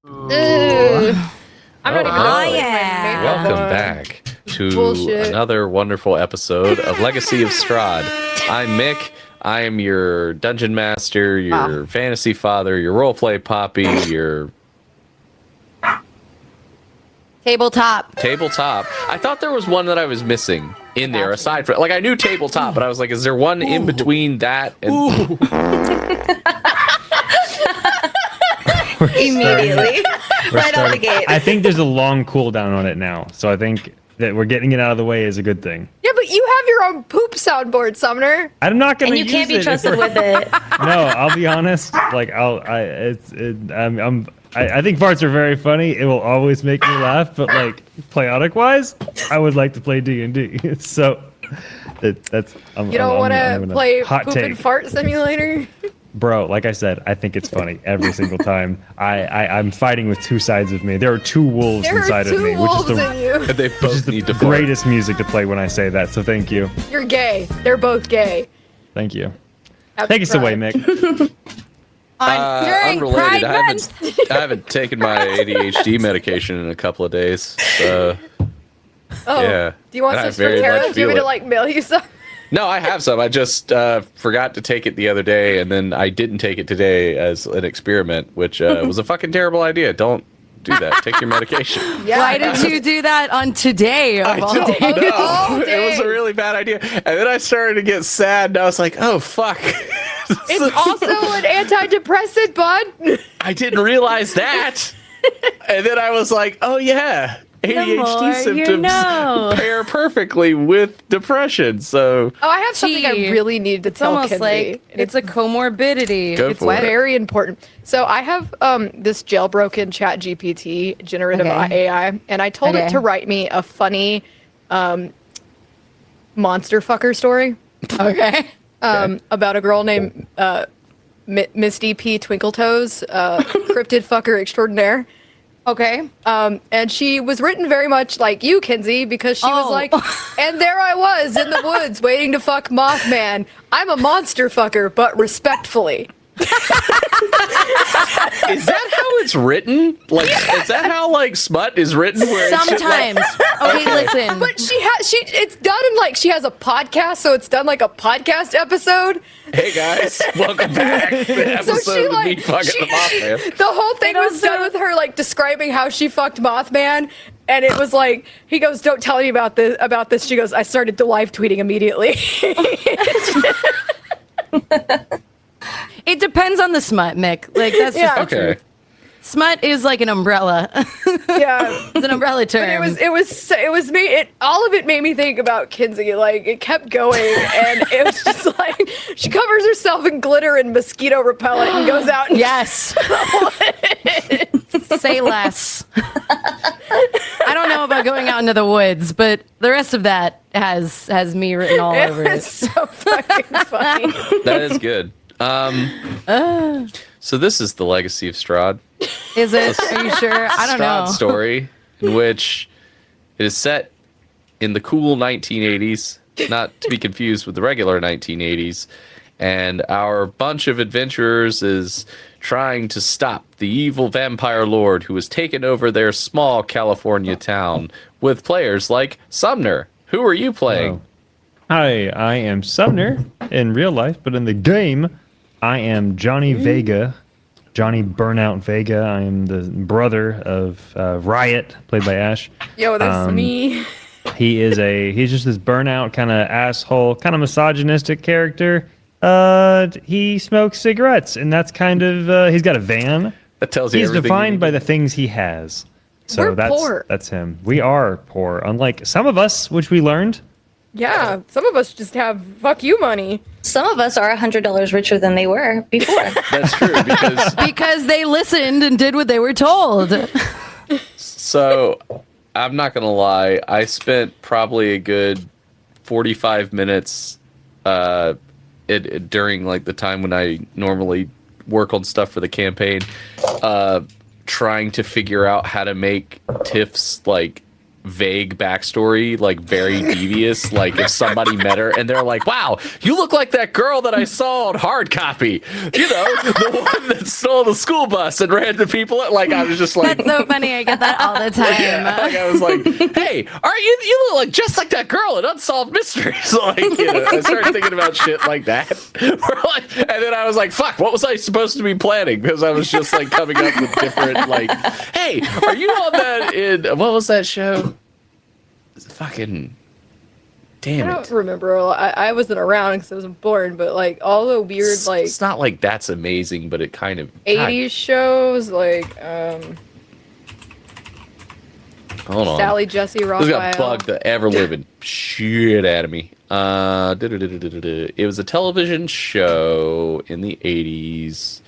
I'm not even Welcome back to another wonderful episode of Legacy of Strahd. I'm Mick. I am your dungeon master, your fantasy father, your roleplay poppy, your tabletop. I thought there was one that I was missing in there aside from, like, I knew tabletop, but I was like, is there one in between that and Immediately. Right out the gate. I think there's a long cooldown on it now, so I think that we're getting it out of the way is a good thing. Yeah, but you have your own poop soundboard, Sumner. I'm not gonna. And you use can't be it trusted with it. No, I'll be honest. Like I think farts are very funny. It will always make me laugh. But like Playotic wise, I would like to play D&D. So that's. You don't want to play poop and fart simulator? Bro, like I said, I think it's funny every single time. I'm fighting with two sides of me. There are two wolves inside of me, which is the greatest music to play when I say that. So thank you. You're gay. They're both gay. Thank you. Take us away, Mick. Unrelated. I haven't taken my ADHD medication in a couple of days. So, yeah. Do you want some from Tara? Do you want me to like mail you some? No, I have some. I just forgot to take it the other day, and then I didn't take it today as an experiment, which was a fucking terrible idea. Don't do that. Take your medication. Yeah. Why did you do that on today of all days? It was a really bad idea. And then I started to get sad, and I was like, oh, fuck. It's also an antidepressant, bud. I didn't realize that. And then I was like, oh, yeah. ADHD symptoms pair perfectly with depression. So I have something I really need to tell Kenzie. Like it's a comorbidity. It's very important. So I have this jailbroken Chat GPT generative AI, and I told it to write me a funny monster fucker story. About a girl named Misty P. Twinkletoes, cryptid fucker extraordinaire. Okay. And she was written very much like you, Kenzie, because she was like, and there I was in the woods waiting to fuck Mothman. I'm a monster fucker, but respectfully. Is that how it's written? Like, is that how like smut is written? Where sometimes. Okay, listen. But it's done in like she has a podcast, so it's done like a podcast episode. Hey guys, welcome back to the episode of me fucking the Mothman. The whole thing was done with her like describing how she fucked Mothman, and it was like he goes, "Don't tell me about this." She goes, "I started to live tweeting immediately." It depends on the smut, Mick. Like that's just the truth. Smut is like an umbrella. Yeah, it's an umbrella term. But it was me. All of it made me think about Kinsey. Like it kept going, and it was just like she covers herself in glitter and mosquito repellent and goes out. And say less. I don't know about going out into the woods, but the rest of that has me written all over it. It's so fucking funny. That is good. So this is the Legacy of Strahd. Is it? Are you sure? I don't know. Strahd story in which it is set in the cool 1980s, not to be confused with the regular 1980s, and our bunch of adventurers is trying to stop the evil vampire lord who has taken over their small California town with players like Sumner. Who are you playing? Hi, I am Sumner in real life, but in the game, I am Johnny Vega, Johnny Burnout Vega. I am the brother of Riot, played by Ash. Yo, that's me. He's just this burnout kind of asshole, kind of misogynistic character. He smokes cigarettes, and that's kind of he's got a van. That tells you he's everything defined by the things he has. So We're poor. That's him. We are poor, unlike some of us, which we learned. Yeah, some of us just have fuck you money. Some of us are $100 richer than they were before. That's true, because they listened and did what they were told. So, I'm not gonna lie. I spent probably a good 45 minutes during like the time when I normally work on stuff for the campaign, trying to figure out how to make Tiff's like vague backstory, like very devious. Like if somebody met her and they're like, "Wow, you look like that girl that I saw on hard copy," you know, the one that stole the school bus and ran to people. Like I was just like, That's so funny. I get that all the time. yeah, like I was like, "Hey, are you look like just like that girl in Unsolved Mysteries?" Like, you know, I started thinking about shit like that. And then I was like, "Fuck, what was I supposed to be planning?" Because I was just like coming up with different like, "Hey, are you on that in what was that show?" Fucking damn I it! don't remember. I wasn't around because I wasn't born, but like all the weird like It's not like that's amazing, but it kind of 80s shows like Hold on. Sally Jesse This Raphael. got bugged the ever living shit out of me. It was a television show in the 80s.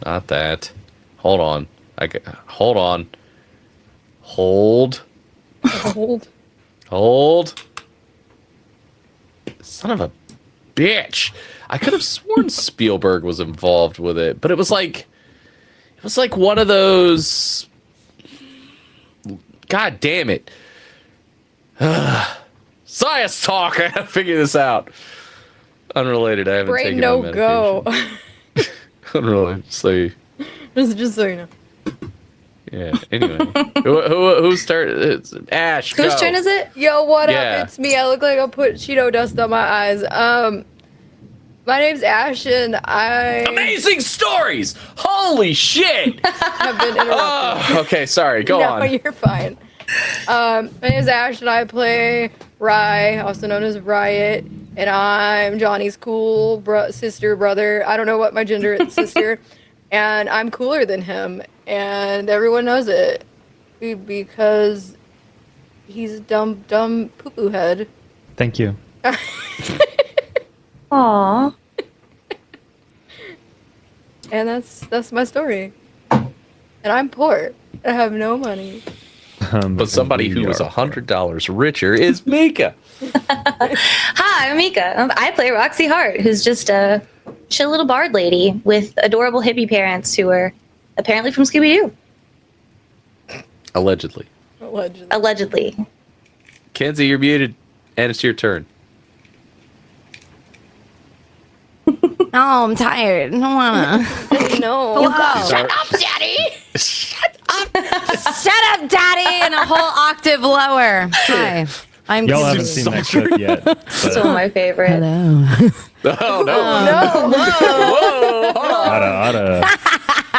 Not that. Hold on. Hold on. Hold. Son of a bitch. I could have sworn Spielberg was involved with it, but it was like one of those. God damn it. Science talk. I gotta figure this out. Unrelated. I haven't Brain taken no my go. medication. Unrelated. So just so you know. yeah. Anyway, who started? It's Ash. Whose go. turn is it? Yo, what Yeah. up? It's me. I look like I put Cheeto dust on my eyes. My name's Ash, and I Amazing stories. Holy shit. have been interrupted. Oh, okay. Sorry. Go No, on. you're fine. My name's Ash, and I play Rye, also known as Riot, and I'm Johnny's cool sister, brother. I don't know what my gender is, sister, and I'm cooler than him, and everyone knows it because he's a dumb poo-poo head. Thank you. Aww. And that's my story. And I'm poor. I have no money. But somebody who was $100 richer is Mika. Hi, I'm Mika. I play Roxy Hart, who's just a chill little bard lady with adorable hippie parents who are apparently from Scooby-Doo. Allegedly. Allegedly. Kenzie, you're muted, and it's your turn. Oh, I'm tired. I don't wanna. No. Hello. Shut up, Daddy. Shut up, Daddy, and a whole octave lower. Hi, I'm Y'all Kenzie. haven't seen that clip yet. But Still my favorite. Hello. Oh, no. No. Whoa, hold on. Otta.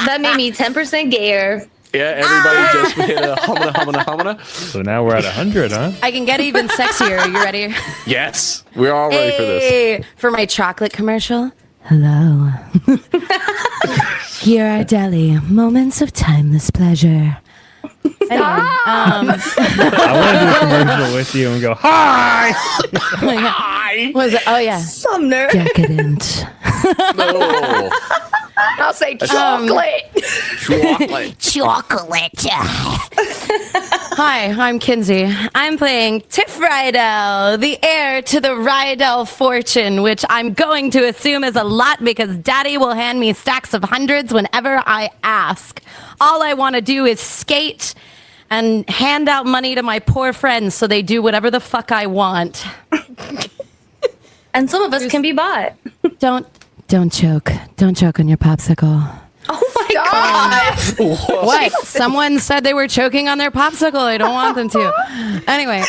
That made me 10% gayer. Yeah, everybody just hit a humana. So now we're at 100, huh? I can get even sexier. You ready? Yes, we're all ready for this. Hey, for my chocolate commercial. Hello. Here are Deli, moments of timeless pleasure. Anyway, I want to do a commercial with you and go, hi! what was it? Oh yeah, Sumner. decadent. No. I'll say chocolate. Chocolate. Hi, I'm Kinsey. I'm playing Tiff Rydell, the heir to the Rydell fortune, which I'm going to assume is a lot because Daddy will hand me stacks of hundreds whenever I ask. All I want to do is skate and hand out money to my poor friends so they do whatever the fuck I want. And some of us can be bought. Don't choke. Don't choke on your popsicle. Oh my god. What? Someone said they were choking on their popsicle. I don't want them to. Anyway.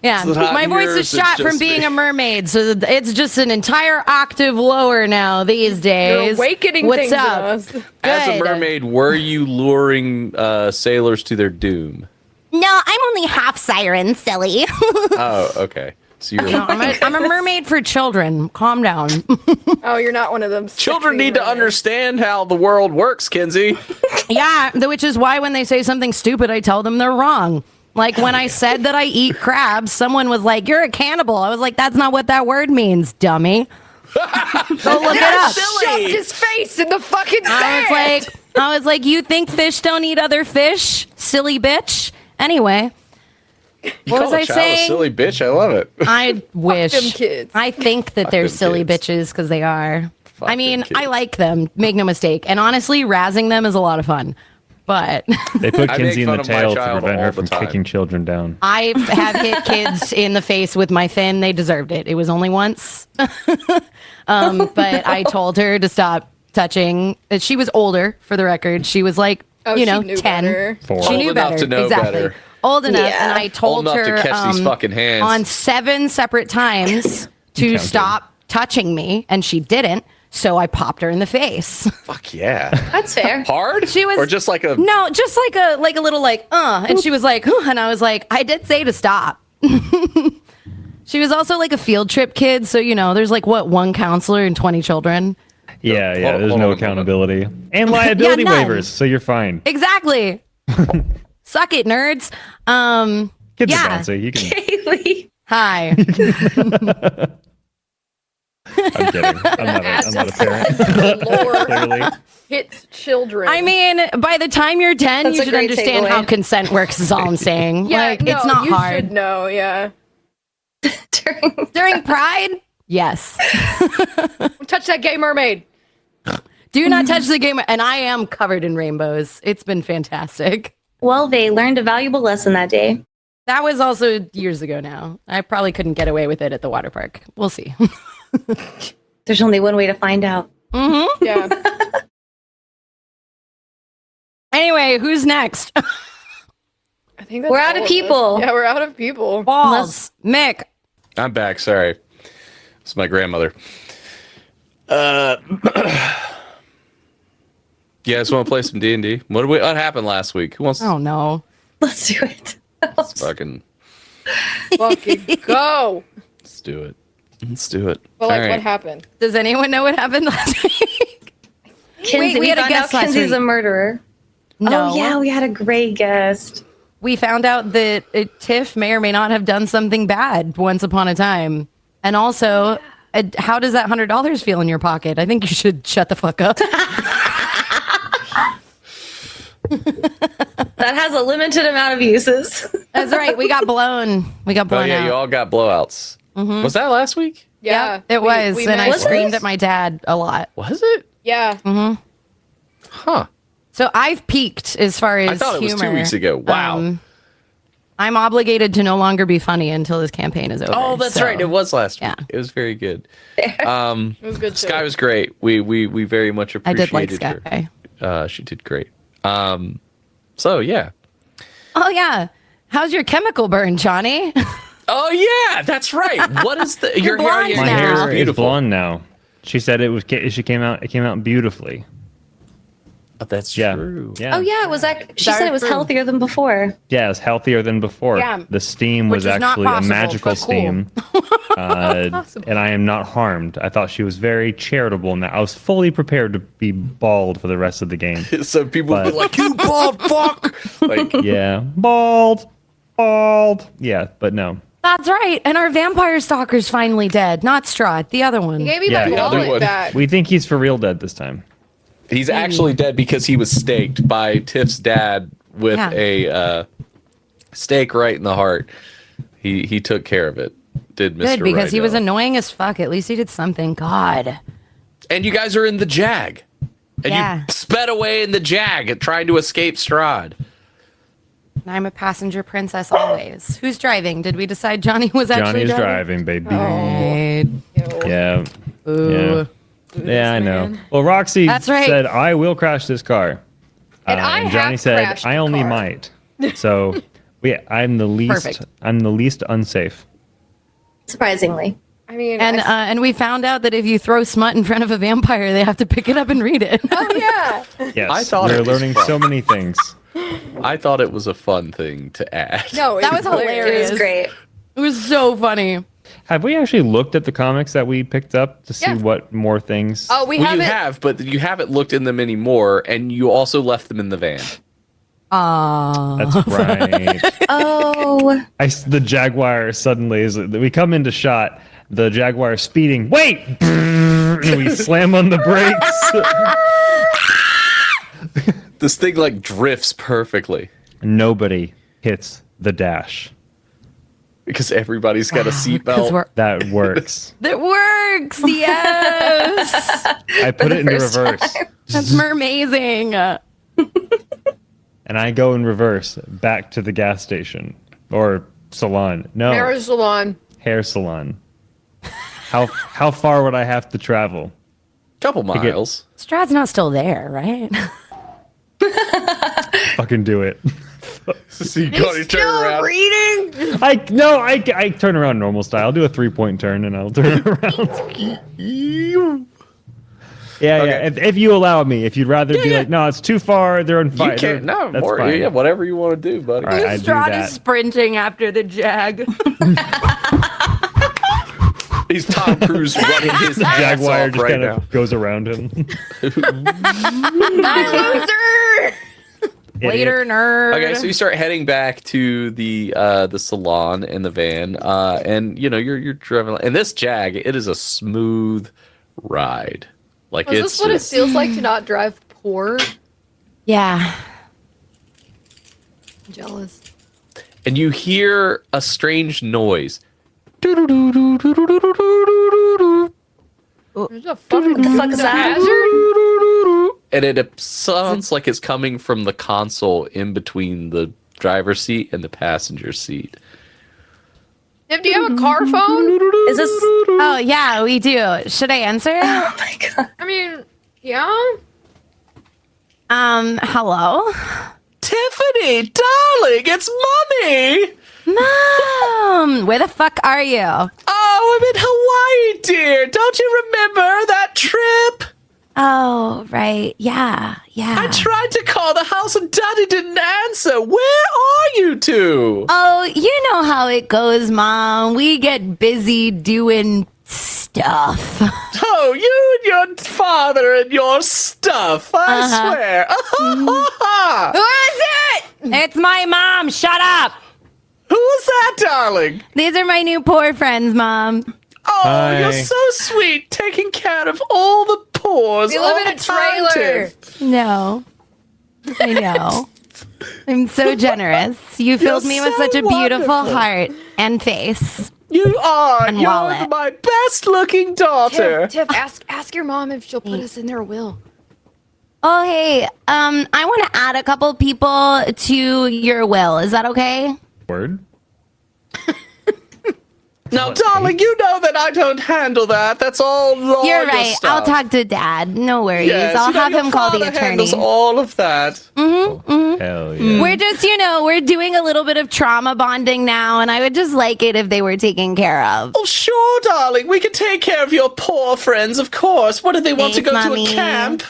Yeah, It's not my voice yours, is it's shot from just being me. a mermaid, so it's just an entire octave lower now these days. You're awakening What's things in up? us. As a Good. mermaid, were you luring sailors to their doom? No, I'm only half siren, silly. Oh, okay. So you're I'm a mermaid for children. Calm down. Oh, you're not one of them. children sexy need to mermaids. understand how the world works, Kinsey. Yeah, which is why when they say something stupid, I tell them they're wrong. Like when I said that I eat crabs, someone was like, "You're a cannibal." I was like, "That's not what that word means, dummy." Go look it up. Shoved his face in the fucking sand. I was like, "You think fish don't eat other fish, silly bitch?" Anyway, You what was call a I child saying? A silly bitch. I love it. I wish. them kids. I think that they're them silly kids. bitches because they are. Fuck I mean, them kids. I like them. Make no mistake. And honestly, razzing them is a lot of fun. but They put I Kinsey make in the fun of my tail to child prevent all her the from time. kicking children down. I have hit kids in the face with my fin. They deserved it. It was only once. But I told her to stop touching. She was older, for the record. She was like, Oh, you she know, knew 10. better. Four. She Old knew enough better. to know exactly. better. Old enough. Yeah. And I told Old enough her to catch these fucking hands. on 7 separate times to Counting. stop touching me, and she didn't. So I popped her in the face. Fuck yeah. That's fair. Hard? She was or just like a no, just like a little and she was like, and I was like, I did say to stop. She was also like a field trip kid, so you know, there's like one counselor and 20 children. Yeah, yeah. Hold There's on no a moment. accountability and liability none. waivers, so you're fine. Exactly. Suck it, nerds. Kids yeah. are bouncy. You can. Haley. Hi. I'm kidding. I'm not a parent. Lord Clearly. hits children. I mean, by the time you're 10, That's you a should great understand how takeaway. consent works. Is all I'm saying. yeah, Like, no, it's not you hard. should know, yeah. During Pride, yes. Touch that gay mermaid. Do not touch the game. And I am covered in rainbows. It's been fantastic. Well, they learned a valuable lesson that day. That was also years ago now. I probably couldn't get away with it at the water park. We'll see. There's only one way to find out. Yeah. Anyway, who's next? I think that's We're out all of us. people. Yeah, we're out of people. Balls. Mick. I'm back, sorry. It's my grandmother. You guys want to play some D&D? What happened last week? Who wants Oh, no. Let's do it. to fucking Fucking go. let's do it. Let's do it. But like, All right. what happened? Does anyone know what happened last week? Kinsey, we had a found out guest last Kinsey's week. a murderer. No. Oh, yeah, we had a great guest. We found out that Tiff may or may not have done something bad once upon a time. And also, how does that $100 feel in your pocket? I think you should shut the fuck up. That has a limited amount of uses. That's right. We got blown. We got Oh blown yeah, out. you all got blowouts. Was that last week? Yeah. Yep, it was. we and I met- screamed at my dad a lot. Was it? Yeah. Huh. So I've peaked as far as I thought it was humor. 2 weeks ago. Wow. I'm obligated to no longer be funny until this campaign is over. Oh, that's so- right. It was last week. Yeah. It was very good. It was good shit. Sky was great. We very much I appreciated did like Sky. her. She did great. So yeah. Oh, yeah. How's your chemical burn, Johnny? Oh yeah, that's right. What is the your blonde hair? My now. hair is is beautiful. blonde now. She said it was. She came out. It came out beautifully. Oh, that's Yeah. true. Yeah. Oh, yeah, it was like, she said Very it was true. healthier than before. Yeah, it's healthier than before. Yeah. The steam Which was is not actually possible, a magical but cool. steam. And I am not harmed. I thought she was very charitable and that I was fully prepared to be bald for the rest of the game. So people would be But- like, "You bald fuck!" Like, Yeah. Bald. Yeah, but no. That's right. And our vampire stalker's finally dead. Not Strahd, the other one. He gave me Yeah, my the other wallet one. back. We think he's for real dead this time. he's actually dead because he was staked by Tiff's dad with Yeah. a stake right in the heart. He took care of it. Did Mr. Good, because he was Rydell. annoying as fuck. At least he did something. God. And you guys are in the Jag. And Yeah. you sped away in the Jag trying to escape Strahd. I'm a passenger princess always. Who's driving? Did we decide Johnny was actually Johnny's driving, baby. Right. Yeah. Ooh. Yeah, I know. man. Well, Roxy That's right. said, I will crash this car. And I Johnny have said, crashed I the only car. might. So I'm the Perfect. least unsafe. Surprisingly. I mean, And we found out that if you throw smut in front of a vampire, they have to pick it up and read it. oh yeah. Yes. I thought we're it was learning fun. so many things. I thought it was a fun thing to add. No, it That was It hilarious. was great. It was so funny. Have we actually looked at the comics that we picked up to see Yeah. what more things? Oh, we Well, haven't. you have, but you haven't looked in them anymore, and you also left them in the van. That's right. Oh, The Jaguar suddenly is. We come into shot. The Jaguar is speeding. Wait! And we slam on the brakes. This thing like drifts perfectly Nobody hits the dash. because everybody's got a Because seatbelt. That works. That works. Yes. I put it into first reverse. That's amazing. and I go in reverse back to the gas station or salon. No, Hair salon. hair salon. How far would I have to travel? Couple get- miles. Strahd's not still there, right? Fucking do it. So you go, you turn Still around. reading. I turn around normal style. I'll do a 3-point turn and I'll turn around. Yeah. If you allow me, if you'd rather be like, no, it's too far. They're on fire. You can't. No, that's more. fine. Yeah, whatever you want to do, buddy. All right, I do Strahd that. is sprinting after the Jag. He's Tom Cruise running his ass Jaguar off just right kind now. of goes around him. Loser. Later, nerd. Okay, so you start heading back to the salon in the van, and you're driving, and this Jag, it is a smooth ride. Like Is it's this what it just, feels like to not drive poor? Yeah. I'm jealous. and you hear a strange noise. There's a fucking the fuck is that? hazard. And it sounds like it's coming from the console in between the driver's seat and the passenger seat. Tim, do you have a car phone? Is this? Oh, yeah, we do. Should I answer it? Oh my god. I mean, yeah. Hello? Tiffany, darling, it's Mommy! Mom! Where the fuck are you? Oh, I'm in Hawaii, dear. Don't you remember that trip? Oh, right. Yeah. I tried to call the house and Daddy didn't answer. Where are you two? Oh, you know how it goes, Mom. We get busy doing stuff. Oh, you and your father and your stuff, I swear. Who is it? It's my mom. Shut up. Who's that, darling? These are my new poor friends, Mom. Oh, Hi. you're so sweet, taking care of all the poors. We live all in a the time, trailer. Tiff. No. I know. I'm so generous. You filled me with so such a beautiful wonderful. heart and face. You are. And You're wallet. my best-looking daughter. Tiff, ask your mom if she'll put us in their will. Oh, hey, I want to add a couple people to your will. Is that okay? Word. Now, darling, you know that I don't handle that. That's all lawyer You're right. stuff. I'll talk to Dad. No worries. Yes, I'll you know, have your him call the father attorney. handles all of that. Hell yeah. We're just, we're doing a little bit of trauma bonding now, and I would just like it if they were taken care of. Oh, sure, darling. We can take care of your poor friends, of course. What, do they want to Thanks, go Mommy. to a camp?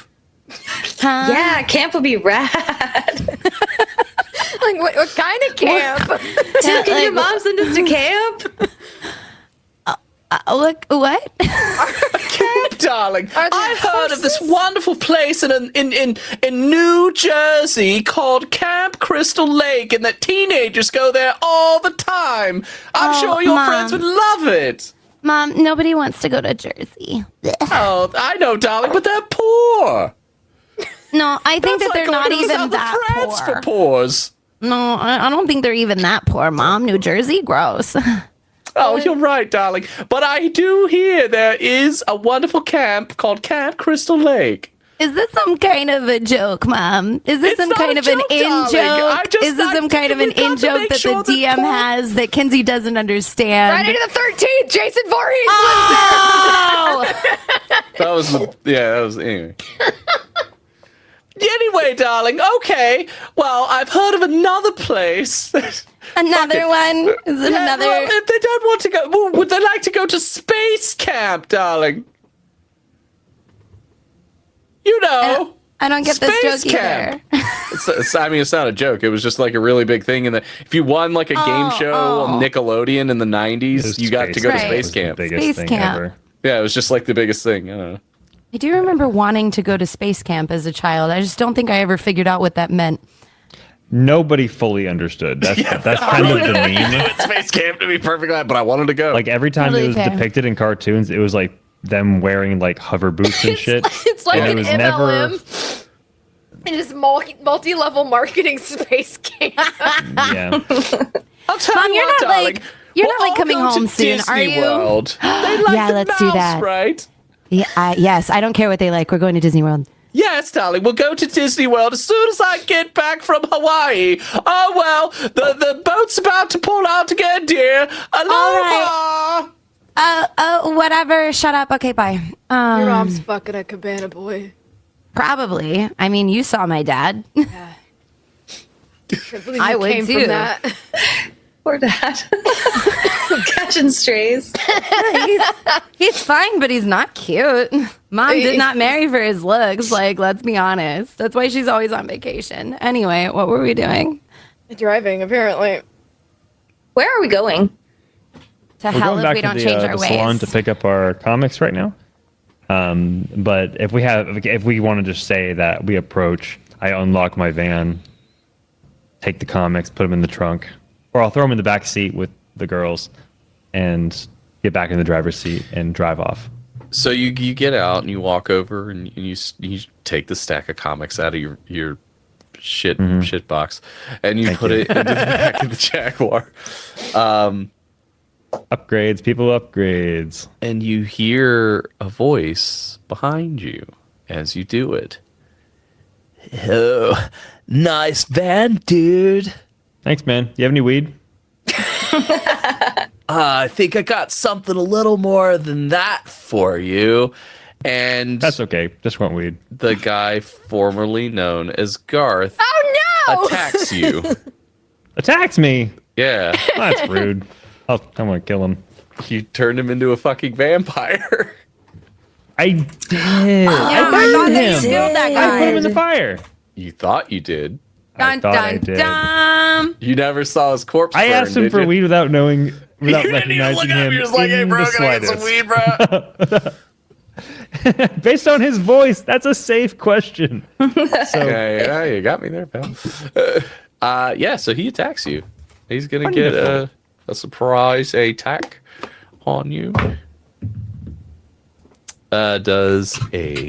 Huh? Yeah, camp would be rad. Like, what kind of camp? Can your mom send us to camp? What? Camp, darling. Are there I heard of this horses? wonderful place in New Jersey called Camp Crystal Lake, and that teenagers go there all the time. I'm Oh, sure your Mom. friends would love it. Mom, nobody wants to go to Jersey. Oh, I know, darling, but they're poor. No, I think That's that like they're going not to the even south of that France poor. for poors. No, I don't think they're even that poor, Mom. New Jersey, gross. Oh, you're right, darling. But I do hear there is a wonderful camp called Camp Crystal Lake. Is this some kind of a joke, Mom? Is this It's some not kind a of an joke, in darling. joke? I just- Is this some kind of an we've got in to joke make that sure the that DM has that Kinsey doesn't understand? Friday the 13th, Jason Voorhees Oh! That was anyway. Anyway, darling, okay. Well, I've heard of another place. Another one? Is it another? Well, if they don't want to go, would they like to go to space camp, darling? You know. I don't get this Space joke camp. either. It's not a joke. It was just like a really big thing. And if you won like a game show on Nickelodeon in the 90s, you got to go to Right. space Was the camp. biggest Space thing camp. ever. Yeah, it was just like the biggest thing. I don't know. I do remember wanting to go to space camp as a child. I just don't think I ever figured out what that meant. Nobody fully understood. That's kind of the meme. Space camp, to be perfectly honest, but I wanted to go. Like every time Totally it was fair. depicted in cartoons, it was like them wearing like hover boots and shit. It's like And it an was MLM. And just multi-level marketing space camp. Yeah. I'll tell Mom, you you're what, not, darling. like- you're We'll not, like, all coming go to home soon, are Disney you? World. They like Yeah, the let's do mouse, that. right? Yeah, yes, I don't care what they like. We're going to Disney World. Yes, darling, we'll go to Disney World as soon as I get back from Hawaii. Oh, well, the boat's about to pull out again, dear. Aloha! Whatever. Shut up. Okay, bye. Your mom's fucking a cabana boy. Probably. I mean, you saw my dad. I would Came too. from that. Poor dad. Catching strays. He's fine, but he's not cute. Mom did not marry for his looks. Like, let's be honest. That's why she's always on vacation. Anyway, what were we doing? Driving, apparently. Where are we going? To We're hell going if back we to don't the, change the our salon ways. to pick up our comics right now. But if we want to just say that we approach, I unlock my van, take the comics, put them in the trunk, or I'll throw them in the back seat with the girls, and get back in the driver's seat and drive off. So you get out and you walk over and you take the stack of comics out of your shit box and you Thank put you. it into the back of the Jaguar. Upgrades, people upgrades. And you hear a voice behind you as you do it. Oh, nice van, dude. Thanks, man. You have any weed? I think I got something a little more than that for you. And That's okay. Just want weed. the guy formerly known as Garth Oh no! attacks you. Attacks me. Yeah. That's rude. I'm gonna kill him. You turned him into a fucking vampire. I did. Yeah, I thought that you killed that I put him in the guy. fire. You thought you did. I Dun thought I dun did. dun. You never saw his corpse. I burn, asked him did for you? weed without knowing, without You didn't even recognizing look at him me. Just like, hey, in bro, the can I get some slightest. weed, bro? Based on his voice, that's a safe question. So Okay, yeah, you got me there, pal. Yeah, so he attacks you. He's gonna get Wonderful. a surprise attack on you. Does a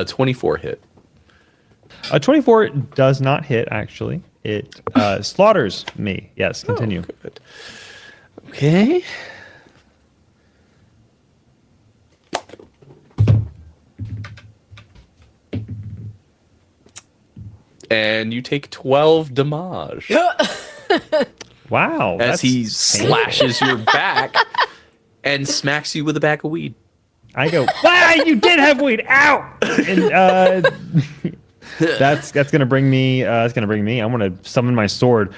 24 hit. a 24 does not hit. Actually, it slaughters me. Yes, continue. Oh, good. Okay. And you take 12 damage Wow. as that's he painful. slashes your back and smacks you with a bag of weed. I go, you did have weed. Ow! And that's gonna bring me. It's gonna bring me. I'm gonna summon my sword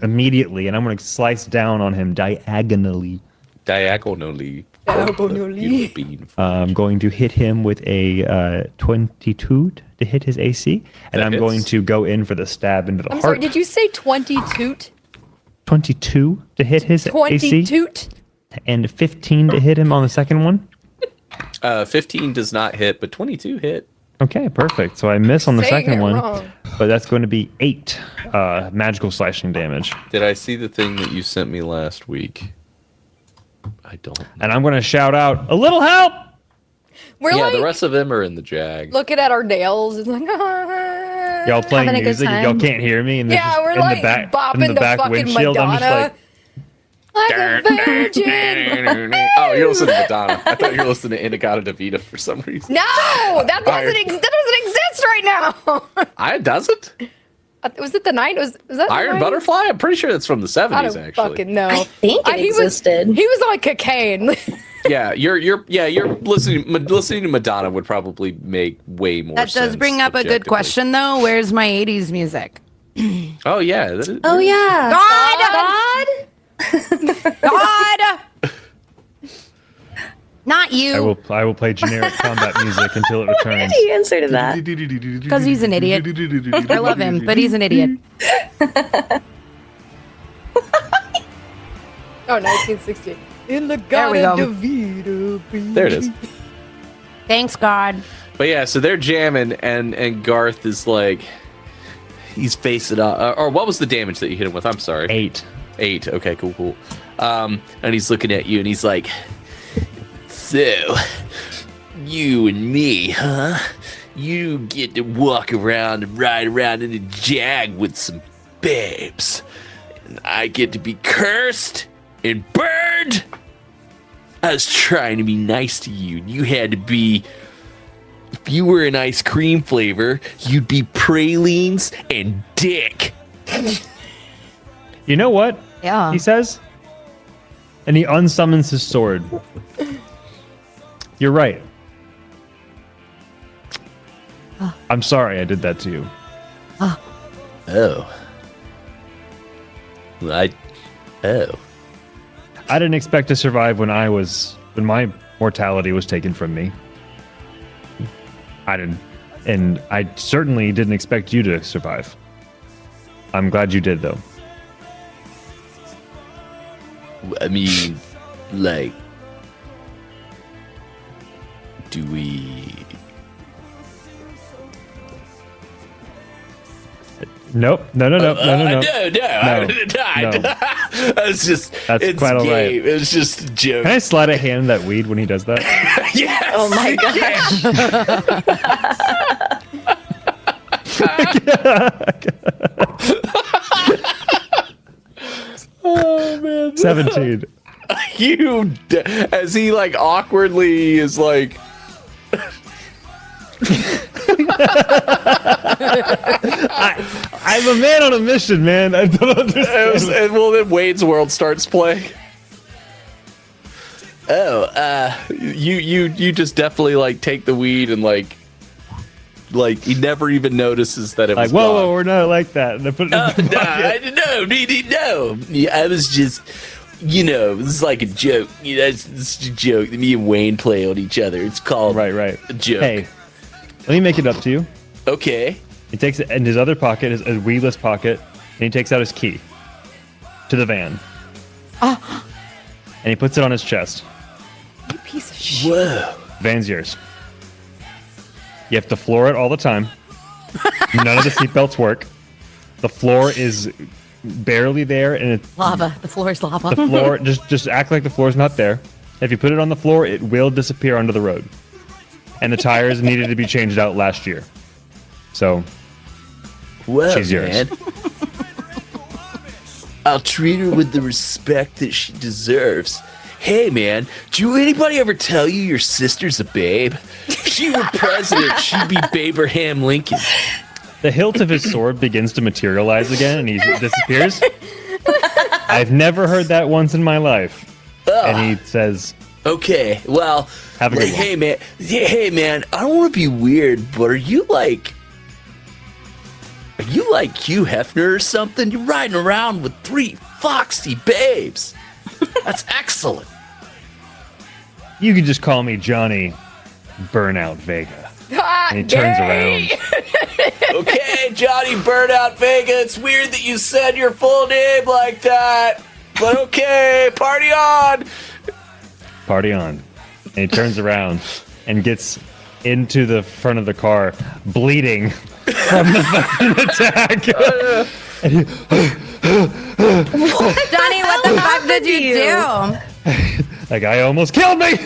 immediately, and I'm gonna slice down on him diagonally. Diagonally. Diagonally. You bean. I'm going to hit him with a 22 to hit his AC, and That I'm hits. going to go in for the stab into the I'm heart. sorry, did you say 22? 22 to hit his AC, 22? and 15 to hit him on the second one. 15 does not hit, but 22 hit. Okay, perfect. So I miss on the Saying second it one, wrong. but that's going to be 8 magical slashing damage. Did I see the thing that you sent me last week? I don't. And I'm going to shout out, "A little help!" We're Yeah, like the rest of them are in the Jag. looking at our nails. It's like, Y'all playing Having a good music, time. y'all can't hear me. And there's yeah, just we're in like the back, bopping in the back fucking windshield. I'm just Madonna. like, Like a virgin. Oh, you're listening to Madonna. I thought you were listening to Inagata Davida for some reason. No, that Iron- doesn't exist right now. It doesn't? Was it the night? Was that the Iron night? Butterfly? I'm pretty sure that's from the 70s, I don't actually. fucking know. I think it He existed. was on cocaine. Yeah, you're listening to Madonna would probably make way more That sense. does bring up a good objectively. question, though. Where's my 80s music? Oh, yeah. that is- Oh yeah. God! God! Not I you, will play generic combat music until it returns. The answer to that. because he's an idiot. I love him, but he's an idiot. Oh, 1960. In the There we Garden go. of Eden. There it is. Thanks, God. But yeah, so they're jamming, and Garth is like, he's facing up. Or what was the damage that you hit him with? I'm sorry. 8. 8. Okay, cool. And he's looking at you, and he's like, so, you and me, huh? You get to walk around and ride around in a Jag with some babes. And I get to be cursed and burned I was trying to be nice to you. You had to be. If you were an ice cream flavor, you'd be pralines and dick. You know what? Yeah. He says, and he unsummons his sword. You're right. I'm sorry I did that to you. Oh. Oh. I didn't expect to survive when my mortality was taken from me. I didn't, and I certainly didn't expect you to survive. I'm glad you did, though. I mean, like, do we? Nope. No. No. No. It's just. That's it's quite all right. game. It's just a joke. Can I slide a hand in that weed when he does that? Yes. Oh my gosh. Oh man. 17. As he like awkwardly is like. I'm a man on a mission, man. I don't understand. Well, then Wade's World starts playing. Oh, you just definitely like take the weed and like he never even notices that it was Like, whoa, gone. we're not like that. And I put it in the pocket. No. Yeah, I was just, this is like a joke. It's a joke that me and Wayne play on each other. It's called Right. a joke. Hey, let me make it up to you. Okay. He takes it in his other pocket, his weedless pocket, and he takes out his key to the van. And he puts it on his chest. You piece of shit. Whoa. Van's yours. You have to floor it all the time. None of the seatbelts work. The floor is barely there, and it's Lava. The floor is lava. the floor. just act like the floor's not there. If you put it on the floor, it will disappear onto the road. And the tires needed to be changed out last year. So Whoa, she's yours. man. I'll treat her with the respect that she deserves. Hey, man, do anybody ever tell you your sister's a babe? If she were president, she'd be Abraham Lincoln. The hilt of his sword begins to materialize again, and he disappears. I've never heard that once in my life. And he says, Okay, well, Have a good one. Hey, man, I don't want to be weird, but are you like Hugh Hefner or something? You're riding around with 3 foxy babes. That's excellent. "You can just call me Johnny Burnout Vega." And he turns around. Okay, Johnny Burnout Vega, it's weird that you said your full name like that, but okay, party on. Party on. And he turns around and gets into the front of the car, bleeding from the fucking attack. Johnny, what the fuck did you do? That guy almost killed me.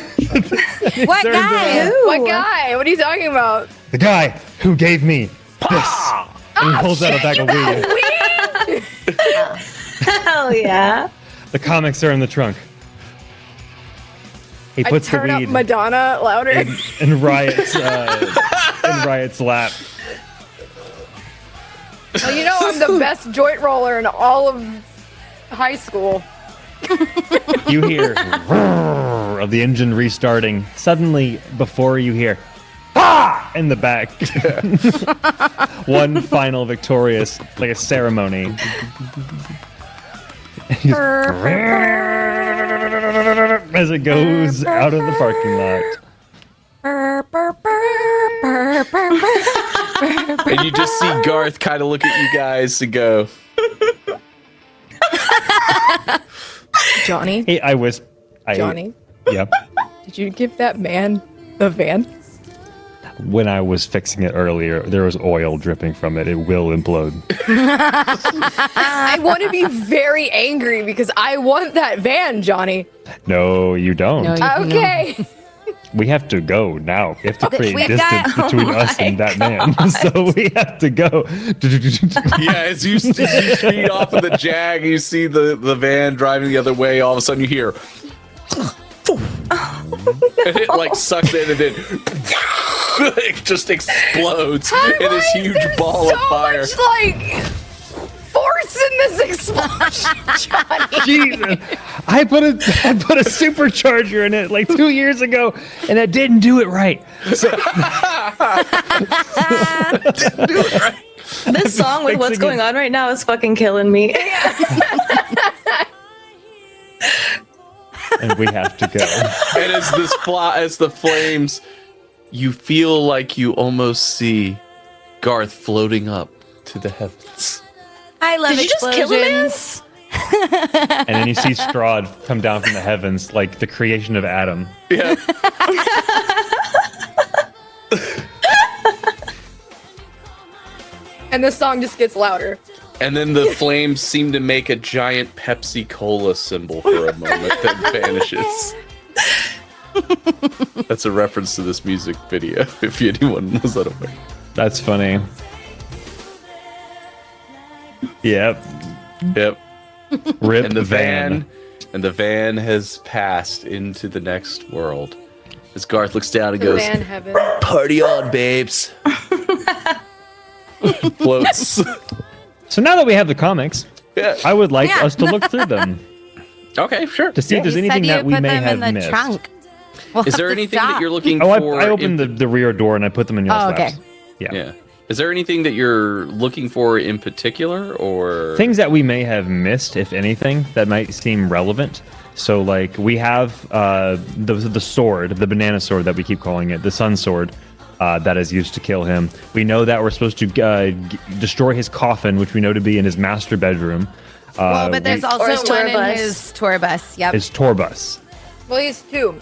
What turns guy? around. What guy? What are you talking about? The guy who gave me this. And he pulls out a bag of weed. Hell yeah. The comics are in the trunk. He I puts the turn up weed Madonna louder. in Riot's lap. Well, you know I'm the best joint roller in all of high school. You hear "Roar" of the engine restarting. Suddenly, before you hear "Ah!" in the back, one final victorious, like a ceremony. As it goes out of the parking lot. And you just see Garth kind of look at you guys and go, Johnny, Hey, Johnny, Yep. did you give that man the van? When I was fixing it earlier, there was oil dripping from it. It will implode. I want to be very angry because I want that van, Johnny. No, you don't. No, you- Okay. We have to go now. We have to create We've distance got- between us and that man. So we have to go. yeah, as you speed off of the Jag, you see the van driving the other way. All of a sudden, you hear, And it like sucks in and then it just explodes in this huge ball of fire. Much, like, force in this explosion, Johnny. Jesus. I put a supercharger in it like 2 years ago, and it didn't do it right. So, Didn't do it right. This song with what's going on right now is fucking killing me. and we have to go. And as the flames, you feel like you almost see Garth floating up to the heavens. I love Did you just kill a man? explosions. And then you see Strahd come down from the heavens like the creation of Adam. Yeah. And the song just gets louder. And then the flames seem to make a giant Pepsi Cola symbol for a moment, then vanishes. That's a reference to this music video, if anyone was unaware. That's funny. Yep. Yep. Rip And the van. van has passed into the next world. As Garth looks down and The goes, van heaven. "Party on, babes." Floats. So now that we have the comics, Yeah. I would like Yeah. us to look through them Okay, sure. to see if there's You anything said you that we put may them have in the missed. trunk. We'll Is have there to anything stop. that you're looking Oh, for? I opened the rear door and I put them in your Oh, laps. okay. Yeah. Yeah. Is there anything that you're looking for in particular, or Things that we may have missed, if anything, that might seem relevant. So, like, we have the sword, the banana sword that we keep calling it, the sun sword, that is used to kill him. We know that we're supposed to destroy his coffin, which we know to be in his master bedroom. Well, but there's Or also his tour one in bus. his tour bus. Yep. his tour bus. Well, he's two.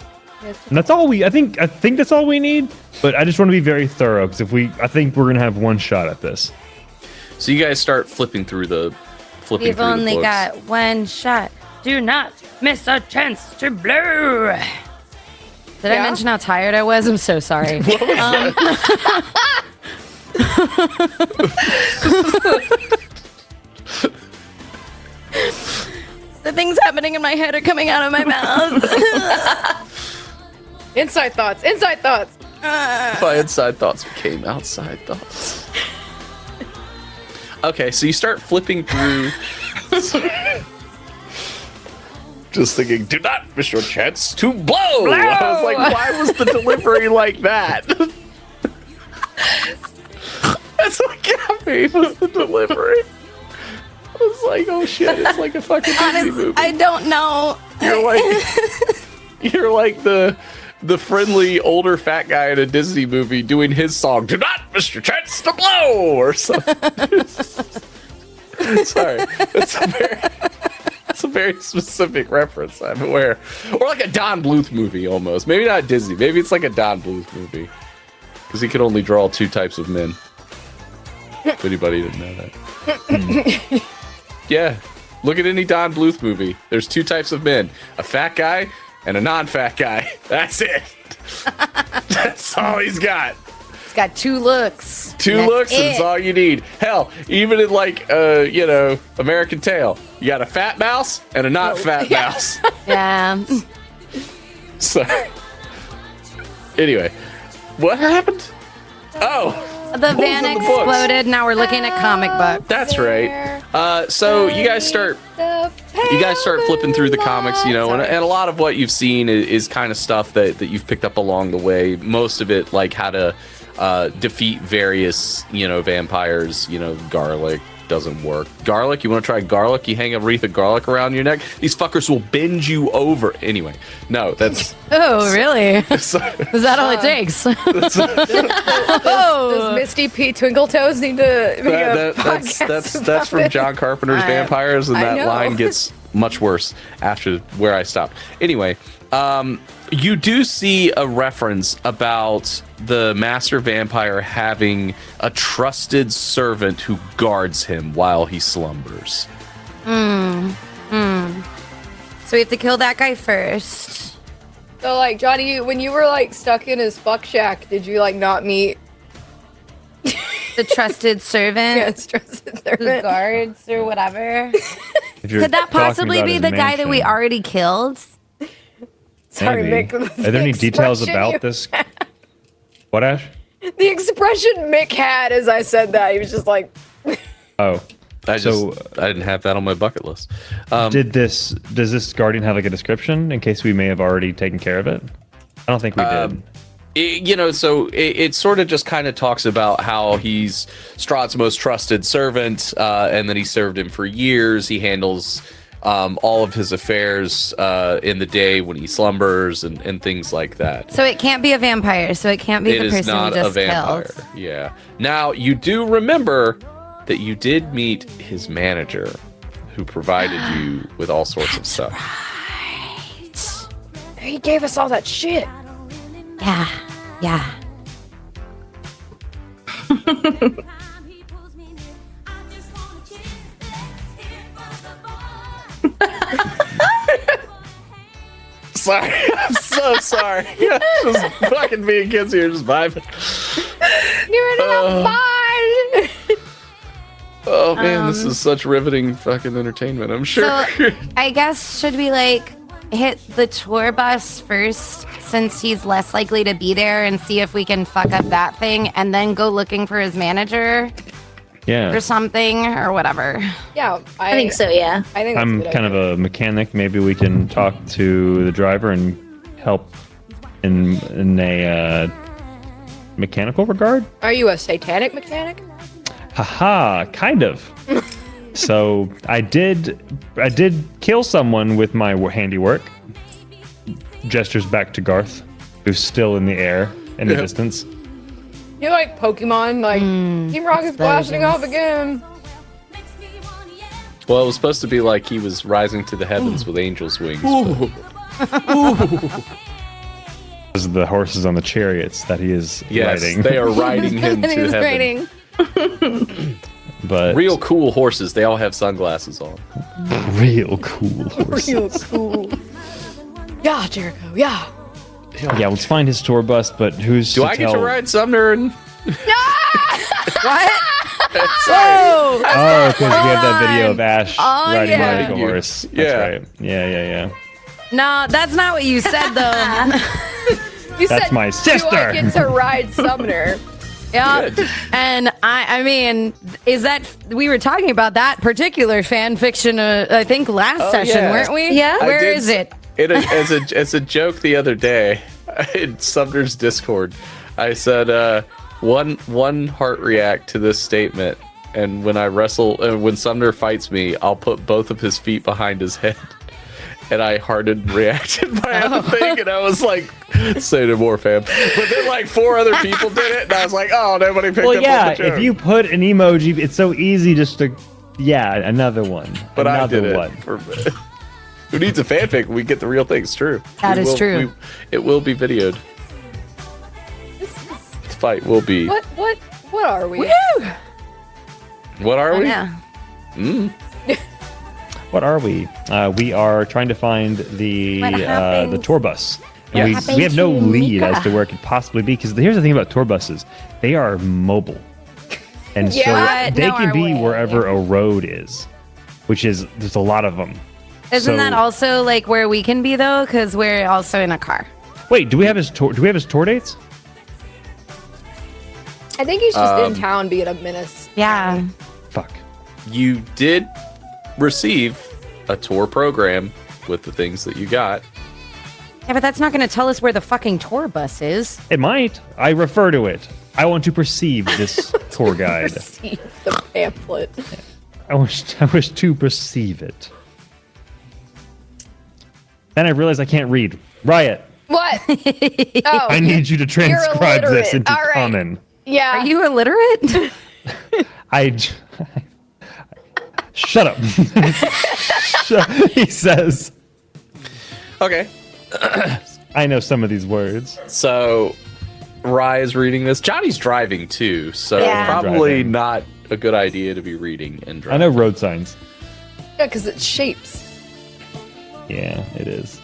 And that's all I think that's all we need. But I just want to be very thorough because I think we're gonna have one shot at this. so you guys start flipping through the We've only books. got one shot. Do not miss a chance to blow. Did I Yeah? mention how tired I was? I'm so sorry. The things happening in my head are coming out of my mouth. Inside thoughts. Inside thoughts. My inside thoughts became outside thoughts. Okay, so you start flipping through. Just thinking, do not miss your chance to blow. I was like, why was the delivery like that? That's what got me, was the delivery. I was like, oh shit, it's like a fucking Disney movie. I don't know. You're like the friendly older fat guy in a Disney movie doing his song, "Do not miss your chance to blow," or something. Sorry, it's a very specific reference. I'm aware, or like a Don Bluth movie almost. Maybe not Disney. Maybe it's like a Don Bluth movie because he could only draw two types of men. If anybody didn't know that. Yeah, look at any Don Bluth movie. There's two types of men: a fat guy and a non-fat guy. That's it. That's all he's got. It's got two looks. Two That's looks, and it's it. all you need. Hell, even in like, American Tail, you got a fat mouse and a not fat mouse. Yeah. So, anyway, what happened? Oh, The van in the books? exploded. Now we're looking at comic book. that's right. So you guys start flipping through the comics, and a lot of what you've seen is kind of stuff that you've picked up along the way. Most of it, like how to defeat various, vampires. Garlic doesn't work. Garlic, you want to try garlic? You hang a wreath of garlic around your neck. These fuckers will bend you over. Anyway, no, that's Oh, really? so, Is that all it takes? Does Misty P. Twinkle Toes need to make a podcast that's about from it? John Carpenter's Vampires, and I that know. line gets much worse after where I stopped. Anyway, you do see a reference about the master vampire having a trusted servant who guards him while he slumbers. So we have to kill that guy first. So, like, Johnny, when you were, like, stuck in his fuck shack, did you, like, not meet The trusted servant. his trusted The servant? guards or whatever. If you're Could that talking possibly about be his the guy that we mansion. already killed? Sorry, Maybe. Mick. Are there any details expression about you- this? What, Ash? The expression Mick had as I said that, he was just like, Oh. I So, didn't have that on my bucket list. does this Guardian have like a description in case we may have already taken care of it? I don't think we did. It sort of just kind of talks about how he's Strahd's most trusted servant, and that he served him for years. He handles all of his affairs in the day when he slumbers and things like that. So it can't be a vampire. So it can't be It the is person not you a just vampire. killed. Yeah. Now, you do remember that you did meet his manager, who provided you with all sorts of stuff. he gave us all that shit. Yeah. Yeah. Sorry, I'm so sorry. Just fucking me and kids here just vibing. You're in a fine. Oh man, this is such riveting fucking entertainment, I'm sure. So I guess should we like hit the tour bus first since he's less likely to be there and see if we can fuck up that thing and then go looking for his manager Yeah. or something or whatever. Yeah, I think so, yeah. I think that's I'm a good kind idea. of a mechanic. Maybe we can talk to the driver and help in a mechanical regard. Are you a satanic mechanic? Haha, kind of. So I did kill someone with my handiwork. Gestures back to Garth, who's still in the air in the distance. You're like Pokemon, like Team Rocket's blasting off again. Well, it was supposed to be like he was rising to the heavens with angel's wings. Those are the horses on the chariots that he is Yes, riding. they are riding him And he to was heaven. writing. But Real cool horses. They all have sunglasses on. real cool horses. Real cool. Yeah, Jericho. Yeah. Yeah, let's find his tour bus. But who's Do to I get tell? to ride Sumner and What? Oh, Oh, because we have that video of Ash riding yeah. like a horse. That's Yeah. right. Yeah. No, that's not what you said though. you That's said, my Do sister." I get to ride Sumner? Yeah. And I mean, is that we were talking about that particular fan fiction? I think last session, yeah. weren't we? Yeah. Where I did is it? as a joke the other day in Sumner's Discord, I said one heart react to this statement, and when I wrestle when Sumner fights me, I'll put both of his feet behind his head. And I hearted reacted by the thing, and I was like, say no more, fam. But then like 4 other people did it, and I was like, oh, nobody picked Well, up yeah. on the joke. If you put an emoji, it's so easy just to. Yeah, another one. But I another did it. one. Who needs a fanfic? We get the real thing. It's true. That is true. It will be videoed. This fight will be. What are we? What are we? Yeah. What are we? We are trying to find the What happened? tour bus. Yes. And happened we have no to lead Mika? as to where it could possibly be. Because here's the thing about tour buses: they are mobile, and Yeah. so they No, can our be way. wherever a road is, which is there's a lot of them. Isn't that So- also like where we can be though? Because we're also in a car. Wait, do we have his tour? Do we have his tour dates? I think he's just in town being a menace. Yeah. Fuck. You did receive a tour program with the things that you got. Yeah, but that's not going to tell us where the fucking tour bus is. It might. I refer to it. I want to perceive this tour guide. Receive the pamphlet. I wish to perceive it. Then I realize I can't read. Riot. What? Oh, I need you to transcribe this illiterate. into All right. common. yeah. Are you illiterate? Shut up. He says. Okay. I know some of these words. So, Rye is reading this. Johnny's driving too, so Yeah. probably Driving. not a good idea to be reading and I driving. know road signs. Yeah, because it shapes. Yeah, it is.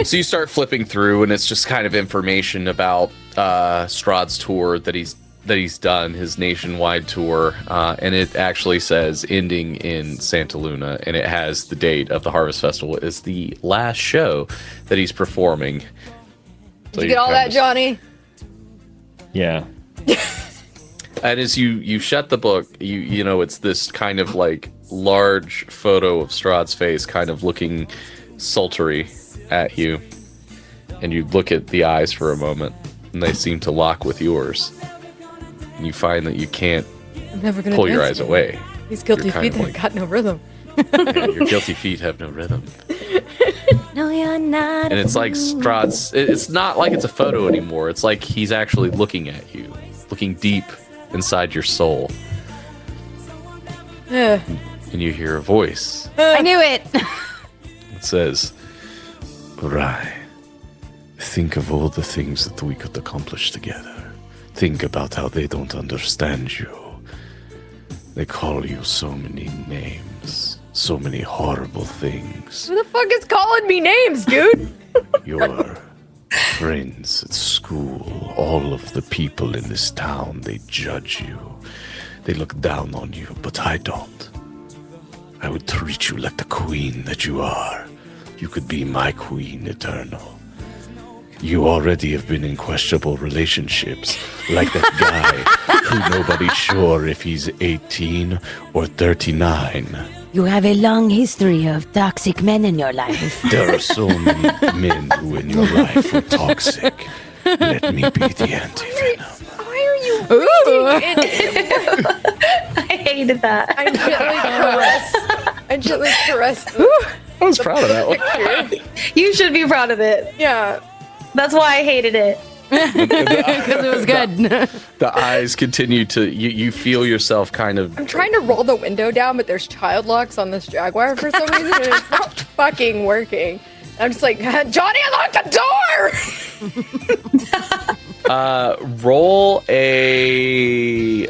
So you start flipping through, and it's just kind of information about Strahd's tour that he's that he's done, his nationwide tour, and it actually says ending in Santa Luna, and it has the date of the Harvest Festival is the last show that he's performing. Did you get all that, Johnny? Yeah. And as you shut the book, you know it's this kind of like large photo of Strahd's face, kind of looking sultry at you, and you look at the eyes for a moment, and they seem to lock with yours. And you find that you can't I'm never gonna pull your dance eyes again. away. These guilty You're kind feet of that like- got no rhythm. Yeah, your guilty feet have no rhythm. No, you're not. And it's like Strahd's. It's not like it's a photo anymore. It's like he's actually looking at you, looking deep inside your soul. Eh. And you hear a voice. I knew it. It says, Rai, think of all the things that we could accomplish together. Think about how they don't understand you. They call you so many names, so many horrible things. Who the fuck is calling me names, dude? Your friends at school, all of the people in this town, they judge you. They look down on you, but I don't. I would treat you like the queen that you are. You could be my queen eternal. You already have been in questionable relationships, like that guy who nobody's sure if he's 18 or 39. You have a long history of toxic men in your life. There are so many men who in your life were toxic. Let me be the anti-venom. Why are you reading it? I hated that. I gently caressed I was proud of that one. picture. You should be proud of it. Yeah. That's why I hated it. Because it was good. The eyes continue to, you feel yourself kind of, I'm trying to roll the window down, but there's child locks on this Jaguar for some reason, and it's not fucking working. I'm just like, Johnny, unlock the door! roll a,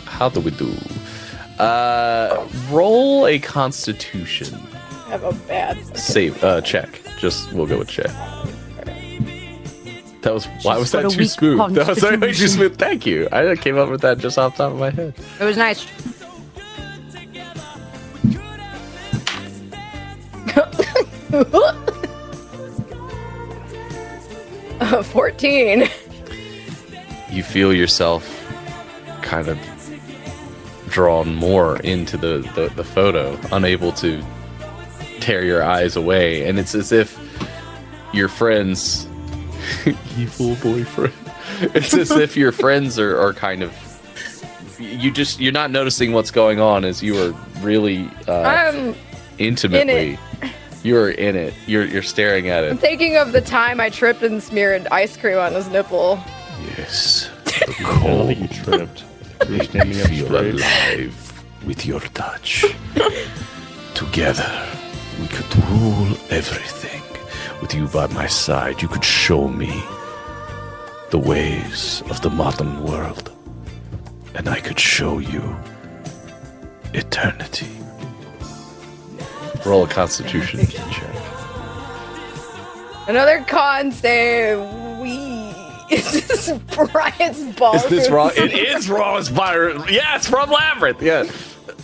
how do we do? Roll a Constitution I have a bad save, check. Just, we'll go with check. That was, why was got that a too weak smooth? That was way too constitution. smooth. Thank you. I came up with that just off the top of my head. It was nice. 14. You feel yourself kind of drawn more into the photo, unable to tear your eyes away, and it's as if your friends evil boyfriend, it's as if your friends are kind of, you're not noticing what's going on as you are really I'm intimately you're in it, you're staring at it. thinking of the time I tripped and smeared ice cream on his nipple. Yes, the I don't cold think you tripped. You were make me standing up feel straight. alive with your touch. Together, we could rule everything. With you by my side, you could show me the ways of the modern world, and I could show you eternity. Roll a Constitution check. Another con save. Is this Brian's ball? Is this wrong? It is wrong. Yeah, it's from Labyrinth. Yeah.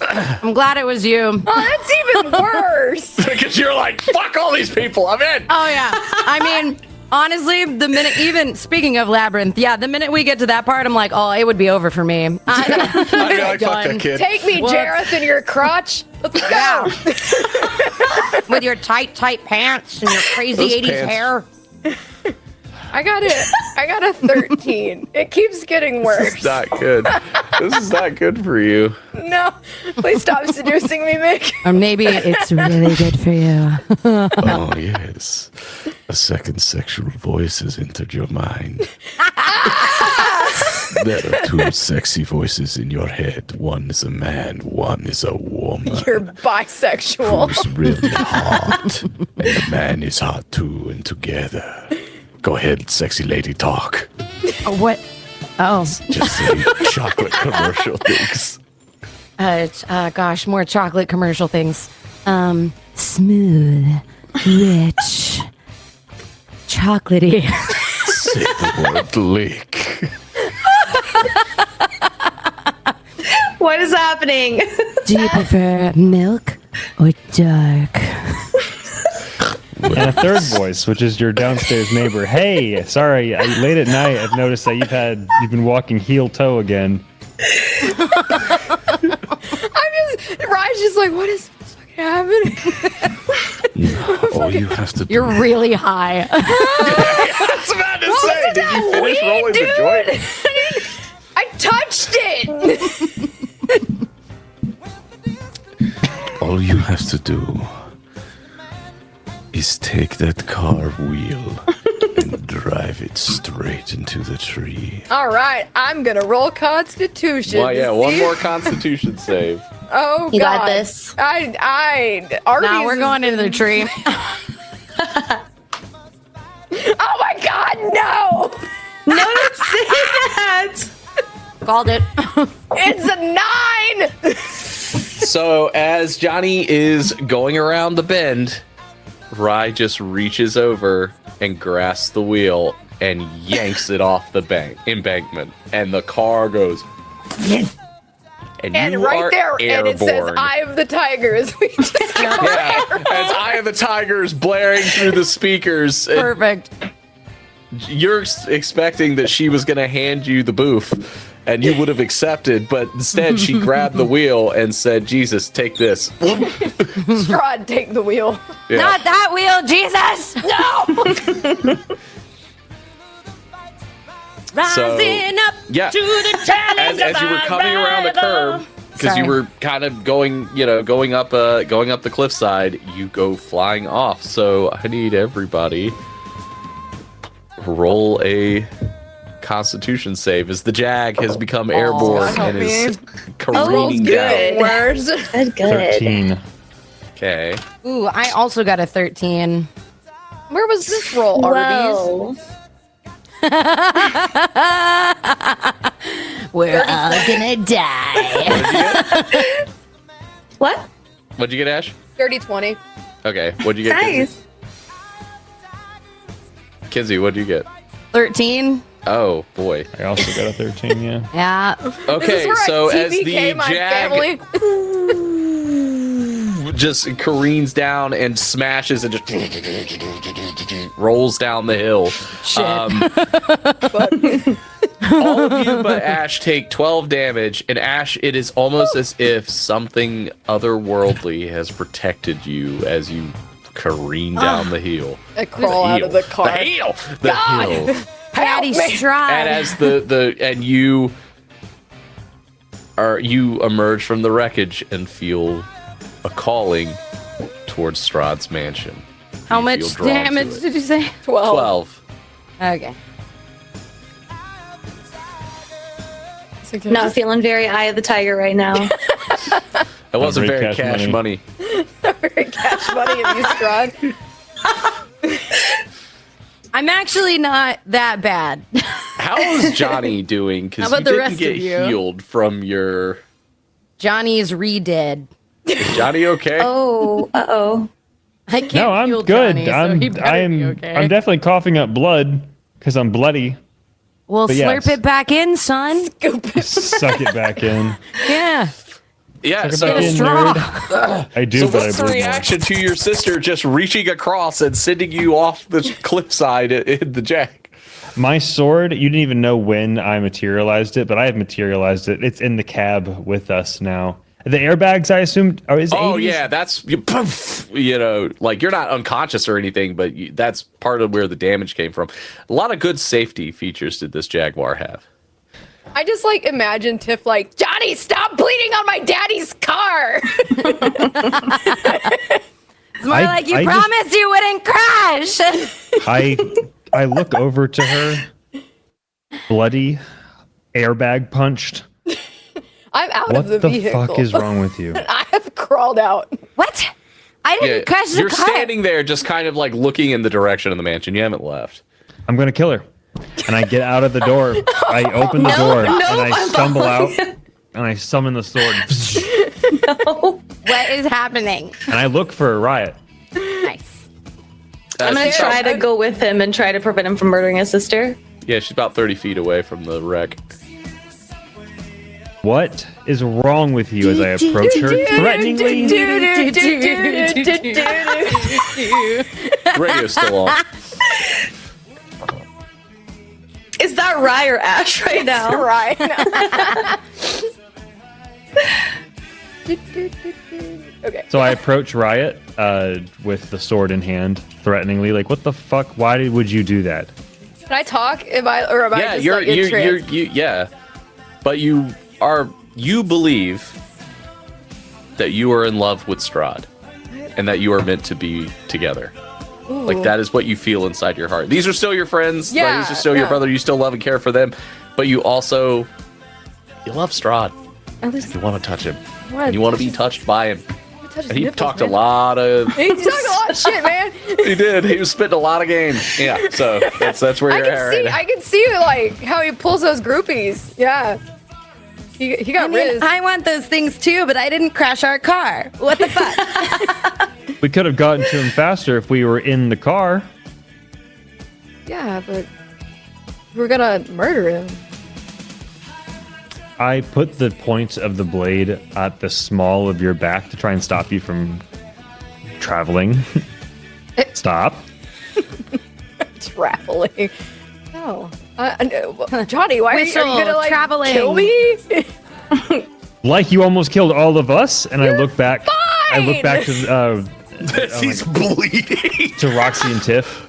I'm glad it was you. Oh, that's even worse. Because you're like, fuck all these people. I'm in. Oh, yeah. I mean, honestly, the minute, even speaking of Labyrinth, yeah, the minute we get to that part, I'm like, oh, it would be over for me. I'd be like, fuck that kid. Take me, Whoops. Jareth, in your crotch. Let's go. With your tight pants and your crazy Those 80s pants. hair. I got a 13. It keeps getting This worse. is not good. This is not good for you. No, please stop seducing me, Mick. Or maybe it's really good for you. Oh, yes. A second sexual voice has entered your mind. There are two sexy voices in your head. One is a man, one is a woman. You're bisexual. Who's really hot. And the man is hot too, and together. Go ahead, sexy lady, talk. Oh, what? Oh, Just say chocolate commercial things. gosh, more chocolate commercial things. Smooth, rich, chocolatey. Sit the word leak. What is happening? Do you prefer milk or dark? And a third voice, which is your downstairs neighbor. Hey, sorry, late at night, I've noticed that you've been walking heel toe again. Ryan's just like, what is fucking happening? All you have to do. You're really high. I was about to say, did you finish rolling the joint? I touched it. All you have to do is take that car wheel and drive it straight into the tree. All right, I'm gonna roll Constitution. Well, yeah, to one see- more Constitution save. Oh You God, got this. Arby's Now we're going into the tree. Oh my God, no! No, don't say that. Called it. It's a 9. So as Johnny is going around the bend, Rye just reaches over and grasps the wheel and yanks it off the embankment, and the car goes. And And you right are there, and it says airborne. "Eye of the Tiger" as we just go Yeah, airborne. as Eye of the Tiger is blaring through the speakers. and Perfect. You're expecting that she was going to hand you the booth, and you would have accepted, but instead she grabbed the wheel and said, "Jesus, take this." Strahd, take the wheel. Yeah. Not that wheel, Jesus! No. Rising up yeah. to the challenge as you were coming around the curve, because you were kind of going up the cliffside, you go flying off. So I need everybody roll a Constitution save as the Jag has become airborne help and is me. careening down. Words. Good. 13. Okay. Ooh, I also got a 13. Where was this roll, Arby's? 12. We're all gonna die. What? What'd you get, Ash? 30-20. Okay. What'd you get, Kinsey? Nice. Kinsey, what'd you get? 13. Oh boy. I also got a 13, yeah. Yeah. This Okay, is where so I as the TPK my Jag family. just careens down and smashes and just rolls down the hill. Shit. All of you but Ash take 12 damage, and Ash, it is almost as if something otherworldly has protected you as you careen down the hill. I crawl out of the car. The hill! The God! hill. Daddy me. Strahd. And as you emerge from the wreckage and feel a calling towards Strahd's mansion. How You much feel drawn to damage it. did you say? 12. Okay. Not feeling very Eye of the Tiger right now. That wasn't Very very cash cash money. Very cash money of you, Strahd. I'm actually not that bad. How is Johnny doing? How Because about you the didn't rest get of you? healed from your... Johnny's re-dead. Is Johnny okay? Oh, uh-oh. I can't No, I'm heal good. Johnny, so I'm he better be okay. I'm definitely coughing up blood because I'm bloody. Well, but slurp yes. it back in, son. Suck it back in. Yeah. Yeah, Suck it so... back in, straw. nerd. I do, So but I what's the bleed more. reaction to your sister just reaching across and sending you off the cliffside in the Jag? My sword, you didn't even know when I materialized it, but I have materialized it. It's in the cab with us now. The airbags, I assumed, is it Oh 80s? yeah, that's poof, like you're not unconscious or anything, but that's part of where the damage came from. A lot of good safety features did this Jaguar have. I just like imagine Tiff like, Johnny, stop bleeding on my daddy's car. It's more I- like you I just- promised you wouldn't crash. I look over to her, bloody, airbag punched. I'm out What of the the vehicle. fuck is wrong with you? I have crawled out. What? I didn't crash the you're car. standing there just kind of like looking in the direction of the mansion. You haven't left. I'm gonna kill her. And I get out of the door. I open the door and I stumble out and I summon the sword. What is happening? And I look for a riot. Nice. I'm going to try to go with him and try to prevent him from murdering his sister. Yeah, she's about 30 feet away from the wreck. What is wrong with you as I approach her threateningly? Radio's still on. Is that Rye or Ash right now? Right. Okay. So I approach Riot with the sword in hand, threateningly, like, "What the fuck? Why would you do that?" Can I talk? Am I just you're like in trance? yeah. But you believe that you are in love with Strahd and that you are meant to be together. Ooh. Like that is what you feel inside your heart. These are still your friends. Yeah, Like, these are still your brother. You still love and care for them, but you love Strahd. At least You want to touch him. What? And you want to be touched by him. touch his And he nipples, talked man. a lot of. He talked a lot of shit, man. He did. He was spitting a lot of game. Yeah. So that's where I you're can at see. right now. I can see like how he pulls those groupies. Yeah. He got Riz. I want those things too, but I didn't crash our car. What the fuck? We could have gotten to him faster if we were in the car. Yeah, but we're gonna murder him. I put the point of the blade at the small of your back to try and stop you from traveling. Stop. Traveling. No. Johnny, why are you Whistle, gonna like traveling. kill me? Like you almost killed all of us, and I look back. I look fine! back to He's bleeding. to Roxy and Tiff.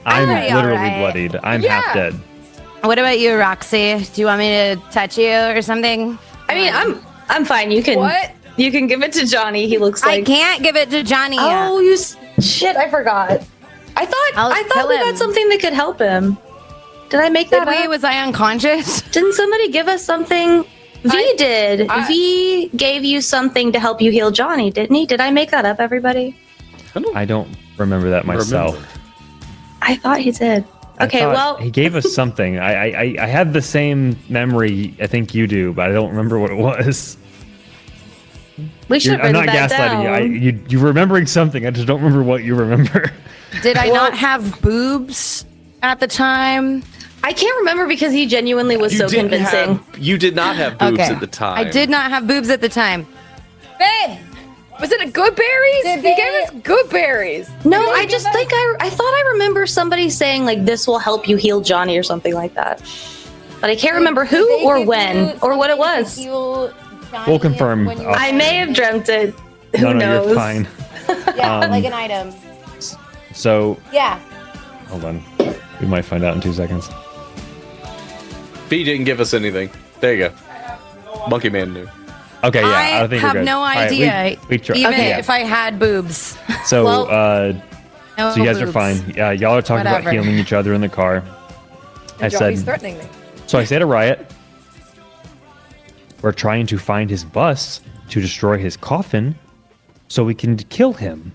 I'm Alright, literally alright. bloodied. I'm half Yeah. dead. What about you, Roxy? Do you want me to touch you or something? I mean, I'm fine. You can What? You can give it to Johnny. He looks I like. can't give it to Johnny. Oh, shit! I forgot. I thought I'll kill we him. got something that could help him. Did I make Did that we? up? Was I unconscious? Didn't somebody give us something? V did. V gave you something to help you heal Johnny, didn't he? Did I make that up, everybody? I don't remember that myself. I thought he did. I Okay, thought well, he gave us something. I have the same memory I think you do, but I don't remember what it was. we should have I'm written not that gaslighting down. you. You're remembering something. I just don't remember what you remember. Did I not have boobs at the time? I can't remember because he genuinely was so convincing. You did not have boobs at the time. I did not have boobs at the time. Babe! Was it a good berries? Did He gave us good berries. No, I just think I thought I remember somebody saying like this will help you heal Johnny or something like that. But I can't remember who or when or what it was. We'll confirm. I may have dreamt it. Who no, knows? you're fine. Yeah, like an item. So, Yeah. hold on. We might find out in 2 seconds. B didn't give us anything. There you go. Monkey Man knew. Okay, yeah, I I think have we're good. no All right, idea, we try- even yeah. if I had boobs. So, Well, No so you guys are boobs. fine. Yeah, y'all are talking Whatever. about healing each other in the car. I And Johnny's said, threatening me. so I say to Riot, we're trying to find his bus to destroy his coffin so we can kill him.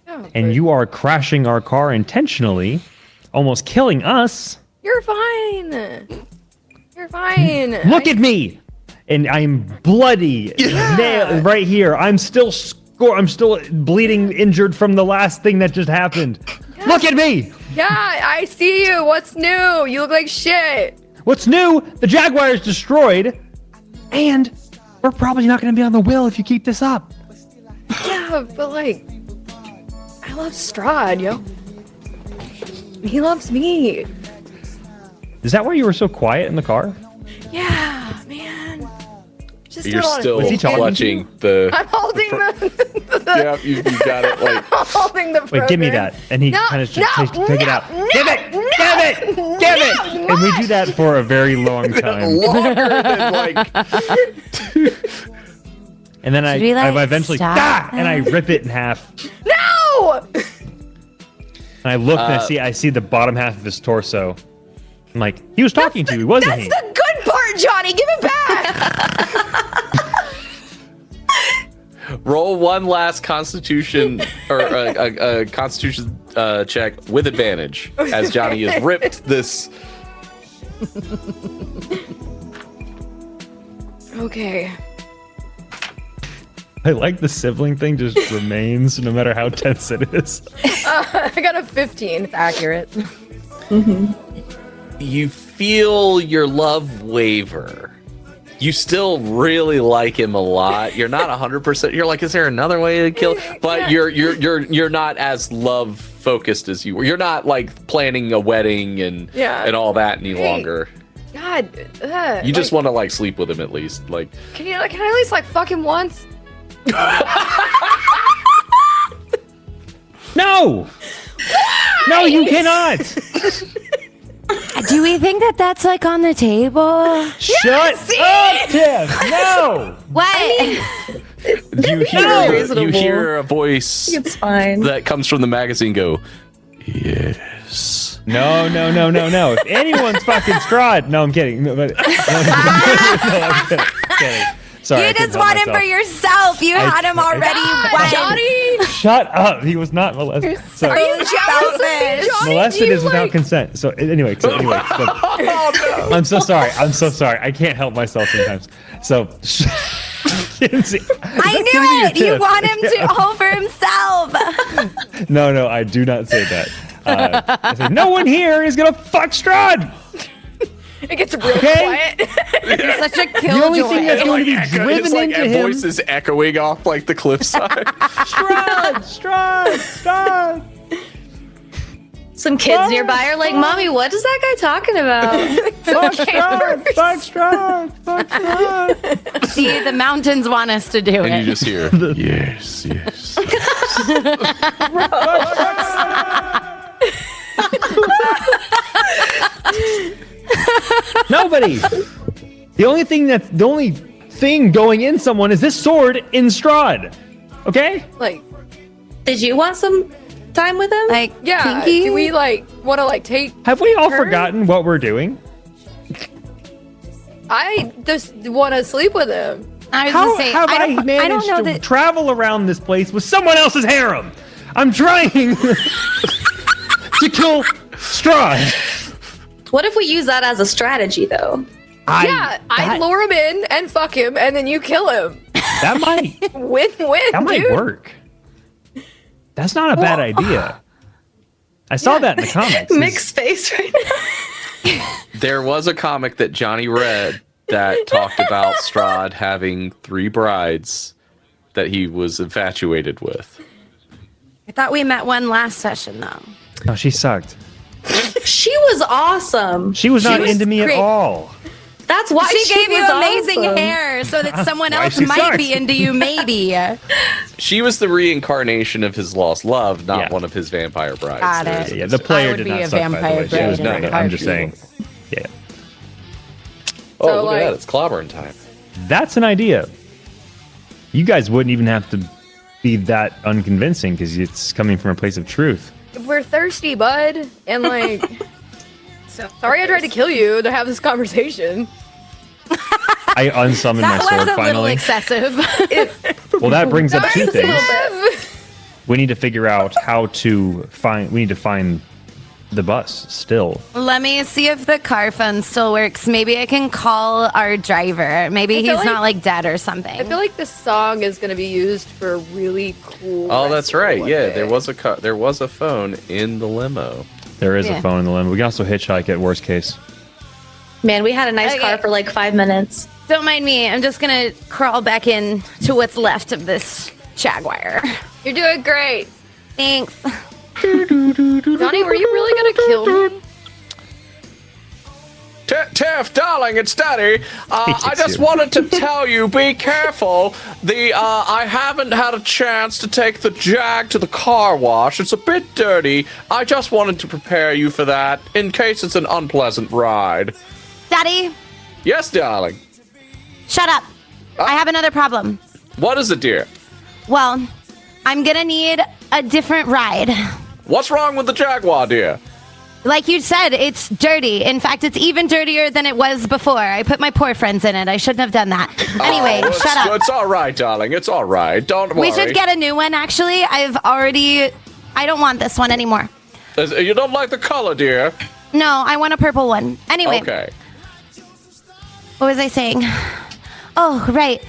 Oh, And but you are crashing our car intentionally, almost killing us. You're fine. You're fine. Look at me! And I'm bloody, nailed right here. I'm still I'm still bleeding, injured from the last thing that just happened. Look at me! Yeah, I see you. What's new? You look like shit. What's new? The Jaguar is destroyed, and we're probably not going to be on the wheel if you keep this up. Yeah, but like, I love Strahd, yo. He loves me. Is that why you were so quiet in the car? Yeah, man. Just You're don't wanna still Was he think talking to clutching the. I'm holding the Yeah, you got it. Like I'm holding the Wait, give me program. that. And he No, kind of just no, take it no, out. no, give it! no, give it! no, Give it! And we do that for a very long time. longer than like. And then we, like, I eventually stop and I rip it in half. No! And I look and I see the bottom half of his torso. I'm like, he was talking to you, wasn't That's he? the good part, Johnny. Give it back. Roll one last Constitution or a Constitution check with advantage as Johnny has ripped this. Okay. I like the sibling thing just remains no matter how tense it is. I got a 15. Accurate. you feel your love waver. You still really like him a lot. You're not 100%. You're like, is there another way to kill? But you're not as love focused as you were. You're not like planning a wedding and all that any longer. God, you just want to like sleep with him at least. Like, can I at least like fuck him once? No! No, you cannot! Do we think that that's like on the table? Shut up, Tiff! No! What? you hear a voice It's fine. that comes from the magazine go, yes. No. If anyone's fucking Strahd. No, I'm kidding. No, I'm kidding. Sorry. You just want him for yourself. You had him already. Johnny! Shut up. He was not molested. So, Are you jealous of me, Johnny? molested is without consent. So anyway. I'm so sorry. I can't help myself sometimes. So, Kinsey, I knew it. You want him to hold for himself. No, I do not say that. I said, no one here is gonna fuck Strahd. It gets real quiet. You're such a The killjoy. only thing that's going to be driven it's like into a him. voice is echoing off like the cliffside. Strahd. Some kids nearby are like, Mommy, what is that guy talking about? Fuck Strahd. See, the mountains want us to do And you it. just hear, yes. Nobody. The only thing going in someone is this sword in Strahd. Okay? Like, Did you want some time with him? Like, yeah. kinky? Do we like want to like take? Have we all Her? forgotten what we're doing? I just want to sleep with him. I was How just saying, have I, I don't managed know to that. travel around this place with someone else's harem? I'm trying to kill Strahd. What if we use that as a strategy, though? I lure him in and fuck him, and then you kill him. That might Win-win, might dude. work. That's not a bad idea. I saw that in the comics. Mixed face right now. There was a comic that Johnny read that talked about Strahd having 3 brides that he was infatuated with. I thought we met one last session, though. No, she sucked. She was awesome. She was not was into me great. at all. That's why She gave you was amazing awesome. hair so that someone Why else she might sucks. be into you, maybe. She was the reincarnation of his lost love, not Yeah. one of his vampire brides. Got There it. is a Yeah, the player would did be not a suck, by the vampire way. She was bride. not. I'm just saying. Yeah. Oh, So, look like- at that. It's clobbering time. That's an idea. You guys wouldn't even have to be that unconvincing because it's coming from a place of truth. We're thirsty, bud, and like, sorry I tried to kill you to have this conversation. I unsummoned my That sword was a little finally. excessive. Well, that brings up two That was a things. little bit. We need to figure out how to find. We need to find the bus still. Let me see if the car phone still works. Maybe I can call our driver. Maybe I he's feel not like- like dead or something. I feel like this song is going to be used for a really cool. Oh, that's right. one Yeah, day. there was a phone in the limo. There is Yeah. a phone in the limo. We can also hitchhike at worst case. Man, we had a nice Okay. car for like 5 minutes. Don't mind me. I'm just gonna crawl back in to what's left of this Jaguar. You're doing great. Thanks. Johnny, were you really going to kill me? Tiff, darling, it's Daddy. I hates just you. wanted to tell you, be careful. I haven't had a chance to take the Jag to the car wash. It's a bit dirty. I just wanted to prepare you for that, in case it's an unpleasant ride. Daddy, Yes, darling. shut up. I have another problem. What is it, dear? Well, I'm gonna need a different ride. What's wrong with the Jaguar, dear? Like you said, it's dirty. In fact, it's even dirtier than it was before. I put my poor friends in it. I shouldn't have done that. Anyway, Oh, shut up. It's all right, darling. It's all right. Don't worry. We should get a new one, actually. I don't want this one anymore. You don't like the color, dear? No, I want a purple one. Anyway, Okay. what was I saying? Oh, right.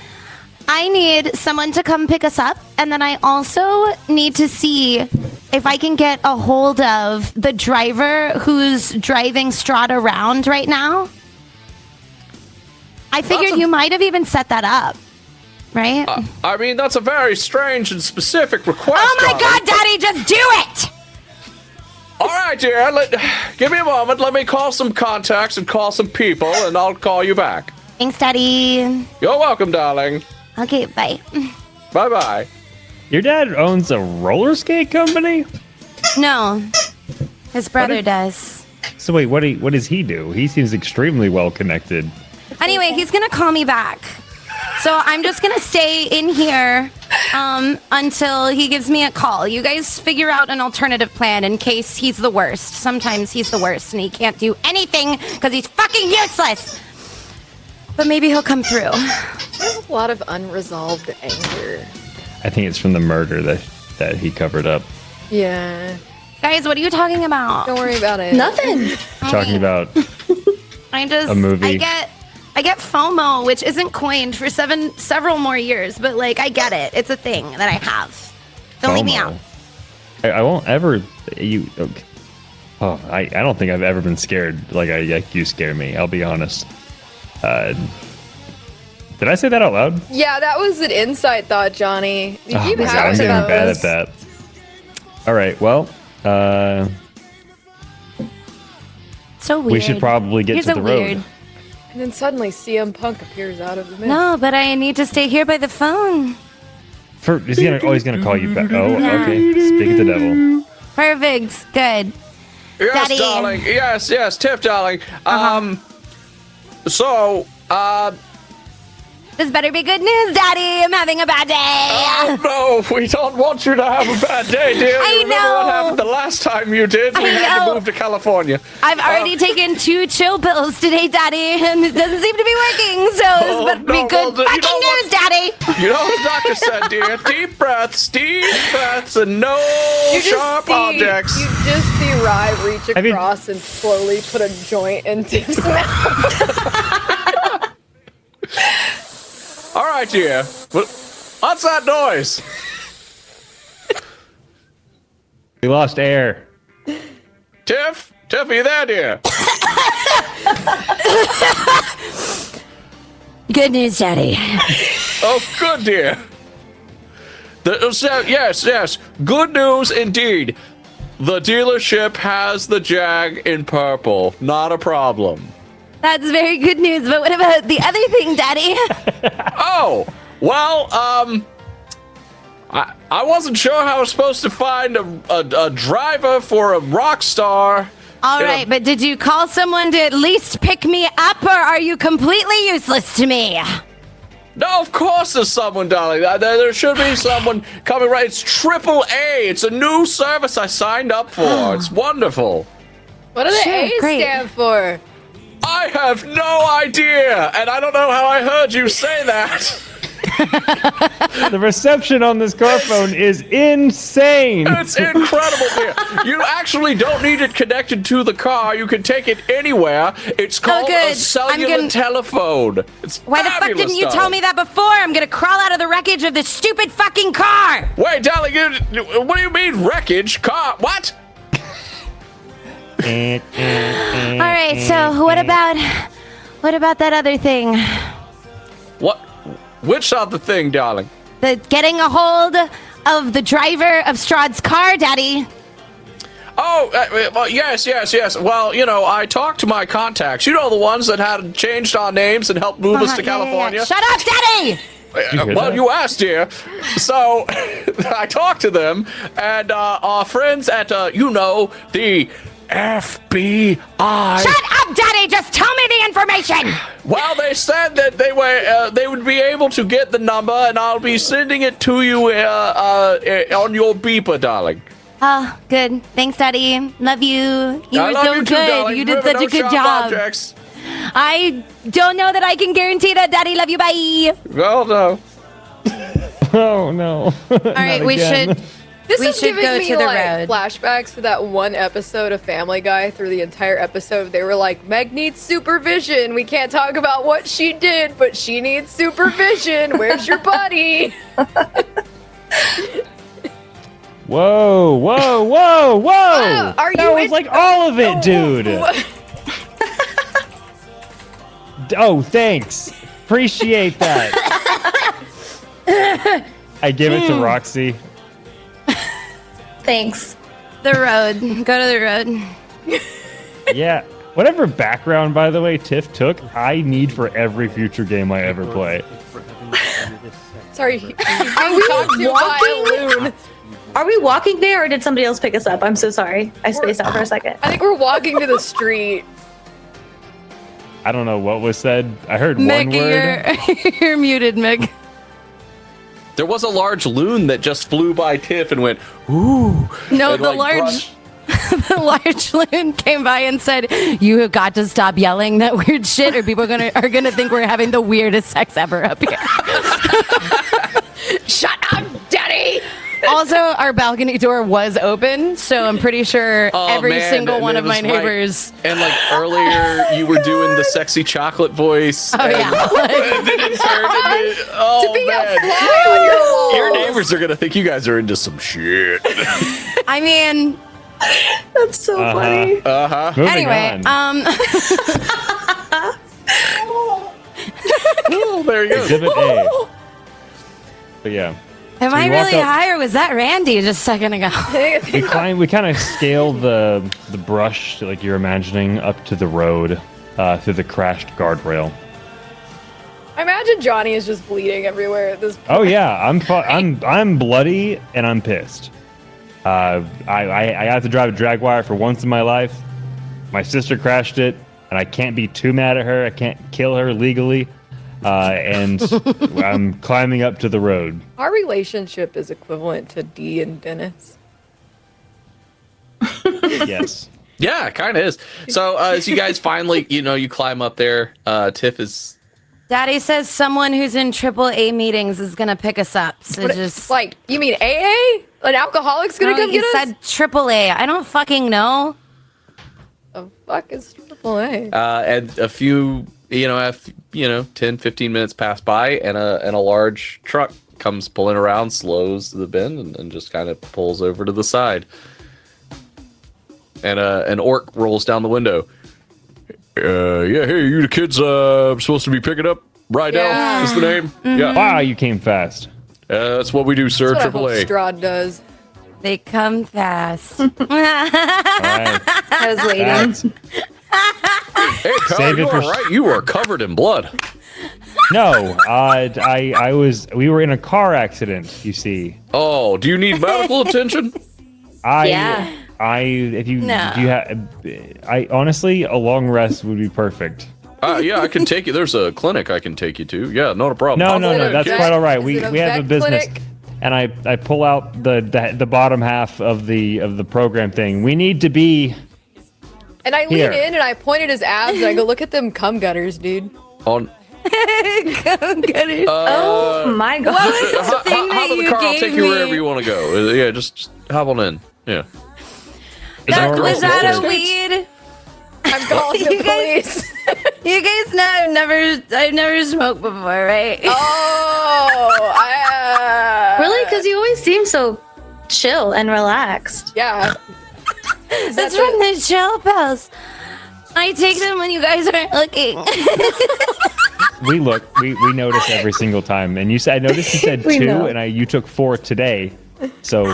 I need someone to come pick us up, and then I also need to see if I can get a hold of the driver who's driving Strahd around right now. I figured you might have even set that up, right? I mean, that's a very strange and specific request. Oh my darling. God, Daddy, just do it! All right, dear. Give me a moment. Let me call some contacts and call some people, and I'll call you back. Thanks, Daddy. You're welcome, darling. Okay, bye. Bye-bye. Your dad owns a roller skate company? No, his brother does. So wait, what does he do? He seems extremely well connected. Anyway, he's gonna call me back. So I'm just gonna stay in here until he gives me a call. You guys figure out an alternative plan in case he's the worst. Sometimes he's the worst and he can't do anything because he's fucking useless. But maybe he'll come through. There's a lot of unresolved anger. I think it's from the murder that he covered up. Yeah. Guys, what are you talking about? Don't worry about it. Nothing. Talking about a movie. I get FOMO, which isn't coined for several more years, but like I get it. It's a thing that I have. Don't leave me out. I won't ever. You. Okay. Oh, I don't think I've ever been scared like you scare me. I'll be honest. Did I say that out loud? Yeah, that was an inside thought, Johnny. You Oh keep my God, I'm having getting bad those. at that. All right. Well, So weird. we should probably get Here's to the a road. weird. And then suddenly CM Punk appears out of the mist. No, but I need to stay here by the phone. Is he always going to call you back? Oh, okay. Speak of the devil. Perfect. Good. Yes, Daddy. darling. Yes, Tiff, darling. This better be good news, Daddy. I'm having a bad day. Oh, no, we don't want you to have a bad day, dear. I You remember what know. happened the last time you did? We I had to know. move to California. I've already taken 2 chill pills today, Daddy, and it doesn't seem to be working. So this better be good well, you fucking know what? news, Daddy. You know what the doctor said, dear? Deep breaths, and no sharp objects. You just see Rye reach I mean- across and slowly put a joint in Tiff's mouth. All right, dear. What's that noise? We lost air. Tiff, are you there, dear? Good news, Daddy. Oh, good, dear. Yes. Good news indeed. The dealership has the Jag in purple. Not a problem. That's very good news, but what about the other thing, Daddy? Oh, well, I wasn't sure how I was supposed to find a driver for a rock star. All right, but did you call someone to at least pick me up, or are you completely useless to me? No, of course there's someone, darling. There should be someone coming right. It's AAA. It's a new service I signed up for. It's wonderful. What do the Sure, A's great. stand for? I have no idea, and I don't know how I heard you say that. The reception on this car phone is insane. It's incredible, dear. You actually don't need it connected to the car. You can take it anywhere. It's called good. a cellular telephone. It's Why the fuck fabulous, didn't you tell darling. me that before? I'm gonna crawl out of the wreckage of this stupid fucking car! Wait, darling, what do you mean wreckage? Car? What? Alright, so what about that other thing? What? Which other thing, darling? The getting a hold of the driver of Strahd's car, Daddy. Oh, well, yes. Well, you know, I talked to my contacts. You know, the ones that had changed our names and helped move us to Yeah, yeah, yeah. California. Shut up, Daddy! hear Well, that? you asked, dear. So I talked to them, and our friends at, the FBI. Shut up, Daddy! Just tell me the information! Well, they said that they would be able to get the number, and I'll be sending it to you on your beeper, darling. Oh, good. Thanks, Daddy. Love you. You I were love so you too, good. darling. You did Remember, such a no good sharp job. objects. I don't know that I can guarantee that, Daddy. Love you. Bye. Well, no. Oh no. All right, we should. This We is should giving go me to the like road. flashbacks to that one episode of Family Guy. Through the entire episode, they were like, "Meg needs supervision. We can't talk about what she did, but she needs supervision. Where's your buddy?" Whoa, whoa, whoa, whoa! Are that you was in- like all of it, dude. Oh, thanks. Appreciate that. I give it to Roxy. Thanks. The road. Go to the road. Yeah. Whatever background, by the way, Tiff took, I need for every future game I ever play. Sorry, he's being talked to by a loon. Are we walking there, or did somebody else pick us up? I'm so sorry. I spaced out for a second. I think we're walking to the street. I don't know what was said. I heard Mick, one word. you're muted, Mick. There was a large loon that just flew by Tiff and went, ooh. No, and, the like, large brushed- the large loon came by and said, "You have got to stop yelling that weird shit, or people are gonna think we're having the weirdest sex ever up here." Shut up, Daddy! Also, our balcony door was open, so I'm pretty sure Oh, every man, single and one it of my was right. neighbors. And like earlier, you were doing the sexy chocolate voice. Oh yeah. And then it turned into, oh, To be a man. fly on your wall. Your neighbors are going to think you guys are into some shit. I mean, That's so funny. Moving anyway, on. Oh, there you go. Exhibit A. But yeah. am So I you walk really up- high, or was that Randy just a second ago? We kind of scale the brush like you're imagining up to the road through the crashed guardrail. I imagine Johnny is just bleeding everywhere at this point. Oh yeah, I'm bloody and I'm pissed. I have to drive a drag wire for once in my life. My sister crashed it, and I can't be too mad at her. I can't kill her legally, and I'm climbing up to the road. Our relationship is equivalent to Dee and Dennis. Yes. Yeah, it kind of is. So as you guys finally, you climb up there, Tiff is... Daddy says someone who's in AAA meetings is gonna pick us up. So What, just like, you mean AA? An alcoholic's gonna No, come you get us? said AAA. I don't fucking know. The fuck is AAA? and a few, 10, 15 minutes pass by, and a large truck comes pulling around, slows to the bend, and just kind of pulls over to the side. And an orc rolls down the window. Yeah, hey, you the kids supposed to be picking up? Right Yeah. now is the name? Yeah, Wow, you came fast. that's what we do, sir. That's what I hope AAA. Strahd does. They come fast. All right. I was waiting. That's- Hey, pal, Save you it all for- right? You are covered in blood. No, we were in a car accident, you see. Oh, do you need medical attention? Yeah. If you, No. do you have, honestly, a long rest would be perfect. Yeah, I can take you. There's a clinic I can take you to. Yeah, not a problem. No, Hop no, on no, in, that's kids. quite all right. Is We it a have a vet business, clinic? and I pull out the bottom half of the program thing. We need to be. And I Here. lean in and I point at his abs and I go, look at them cum gutters, dude. On. Oh my god. Hop thing that in the you car. I'll gave take you me? wherever you want to go. Yeah, just hop on in. Yeah. That, Is was that a roller weed? I'm calling the You guys- police. You guys know I've never smoked before, right? Really? Because you always seem so chill and relaxed. Yeah. That's from the chill pills. I take them when you guys aren't looking. We look. We notice every single time. And I noticed you said We 2, know. and you took 4 today. So,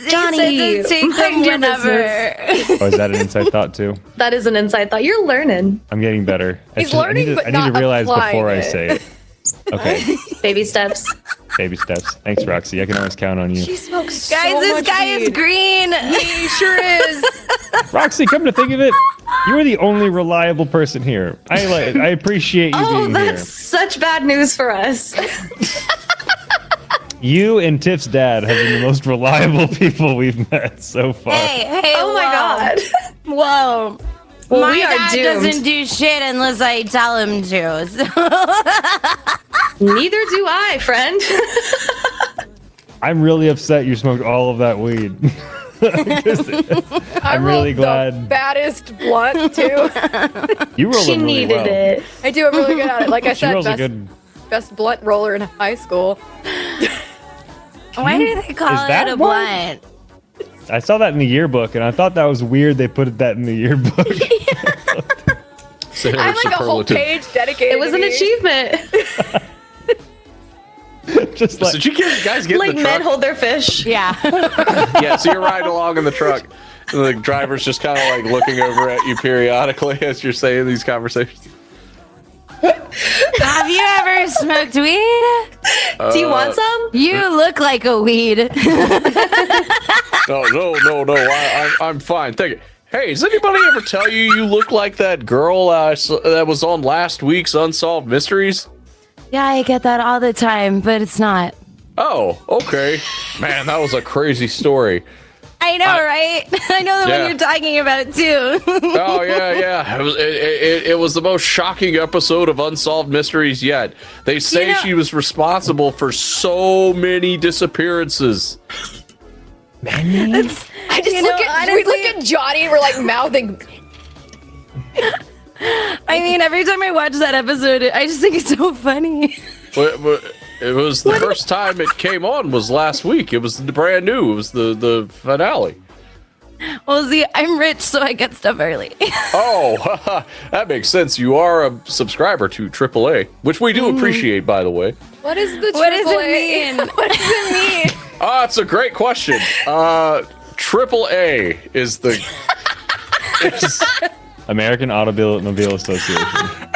Johnny, They said to take them mind your whenever. oh, is that an inside thought too? That is an inside thought. You're learning. I'm getting better. He's I learning, need to, but I need not to realize applying before I it. say it. Okay, Baby steps. baby steps. Thanks, Roxy. I can always count on you. He smokes Guys, so this much guy is weed. green. He sure is. Roxy, come to think of it, you are the only reliable person here. I appreciate you Oh, being that's such bad news for us. here. You and Tiff's dad have been the most reliable people we've met so far. Hey, Oh my whoa. god. Whoa. Well, My we are dad doomed. doesn't do shit unless I tell him to. So. Neither do I, friend. I'm really upset you smoked all of that weed. I I'm really rolled glad- the baddest blunt too. You rolled She them really needed well. it. I do. I'm really good at it. Like I She said, rolls a best, good. best blunt roller in high school. Why do they call Is that it a one? blunt? I saw that in the yearbook, and I thought that was weird. They put that in the yearbook. So I have like a whole superlative. page dedicated. It was to an me. achievement. Just like So did you guys get Like in the men truck? hold their fish. Yeah. Yeah, so you're riding along in the truck. And the driver's just kind of like looking over at you periodically as you're saying these conversations. Have you ever smoked weed? Do you want some? You look like a weed. No. I'm fine. Thank you. Hey, does anybody ever tell you you look like that girl that was on last week's Unsolved Mysteries? Yeah, I get that all the time, but it's not. Oh, okay. Man, that was a crazy story. I know, right? I know the Yeah. one you're talking about too. Oh yeah. It was the most shocking episode of Unsolved Mysteries yet. They say she was responsible for so many disappearances. I just we look at Johnny and we're like mouthing. I mean, every time I watch that episode, I just think it's so funny. But it was the first time it came on was last week. It was brand new. It was the finale. Well, see, I'm rich, so I get stuff early. Oh, that makes sense. You are a subscriber to AAA, which we do appreciate, by the way. What is the What does it AAA? mean? What does it mean? It's a great question. AAA is the. American Automobile Association.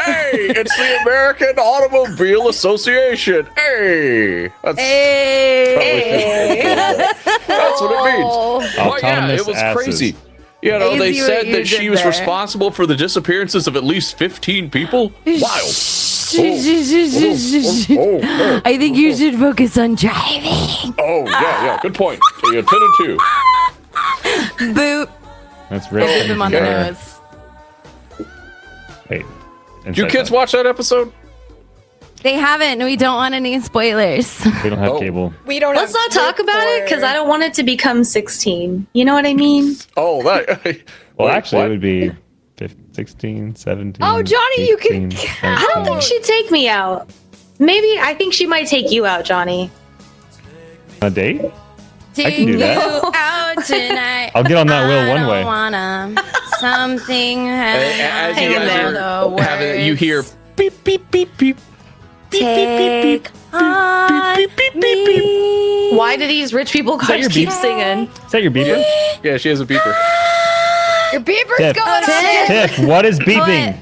Hey, it's the American Automobile Association. Hey, that's what it means. But yeah, Autonomous it was asses. crazy. You know, I they see what said you that she did was there. responsible for the disappearances of at least 15 people. Wild. I think you should focus on driving. Oh, yeah. Good point. You're 10 and 2. Boop. That's I Rick. whip him on the Yeah. nose. Wait. Did you kids watch that episode? They haven't. We don't want any spoilers. We don't have Oh. cable. We don't. Let's have not talk about it because I don't want it to become 16. You know what I mean? Oh, that. Well, Wait, actually, what? it would be 15, 16, 17. Oh, Johnny, you can 18, count. I don't think 17. she'd take me out. Maybe I think she might take you out, Johnny. On a date? Take can do that. you out tonight. I'll get on that wheel one I way. don't wanna something As hang you in guys there. are having, you hear beep, beep, beep, beep. Take on me. Why do these rich people that cars your keep beep? singing? Is that your beeper? Yeah, she has a beeper. Your beeper's Tiff. going on. Tiff. Tiff, what is beeping?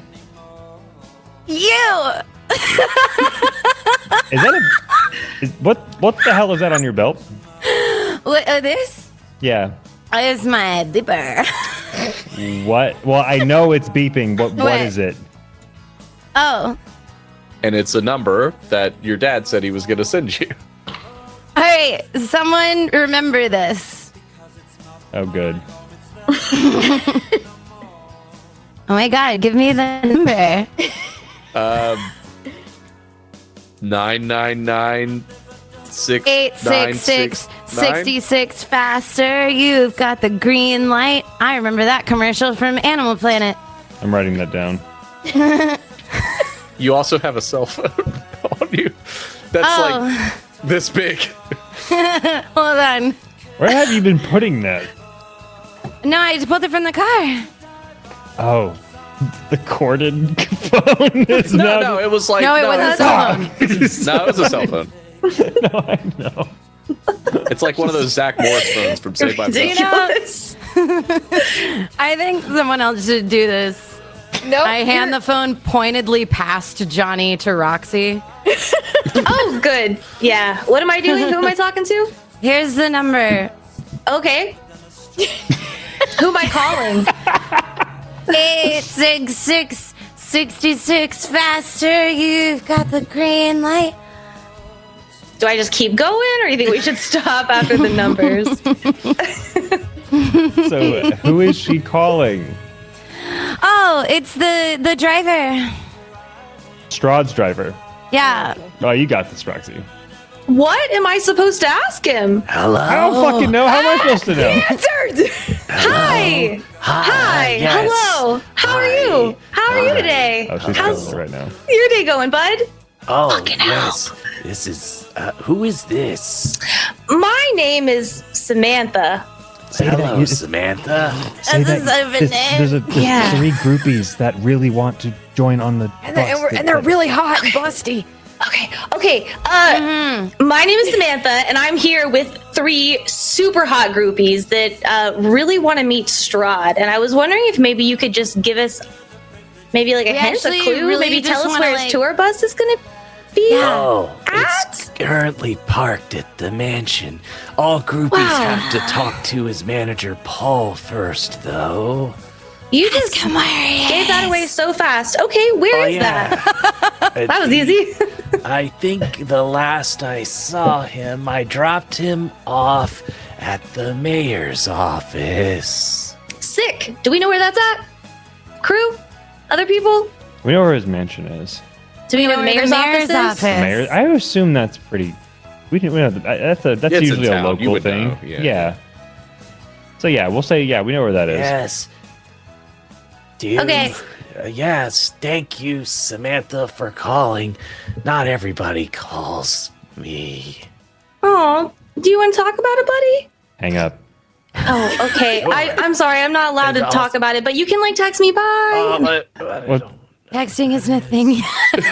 You. Is that what the hell is that on your belt? What this? Yeah. Is my beeper. What? Well, I know it's beeping, but what What? is it? Oh. And it's a number that your dad said he was going to send you. All right. Someone remember this. Oh, good. Oh my God! Give me the number. 999 866 66 faster. You've got the green light. I remember that commercial from Animal Planet. I'm writing that down. You also have a cell phone on you. That's like this big. Hold on. Where have you been putting that? No, I just pulled it from the car. Oh, the corded phone is No, now. it was like No, it wasn't a cell phone. No, it was a cell phone. No, I know. It's like one of those Zach Morris phones from Saved by the Bell. Ridiculous. I think someone else should do this. No, I hand the phone pointedly past Johnny to Roxy. Oh, good. Yeah. What am I doing? Who am I talking to? Here's the number. Okay. Who am I calling? 866 66 faster. You've got the green light. Do I just keep going, or do you think we should stop after the numbers? So, who is she calling? Oh, it's the driver. Strahd's driver. Yeah. Oh, you got this, Roxy. What am I supposed to ask him? I don't fucking know. How am I supposed to know? answered. Hi. Hi. yes. Hello. How are you? How are you today? Oh, she's How's calling right now. your day going, bud? Oh, yes. This is, who is this? My name is Samantha. Hello, Samantha. Say That's that a son of a name. there's Yeah. 3 groupies that really want to join on the And, bus. they're really hot and busty. Okay. My name is Samantha, and I'm here with 3 super hot groupies that really want to meet Strahd. And I was wondering if maybe you could just give us maybe like a We hint, a actually clue, really maybe tell just us wanna, where his like- tour bus is gonna be. Oh, it's currently parked at the mansion. All groupies have to talk to his manager, Paul, first, though. You just gave that away so fast. Okay, where is that? That was easy. I think the last I saw him, I dropped him off at the mayor's office. Sick. Do we know where that's at? Crew? Other people? We know where his mansion is. Do we know where the mayor's office is? Mayor, I assume that's pretty. We didn't. That's It's usually in a town. You local would thing. know, yeah. So yeah, we'll say we know where that is. Yes. Dude. Okay. Yes, thank you, Samantha, for calling. Not everybody calls me. Oh, do you want to talk about it, buddy? Hang up. Oh, okay. I'm sorry, I'm not allowed to talk about it, but you can like text me. Bye. What? Texting isn't a thing yet.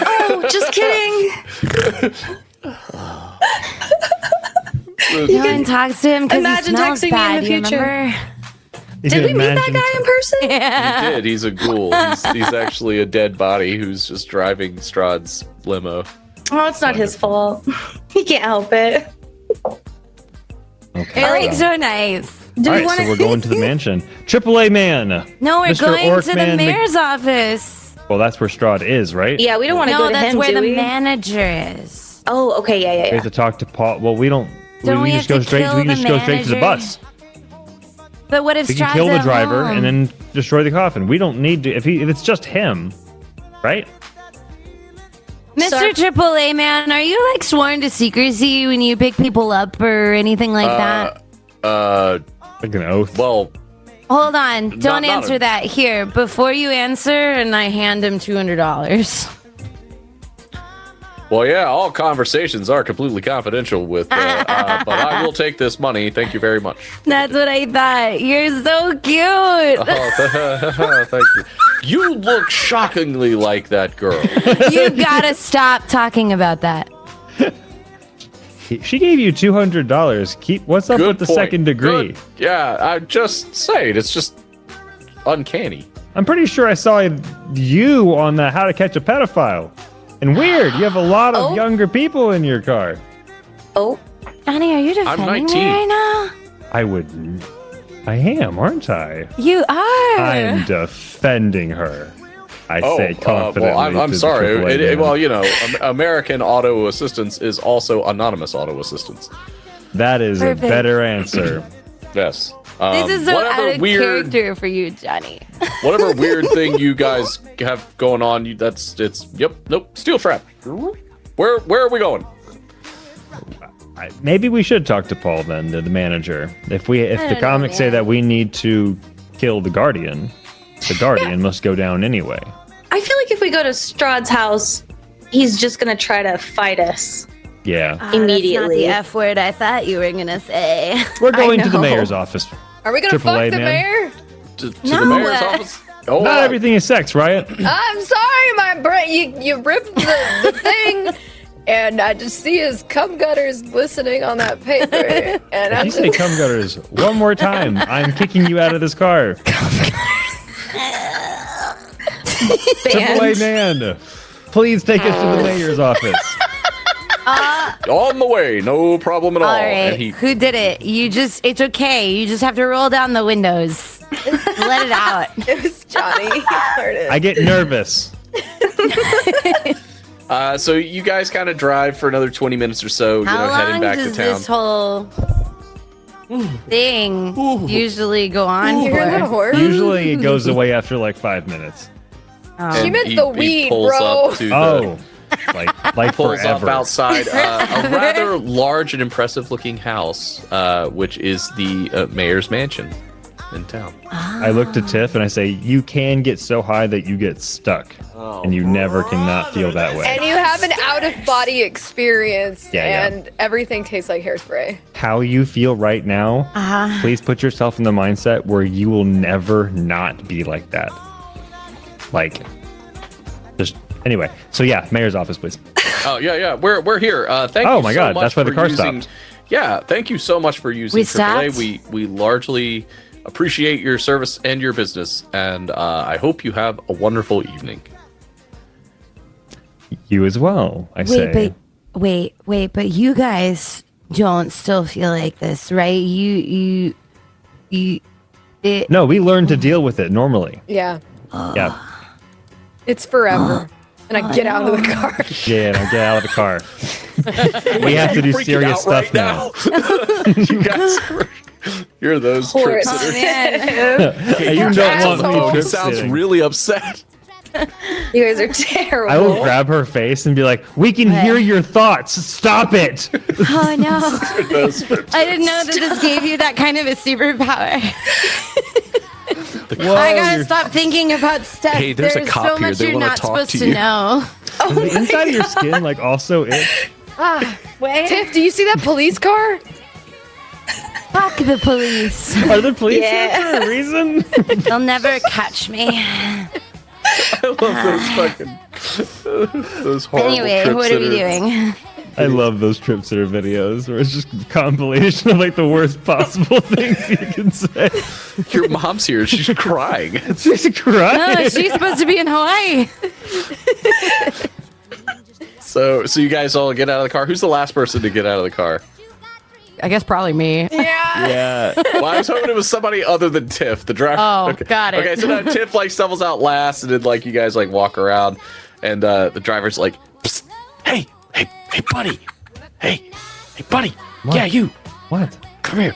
Oh, just kidding. No one talks to him because he imagine smells texting me in bad. the You future. remember? Did we meet that guy in person? He did. He's a ghoul. He's actually a dead body who's just driving Strahd's limo. Oh, it's not his fault. He can't help it. Okay. You're like so nice. Do All we right, want so we're going to the mansion. AAA man. No, we're Mr. going to the Orkman, mayor's office. Well, that's where Strahd is, right? Yeah, we don't want to No, go to that's him, where do the we? manager is. Oh, okay, yeah, We have to talk to Paul. Well, we don't. Don't we just have go to straight. kill We can the just go straight to the manager? bus. But what if We can Strahd's kill the at driver home? and then destroy the coffin. We don't need to. If it's just him, right? Mr. AAA man, are you like sworn to secrecy when you pick people up or anything like that? Like an oath. Well, Hold on, don't not answer a- that. Here, before you answer, and I hand him $200. yeah, all conversations are completely confidential with, but I will take this money. Thank you very much. That's what I thought. You're so cute. Oh, thank you. You look shockingly like that girl. You gotta stop talking about that. She gave you $200. What's up Good with the point. second degree? Good. Yeah, I'm just saying, it's just uncanny. I'm pretty sure I saw you on the How to Catch a Pedophile. And weird, you have a lot of younger people in your car. Oh, Johnny, are you I'm defending 19. me right now? I am, aren't I? You are. I'm defending her. I say confidently. well, I'm to the sorry. AAA man. American Auto Assistance is also anonymous auto assistance. That is Perfect. a better answer. Yes. This is so whatever out of character for you, Johnny. whatever weird thing you guys have going on, steel trap. Where are we going? Maybe we should talk to Paul then, the manager. If the don't know, comics say man. that we need to kill the Guardian must go down anyway. I feel like if we go to Strahd's house, he's just gonna try to fight us. Yeah. Immediately. That's not the F word I thought you were gonna say. We're going to the know. mayor's office. Are we gonna AAA fuck the man. mayor? To No. the mayor's office? Oh, Not everything is sex, Riot. I'm sorry, my brain. You ripped the thing, and I just see his cum gutters glistening on that paper. And If I you say just, cum gutters one more time, I'm kicking you out of this car. AAA man, please take us to the mayor's office. on the way, no problem at all. All And right, he, who did it? It's okay. You just have to roll down the windows. Let it out. it was Johnny. He farted. I get nervous. so you guys kind of drive for another 20 minutes or so, How heading long back does to town. this whole thing usually go on You hear that for? horror? Usually it goes away after like 5 minutes. She And meant he- the he weed, pulls bro. Up to the, Oh, like pulls forever. up outside a rather large and impressive looking house, which is the mayor's mansion in town. I look to Tiff and I say, "You can get so high that you get stuck, and you never cannot feel that way." And you have have an out-of-body experience, Yeah. and everything tastes like hairspray. How you feel right now, please put yourself in the mindset where you will never not be like that. Like, just anyway. So yeah, mayor's office, please. Oh yeah, we're here. Thank Oh you my so God, much that's why the for car using- stopped. Yeah, thank you so much for using We AAA. stopped? We largely appreciate your service and your business, and I hope you have a wonderful evening. You as well, I say. But you guys don't still feel like this, right? You No, we learned to deal with it normally. Yeah, Yeah. it's forever. And I get out of the car. Yeah, now get out of the car. We have to do Freaking serious out stuff right now. You guys, you're those trip Horse. sitters. Hey, you don't want me He trip sounds sitting. really upset. You guys are terrible. I will grab her face and be like, "We can hear your thoughts. Stop it." Oh no. Those trip I didn't know that this gave you that kind of a superpower. Whoa, I gotta you're- stop thinking about stuff. Hey, there's a cop so here. much They you're wanna not talk supposed to to you. know. Does the inside of your skin like also itch? Wait, Tiff, do you see that police car? fuck the police. Are the police here Yeah. for a reason? They'll never catch me. I love those fucking those horrible Anyway, trip what are we sitters. doing? I love those trip sitter videos where it's just a compilation of like the worst possible things you can say. Your mom's here. She's crying. She's crying. No, she's supposed to be in Hawaii. So you guys all get out of the car. Who's the last person to get out of the car? I guess probably me. Yeah. Yeah. Well, I was hoping it was somebody other than Tiff, the driver. Oh, okay. got it. Okay, so now Tiff like stumbles out last, and then like you guys like walk around, and the driver's like, "Psst, hey, buddy, hey, buddy, yeah, you, What? come here."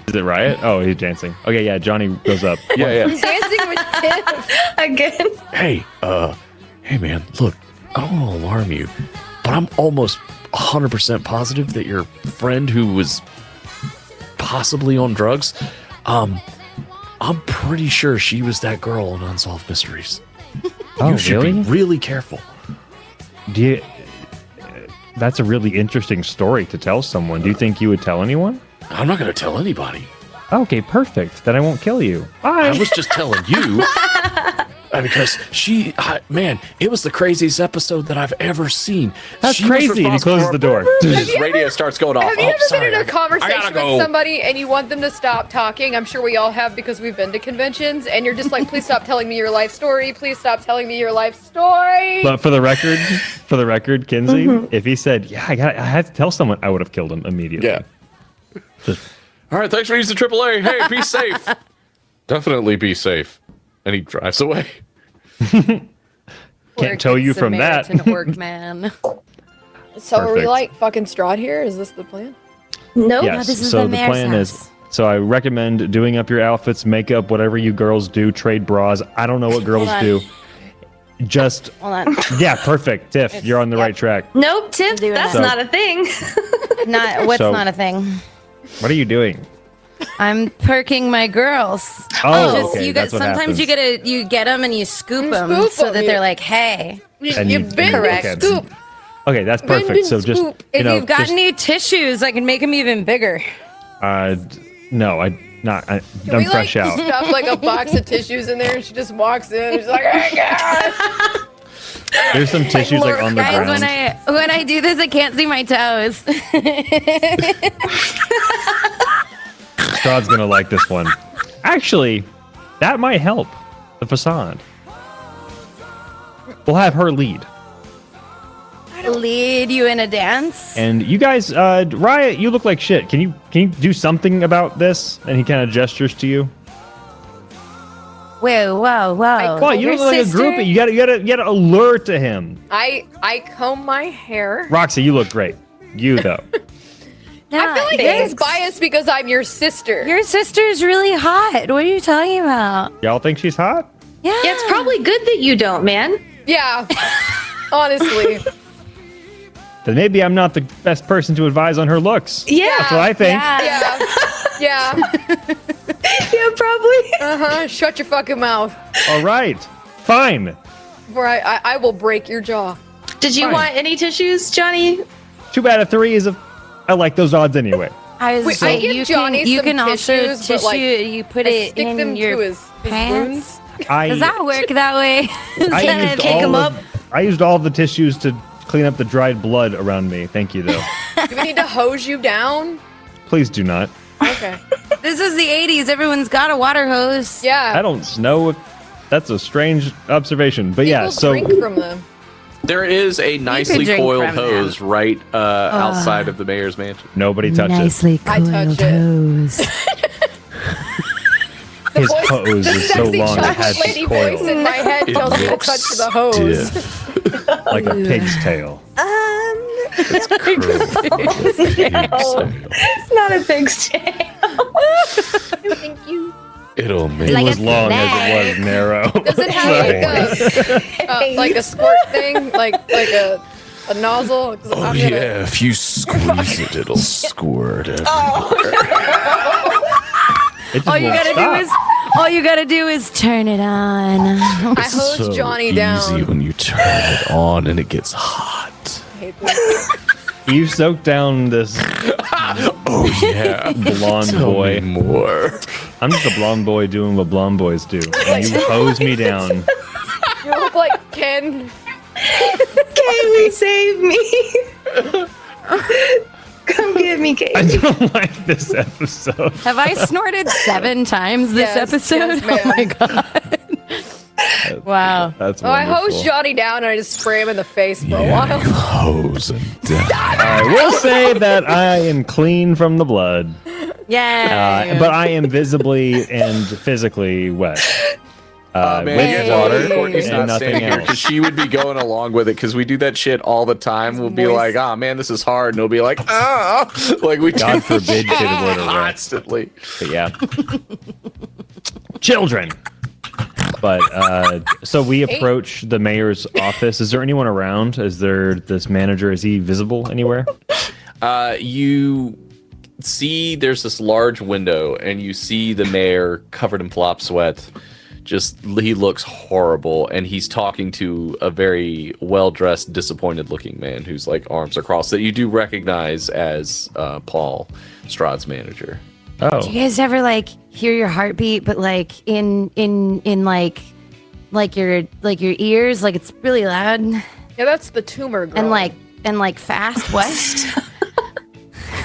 Is it Riot? Oh, he's dancing. Okay, yeah, Johnny goes up. Yeah. Dancing with Tiff. Again. Hey, hey man, look, I don't want to alarm you, but I'm almost 100% positive that your friend who was possibly on drugs, I'm pretty sure she was that girl in Unsolved Mysteries. Oh, You should really? be really careful. Do you, that's a really interesting story to tell someone. Do you think you would tell anyone? I'm not going to tell anybody. Okay, perfect. Then I won't kill you. I Bye. was just telling you. Because man, it was the craziest episode that I've ever seen. That's She was crazy. And he responsible closes for- the door. His radio starts going off. Have you Oh, ever sorry, been in a I conversation gotta with go. somebody and you want them to stop talking? I'm sure we all have because we've been to conventions, and you're just like, please stop telling me your life story. Please stop telling me your life story. But for the record, Kinsey, if he said, "Yeah, I had to tell someone," I would have killed him immediately. Yeah. Just- All right, thanks for using AAA. Hey, be safe. Definitely be safe. And he drives away. Can't tow you from that. Samaritan work, man. So are we Perfect. like fucking Strahd here? Is this the plan? Nope. Yes. this is So the the mayor's plan house. is. So I recommend doing up your outfits, makeup, whatever you girls do, trade bras. I don't know what girls on. do. Just Hold on. yeah, perfect. Tiff, you're on the right track. Nope, Tiff, Doing that's that. not a thing. What's So- not a thing? What are you doing? I'm perking my girls. Oh, Just, okay. you That's get, what sometimes happens. you get them and you scoop You them scoop so 'em, that you- they're like, hey. And You you- bend Correct. and scoop. Okay, that's Bend perfect. and So just scoop. you If know, you've got just, any tissues, I can make them even bigger. no, I'm Can I'm we fresh like out. stuff like a box of tissues in there, and she just walks in. And she's like, "Hey guys." There's some tissues like on the Guys, ground. when I do this, I can't see my toes. Strahd's gonna like this one. Actually, that might help the facade. We'll have her lead. Lead you in a dance. And you guys, Riot, you look like shit. Can you do something about this? And he kind of gestures to you. Whoa. Well, you Your look like a sister? groupie. You gotta allure to him. I comb my hair. Roxy, you look great. You though. I feel like Thanks. this is biased because I'm your sister. Your sister's really hot. What are you talking about? Y'all think she's hot? Yeah. Yeah, it's probably good that you don't, man. Yeah. Honestly. Then maybe I'm not the best person to advise on her looks. Yeah. That's what I think. Yeah. Yeah. Yeah, probably. Shut your fucking mouth. All right. Fine. Before I will break your jaw. Did you Fine. want any tissues, Johnny? 2 out of 3 is I like those odds anyway. I was Wait, saying, I give you Johnny can, you some can also tissues, but, like, you put I it stick them in to your his pants. I Does that work that way? I used Kick all 'em of, up? I used all of the tissues to clean up the dried blood around me. Thank you, though. Do we need to hose you down? Please do not. Okay. This is the 80s. Everyone's got a water hose. Yeah. I don't know if that's a strange observation, but People yeah. So drink from them. There is a nicely drink coiled from them. hose right outside of the mayor's mansion. nobody touches Nicely I touched coiled it. hose. his hose The is so sexy long it chocolate has to lady voice coil in my head tells me to touch the hose. like a pig's tail. It's not a pig's tail. Thank you. It'll make It Like was a long as snake. it was narrow. Does it have like a squirt thing, like a nozzle? Oh yeah, if you squeeze it, it'll squirt everywhere. It just All you won't gotta stop. all you gotta do is turn it on. I hose so Johnny easy down. when you turn it on and it gets hot. I hate this. You soaked down this Oh yeah, blonde Tell boy. me more. I'm just a blonde boy doing what blonde boys do. And you hose me down. You look like Ken. Kaylee, save me. Come get me, I Kaylee. don't like this episode. Have I snorted 7 times this Yes, episode? yes, ma'am. Oh my god. Wow. That's Oh, I wonderful. hose Johnny down and I just spray him in the face for a while. Hose and down. I will say that I am clean from the blood, Yeah. but I am visibly and physically wet. Man, with you know, water Courtney's and not nothing standing here else. because she would be going along with it because we do that shit all the time. We'll be moist. like, "Ah, man, this is hard," and we'll be like, "Ah," like we God do forbid shit would have wet. constantly. But yeah. Children. But so we approach the mayor's office. Is there anyone around? Is there this manager? Is he visible anywhere? You see, there's this large window, and you see the mayor covered in flop sweat. Just he looks horrible, and he's talking to a very well-dressed, disappointed-looking man who's like arms across that you do recognize as Paul, Strahd's manager. Oh, Do you guys ever like hear your heartbeat, but like in like your ears, like it's really loud Yeah, that's the tumor girl. and like fast? What?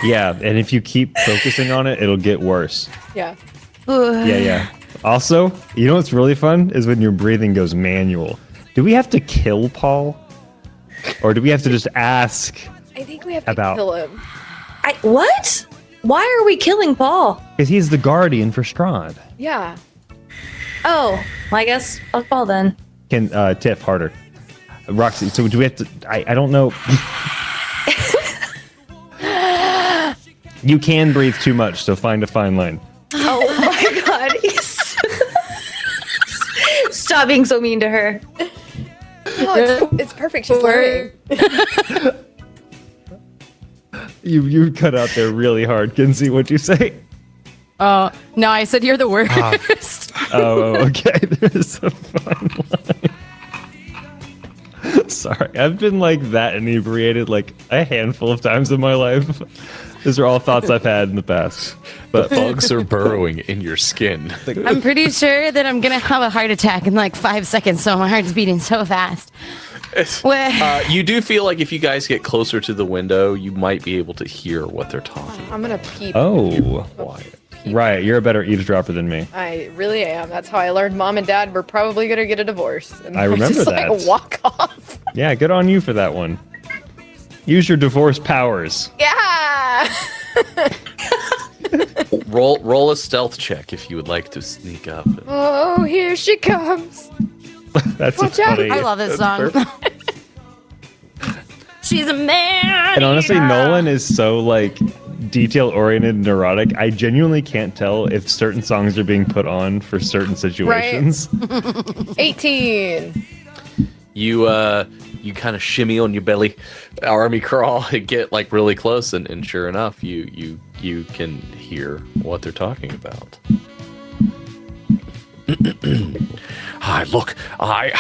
yeah. And if you keep focusing on it, it'll get worse. Yeah. Yeah. Also, you know what's really fun is when your breathing goes manual. Do we have to kill Paul, or do we have to just ask? I think we have to About- kill him. What? Why are we killing Paul? Because he's the guardian for Strahd. Yeah. Oh, well, I guess fuck Paul then. Can Tiff harder, Roxy? So do we have to? I don't know. You can breathe too much, so find a fine line. Oh my god. Stop being so mean to her. No, it's perfect. She's learning. You cut out there really hard, Kinsey. What'd you say? Oh no, I said you're the worst. Oh, okay. There's a fine line. Sorry, I've been like that inebriated like a handful of times in my life. These are all thoughts I've had in the past. But Bugs are burrowing in your skin. I'm pretty sure that I'm gonna have a heart attack in like 5 seconds, so my heart's beating so fast. You do feel like if you guys get closer to the window, you might be able to hear what they're talking. I'm gonna peep. oh, Quiet. right, you're a better eavesdropper than me. I really am. That's how I learned Mom and Dad were probably gonna get a divorce. And I remember just, that. Like, walk off. Yeah, good on you for that one. Use your divorce powers. Yeah. Roll a stealth check if you would like to sneak up. Oh, here she comes. That's Watch a out. funny. I love this song. She's a man. And honestly, Nolan is so like detail-oriented and neurotic. I genuinely can't tell if certain songs are being put on for certain situations. 18. You kind of shimmy on your belly, army crawl, and get like really close, and sure enough, you can hear what they're talking about. Hi, look, I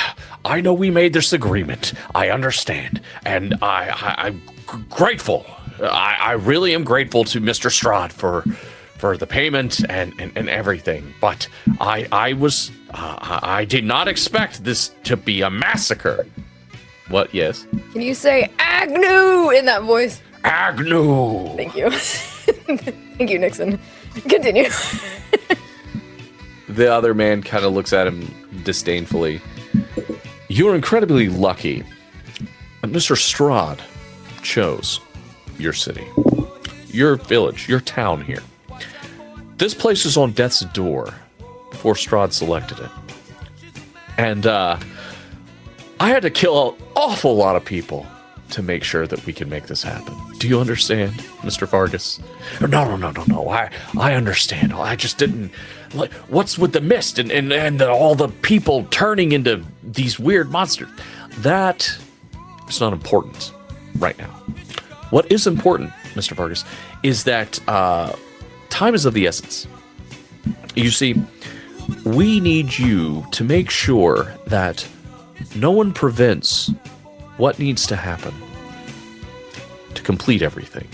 I know we made this agreement. I understand, and I'm grateful. I really am grateful to Mr. Strahd for the payment and everything. But I did not expect this to be a massacre. What? Yes. Can you say Agnew in that voice? Agnew. Thank you. Thank you, Nixon. Continue. The other man kind of looks at him disdainfully. You're incredibly lucky. Mr. Strahd chose your city, your village, your town here. This place is on death's door before Strahd selected it. And I had to kill an awful lot of people to make sure that we can make this happen. Do you understand, Mr. Vargas? No. I understand. I just didn't... Like, what's with the mist and all the people turning into these weird monsters? That is not important right now. What is important, Mr. Vargas, is that time is of the essence. You see, we need you to make sure that no one prevents what needs to happen to complete everything.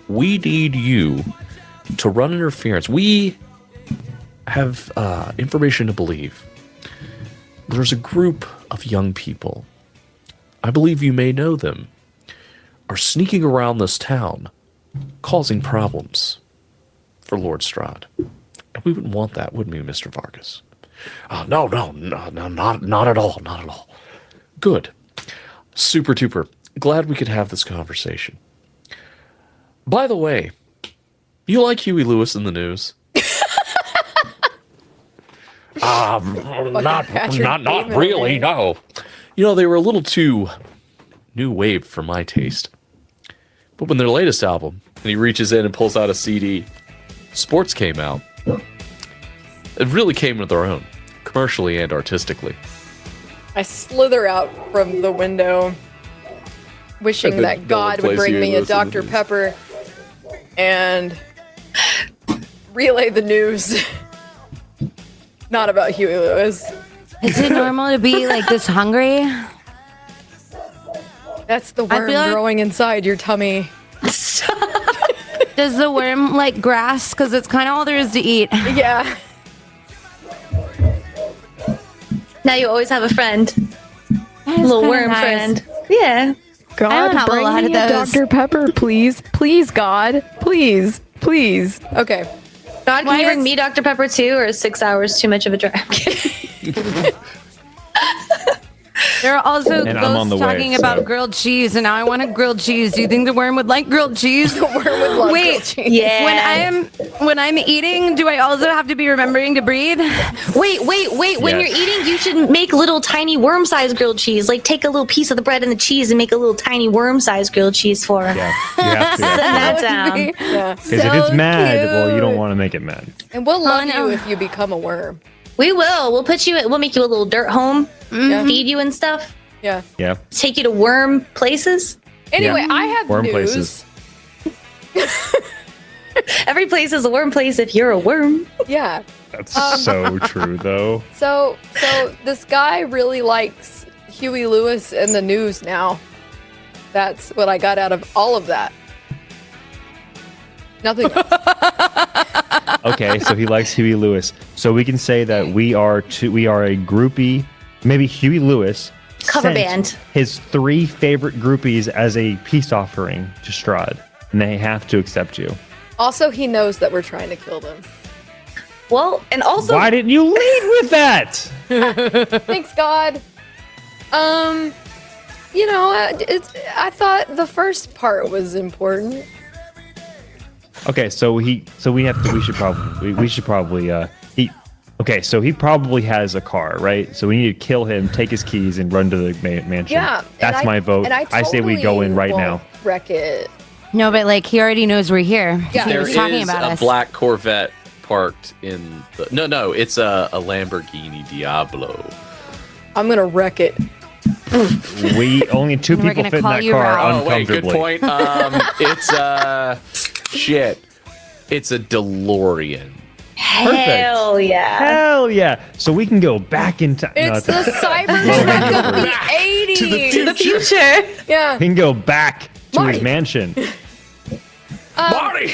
We need you to run interference. We have information to believe. There's a group of young people, I believe you may know them, are sneaking around this town, causing problems for Lord Strahd. And we wouldn't want that, wouldn't we, Mr. Vargas? No, not at all. Good. Super duper. Glad we could have this conversation. By the way, you like Huey Lewis in the news? Not really, no. You know, they were a little too new wave for my taste. But when their latest album, and he reaches in and pulls out a CD, Sports came out. It really came into their own, commercially and artistically. I slither out from the window, wishing And then that no God one would plays bring Huey me a Lewis in the Dr. news. Pepper and relay the news. Not about Huey Lewis. Is it normal to be like this hungry? That's the I worm feel like- growing inside your tummy. Does the worm like grass? Because it's kind of all there is to eat. Yeah. Now you always have a friend. That's Little kinda worm nice. friend. Yeah. I don't have a lot of those. Dr. Pepper, please. Please, God. Please. Please. Okay. God, can Why you bring is- me Dr. Pepper too, or is 6 hours too much of a drive? I'm kidding. There are also And I'm on ghosts the way, talking about so- grilled cheese, and now I want a grilled cheese. Do you think the worm would like grilled cheese? The worm would love Wait, grilled cheese. Yeah. When I'm eating, do I also have to be remembering to breathe? Wait. When you're Yes. eating, you should make little tiny worm-sized grilled cheese. Like take a little piece of the bread and the cheese and make a little tiny worm-sized grilled cheese for him. Yeah, you have to. Send that down. Yeah. Because if it's So mad, well, you don't cute. want to make it mad. And we'll love no. you if you become a worm. We will. We'll put you. We'll make you a little dirt home. Yeah. Feed you and stuff. Yeah. Yeah. Take you to worm places. Anyway, Yeah. I have Worm news. places. Every place is a worm place if you're a worm. Yeah. That's so true, though. So this guy really likes Huey Lewis and the news now. That's what I got out of all of that. Nothing else. Okay, so he likes Huey Lewis. So we can say that we are a groupie. Maybe Huey Lewis Cover sent band. his 3 favorite groupies as a peace offering to Strahd, and they have to accept you. Also, he knows that we're trying to kill them. Well, and also Why didn't you lead with that? Thanks, God. You know, I thought the first part was important. Okay, so we should probably okay, so he probably has a car, right? So we need to kill him, take his keys, and run to the mansion. Yeah. and That's my vote. and I say we go in right now. won't Wreck it. No, but like he already knows we're here. Yeah. He There was is talking about a us. black Corvette parked in the... No, it's a Lamborghini Diablo. I'm gonna wreck it. We only 2 We're people gonna fit in call that you car Ralph. Oh, wait, good uncomfortably. point. It's shit. It's a DeLorean. Hell yeah. Hell yeah! So we can go back in time. It's the Cybertruck of the 80s. To the future. Yeah. We can go back to Marty. his mansion. Marty,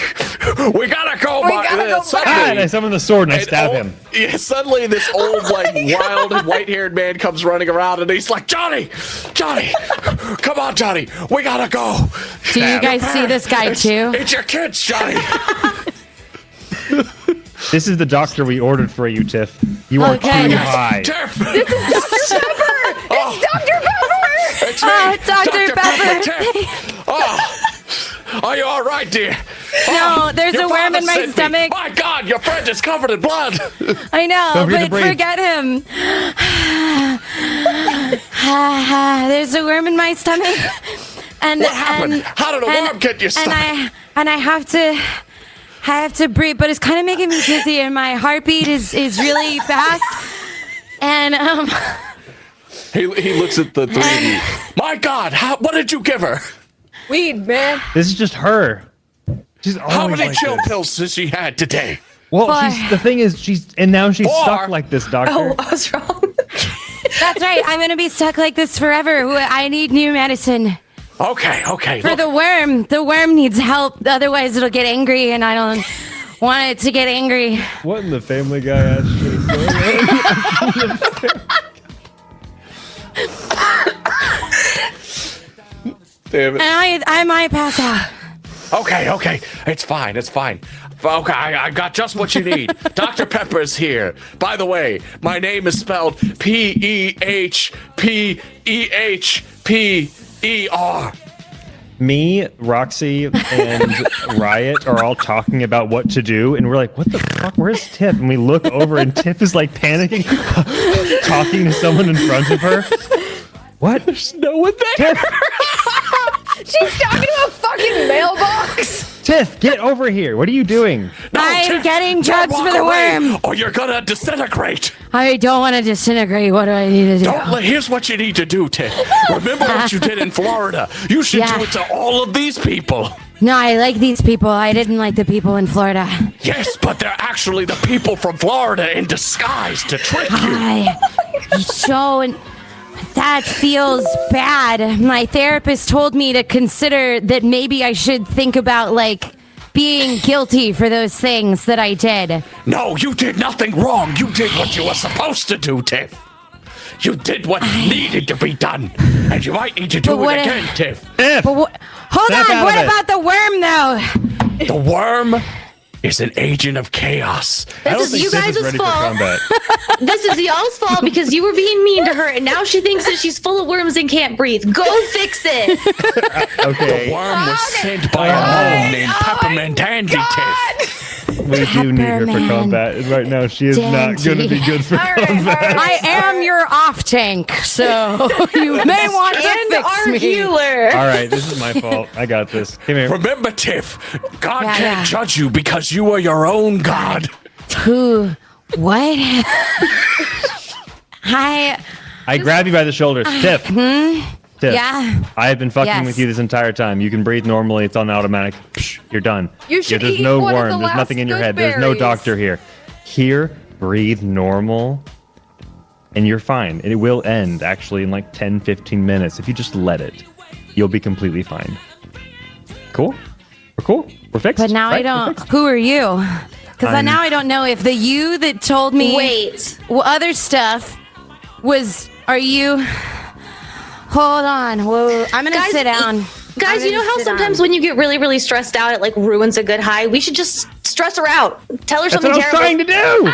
we gotta go. We gotta go Ah, and I summon the sword and I stab him. Yeah, suddenly this old, like, wild, white-haired man comes running around, and he's like, Johnny, come on, Johnny, we gotta go. Do you guys see this guy too? It's your kids, Johnny. This is the doctor we ordered for you, Tiff. You are Okay. too high. Tiff. Dr. Pepper! It's Dr. Pepper! It's me, Oh, Dr. Pepper. Tiff. Oh, are you all right, dear? No, there's Your a worm father in my sent me. stomach. My God, your friend is covered in blood. I know, Don't forget to but breathe. forget him. There's a worm in my stomach. And What happened? and- How did a and- worm get in your stomach? And I have to breathe, but it's kind of making me dizzy, and my heartbeat is really fast. And He looks at the three of you. My God, what did you give her? Weed, man. This is just her. She's always How many like chill this. pills has she had today? Well, Four. the thing is, now she's Four. stuck like this, doctor. Oh, I was wrong. that's right, I'm gonna be stuck like this forever. I need new medicine Okay. for Look, the worm. The worm needs help, otherwise it'll get angry, and I don't want it to get angry. What in the Family Guy ass shit is going on? damn it. And I might pass out. Okay. It's fine. Okay, I got just what you need. Dr. Pepper's here. By the way, my name is spelled P-E-H-P-E-H-P-E-R. Me, Roxy, and Riot are all talking about what to do, and we're like, what the fuck? Where's Tiff? And we look over, and Tiff is like panicking, talking to someone in front of her. What? There's no one there. Tiff! She's talking to a fucking mailbox. Tiff, get over here. What are you doing? No, I'm Tiff, getting don't drugs walk for the away, worm. or you're gonna disintegrate. I don't want to disintegrate. What do I need to do? Here's what you need to do, Tiff. Remember what you did in Florida. You should Yeah. do it to all of these people. No, I like these people. I didn't like the people in Florida. Yes, but they're actually the people from Florida in disguise to trick you. That feels bad. My therapist told me to consider that maybe I should think about, like, being guilty for those things that I did. No, you did nothing wrong. You did what you were supposed to do, Tiff. You did what needed to be done. And you might need to do But what it if- again, Tiff. Tiff! Hold Snap on, out what of it. about the worm, though? The worm is an agent of chaos. I don't This is think you Tiff is guys' ready for fault. combat. This is y'all's fault because you were being mean to her, and now she thinks that she's full of worms and can't breathe. Go fix it. Okay, The worm was sent by a gnome named Peppermint Dandy, Tiff. we do need her for Peppermint combat. And right now, she is not going to be good for combat. I am your off tank, so you may want to And fix our me. healer. All right, this is my fault. I got this. Come here. Remember, Tiff, God Yeah, can't yeah. judge you because you are your own God. Who? What? Hi. I grab you by the shoulders. Tiff. Tiff. Yeah. I have been fucking Yes. with you this entire time. You can breathe normally. It's on automatic. Psh, you're done. You should There's eat no one of worm. the There's last nothing in your head. good There's no berries. doctor here. Here, breathe normal. And you're fine. And it will end actually in like 10, 15 minutes. If you just let it, you'll be completely fine. Cool? We're cool? We're fixed? But now I Right? We're don't. fixed? Who are you? Because now I don't know if the you that told me Wait. other stuff was. Are you? Hold on. Whoa. I'm gonna sit down. Guys, I'm you know gonna how sit sometimes down. when you get really, really stressed out, it like ruins a good high? We should just stress her out. Tell her That's something what I was terrible. trying to do!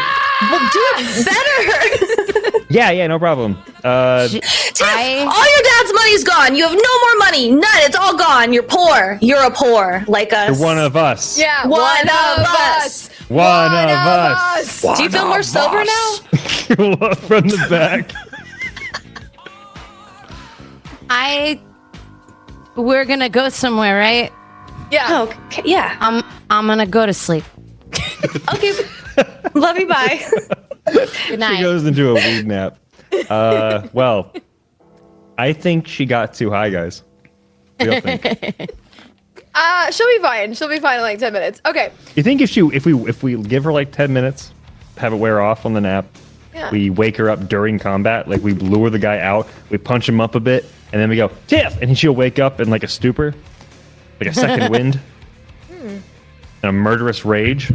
Well, do it better. Yeah, no problem. Tiff, all your dad's money's gone. You have no more money. None. It's all gone. You're poor. You're a poor like us. You're one of us. Yeah, One of us. One of us. Do you feel more sober now? From the back. We're gonna go somewhere, right? Yeah. Oh, okay. Yeah. I'm gonna go to sleep. Okay. Love you. Bye. Good She night. goes into a weed nap. Well, I think she got too high, guys. What do y'all think? She'll be fine. She'll be fine in like 10 minutes. Okay. You think if we give her like 10 minutes, have it wear off on the nap, Yeah. we wake her up during combat, like we lure the guy out, we punch him up a bit, and then we go, Tiff! And she'll wake up in like a stupor, like a second wind, and a murderous rage.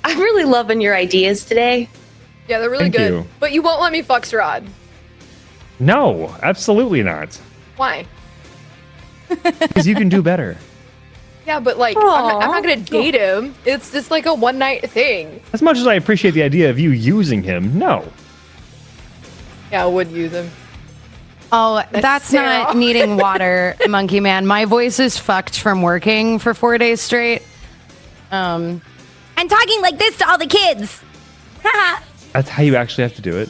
I'm really loving your ideas today. Yeah, they're really Thank good. you. But you won't let me fuck Strahd. No, absolutely not. Why? Because you can do better. Yeah, but like, I'm not gonna date him. It's just like a one night thing. As much as I appreciate the idea of you using him, no. Yeah, I would use him. Oh, that's Sarah. not needing water, Monkey Man. My voice is fucked from working for 4 days straight. I'm talking like this to all the kids. That's how you actually have to do it.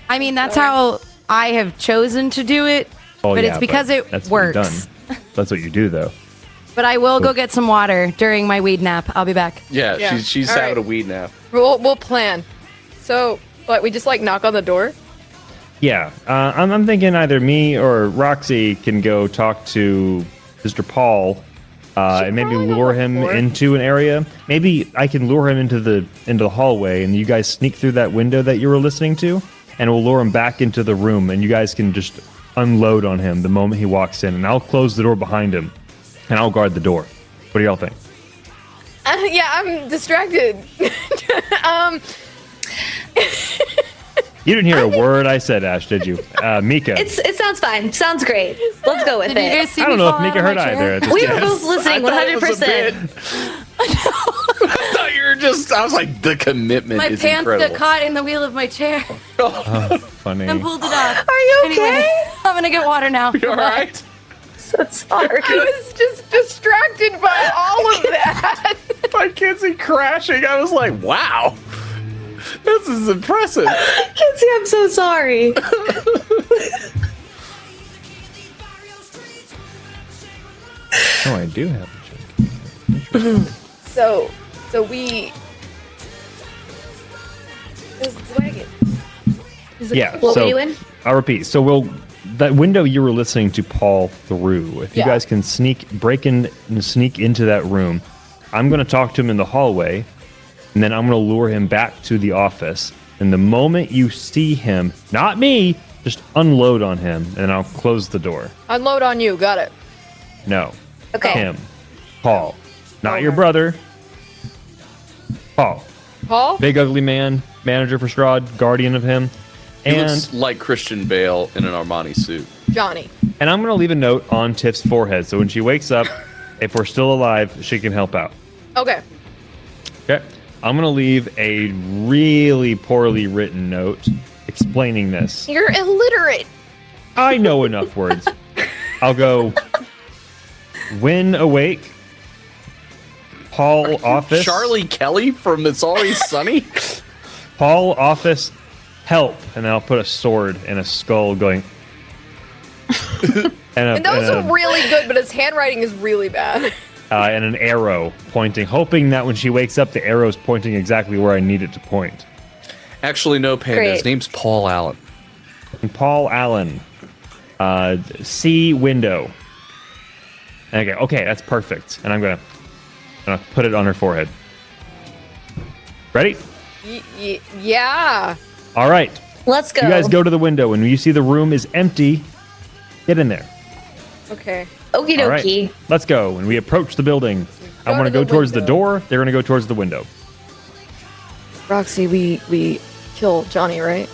I mean, that's how I have chosen to do it, Oh, but yeah, it's because it that's what you've works. done. That's what you do, though. But I will go get some water during my weed nap. I'll be back. Yeah, Yeah. she's All having right. a weed nap. We'll plan. So, what? We just like knock on the door. Yeah, I'm thinking either me or Roxy can go talk to Mr. Paul, and maybe probably lure go him for it. into an area. Maybe I can lure him into the hallway, and you guys sneak through that window that you were listening to, and we'll lure him back into the room, and you guys can just unload on him the moment he walks in, and I'll close the door behind him, and I'll guard the door. What do y'all think? Yeah, I'm distracted. You didn't hear a word I said, Ash, did you? Mika. It sounds fine. Sounds great. Let's go with Did you guys it. see I me don't know if fall Mika out of heard my chair? either. At this We were time. both listening thought it was a 100%. I thought you were just. I was like, the commitment My is pants incredible. got caught in the wheel of my chair Funny. and pulled it off. Are you okay? Anyway, I'm gonna get water now. You all right? So sorry. I was just distracted by all of that. My kids are crashing. I was like, wow, this is impressive. Kinsey, I'm so sorry. Oh, I do have a joke. So we. This wagon. Yeah. What so were you in? I'll repeat. So that window you were listening to Paul through. If you Yeah. guys can break in and sneak into that room, I'm going to talk to him in the hallway, and then I'm going to lure him back to the office. And the moment you see him, not me, just unload on him, and I'll close the door. Unload on you. Got it. No. Okay. Him. Paul. Not your Okay. brother. Paul. Paul. Big ugly man, manager for Strahd, guardian of him. He And looks like Christian Bale in an Armani suit. Johnny. And I'm going to leave a note on Tiff's forehead so when she wakes up, if we're still alive, she can help out. Okay. Okay? I'm going to leave a really poorly written note explaining this. You're illiterate. I know enough words. I'll go, when awake, Paul office. Charlie Kelly from It's Always Sunny. Paul office, help. And then I'll put a sword and a skull going. And those are really good, but his handwriting is really bad. And an arrow pointing, hoping that when she wakes up, the arrow's pointing exactly where I need it to point. Actually, no, Panda. His Great. name's Paul Allen. And Paul Allen, C window. And I go, okay, that's perfect. And I'm gonna put it on her forehead. Ready? Yeah. All right. Let's go. You guys go to the window. When you see the room is empty, get in there. Okay. Okie All right. dokie. Let's go. When we approach the building, I Go want to to go the towards the window. door. They're going to go towards the window. Roxy, we kill Johnny, right?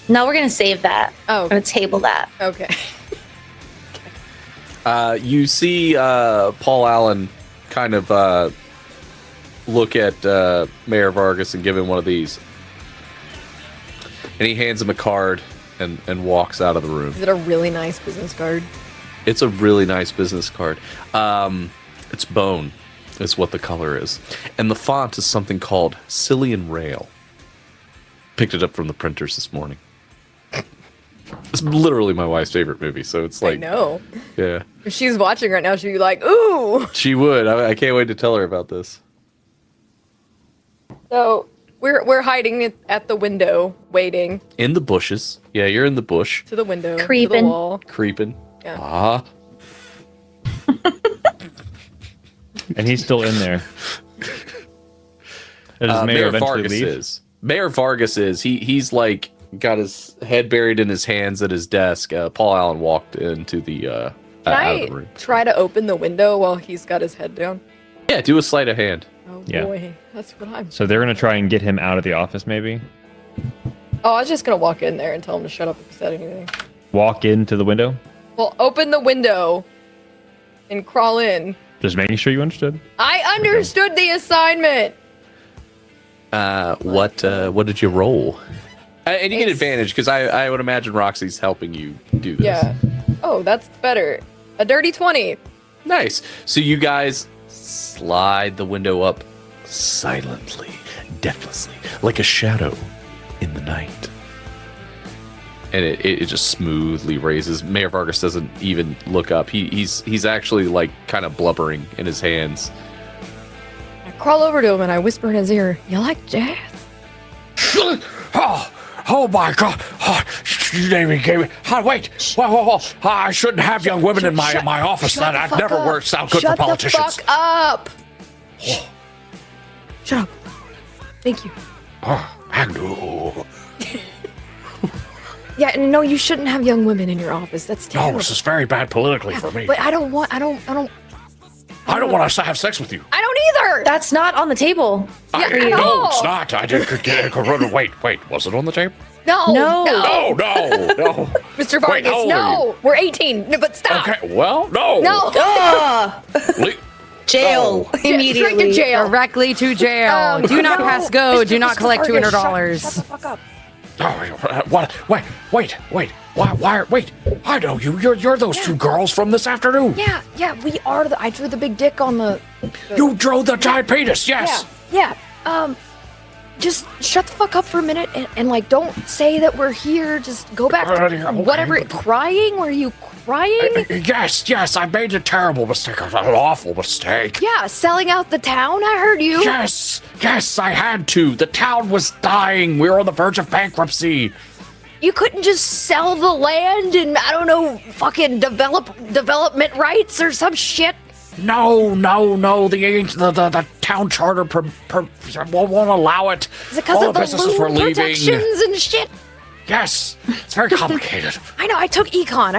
No, we're gonna save that. Oh. I'm gonna table that. Okay. You see Paul Allen kind of look at Mayor Vargas and give him one of these. And he hands him a card and walks out of the room. Is it a really nice business card? It's a really nice business card. It's bone is what the color is. And the font is something called Cillian Rail. Picked it up from the printers this morning. It's literally my wife's favorite movie, so it's like... I know. Yeah. If she's watching right now, she'd be like, ooh. She would. I can't wait to tell her about this. So we're hiding at the window, waiting In the bushes. Yeah, you're in the bush. to the window, to Creeping. the wall. Creeping. Yeah. Ah. And he's still in there. Does Mayor eventually Vargas leave? is. Mayor Vargas is. He's like got his head buried in his hands at his desk. Paul Allen walked into the out Can of the I room. try to open the window while he's got his head down? Yeah, do a sleight of hand. Oh Yeah. boy, that's what I'm. So they're gonna try and get him out of the office, maybe. Oh, I was just gonna walk in there and tell him to shut up if he said anything. Walk into the window. Well, open the window and crawl in. Just making sure you understood. I understood the assignment. What did you roll? And you get It's- advantage because I would imagine Roxy's helping you do this. Yeah. Oh, that's better. A dirty 20. Nice. So you guys slide the window up silently, deftly, like a shadow in the night. And it just smoothly raises. Mayor Vargas doesn't even look up. He's actually like kind of blubbering in his hands. I crawl over to him and I whisper in his ear, "You like jazz?" Oh my God! Oh, you didn't even give me. Oh, wait! Whoa! I shouldn't have young women in my office. Shut the That fuck never up. works out good Shut for politicians. the fuck up! Shut up. Thank you. Agnew. Yeah, and no, you shouldn't have young women in your office. That's No, terrible. this is very bad politically for me. But I don't want to have sex with you. I don't either. That's not on the table. Yeah, No, no. it's not. I did. Wait. Was it on the tape? No. No. No. Mr. Wait, Vargas, how old are no. We're 18. No, but stop. Okay. Well, no. No. Le- Jail No. immediately. Straight to jail. Directly to jail. Do not no. pass go. Do not Mr. collect Vargas, $200. Shut the fuck up. Oh, what? Wait. Why? Wait. I know you. You're those two girls from this afternoon. Yeah, we are I drew the big dick on the You drove the giant penis. Yes. Yeah. Just shut the fuck up for a minute and like don't say that we're here. Just go back to Okay, whatever. but- Crying? Were you crying? Yes. I made a terrible mistake. An awful mistake. Yeah, selling out the town. I heard you. Yes, I had to. The town was dying. We were on the verge of bankruptcy. You couldn't just sell the land and I don't know, fucking development rights or some shit. No. The town charter won't allow it. Is it because All of the the businesses were loan leaving. protections and shit? Yes, it's very complicated. I know. I took econ.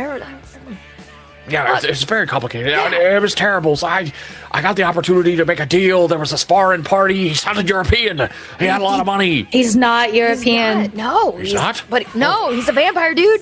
Yeah, it's very complicated. It was terrible. So I got the opportunity to make a deal. There was this foreign party. He sounded European. He had a lot of money. He's not European. No, He's not? But no, he's a vampire, dude.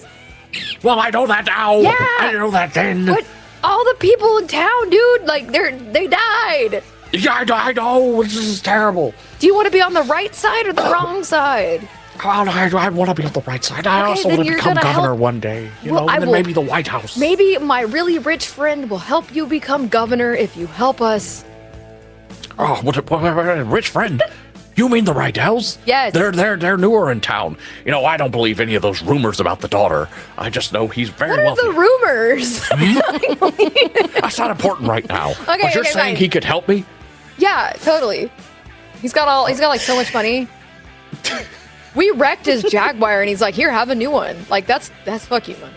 Well, I know that now. Yeah. I didn't know that then. But all the people in town, dude, like they died. Yeah, I know. This is terrible. Do you want to be on the right side or the wrong side? Well, I want to be on the right side. I Okay, also then want to you're become gonna governor help- one day. You Well, know, I and then will- maybe the White House. Maybe my really rich friend will help you become governor if you help us. Oh, what a rich friend. You mean the Rydells? Yes. They're newer in town. You know, I don't believe any of those rumors about the daughter. I just know he's very What are wealthy. the rumors? That's not important right now. Okay, but you're okay, saying fine. he could help me? Yeah, totally. He's got like so much money. We wrecked his Jaguar and he's like, "Here, have a new one." Like that's fucking money.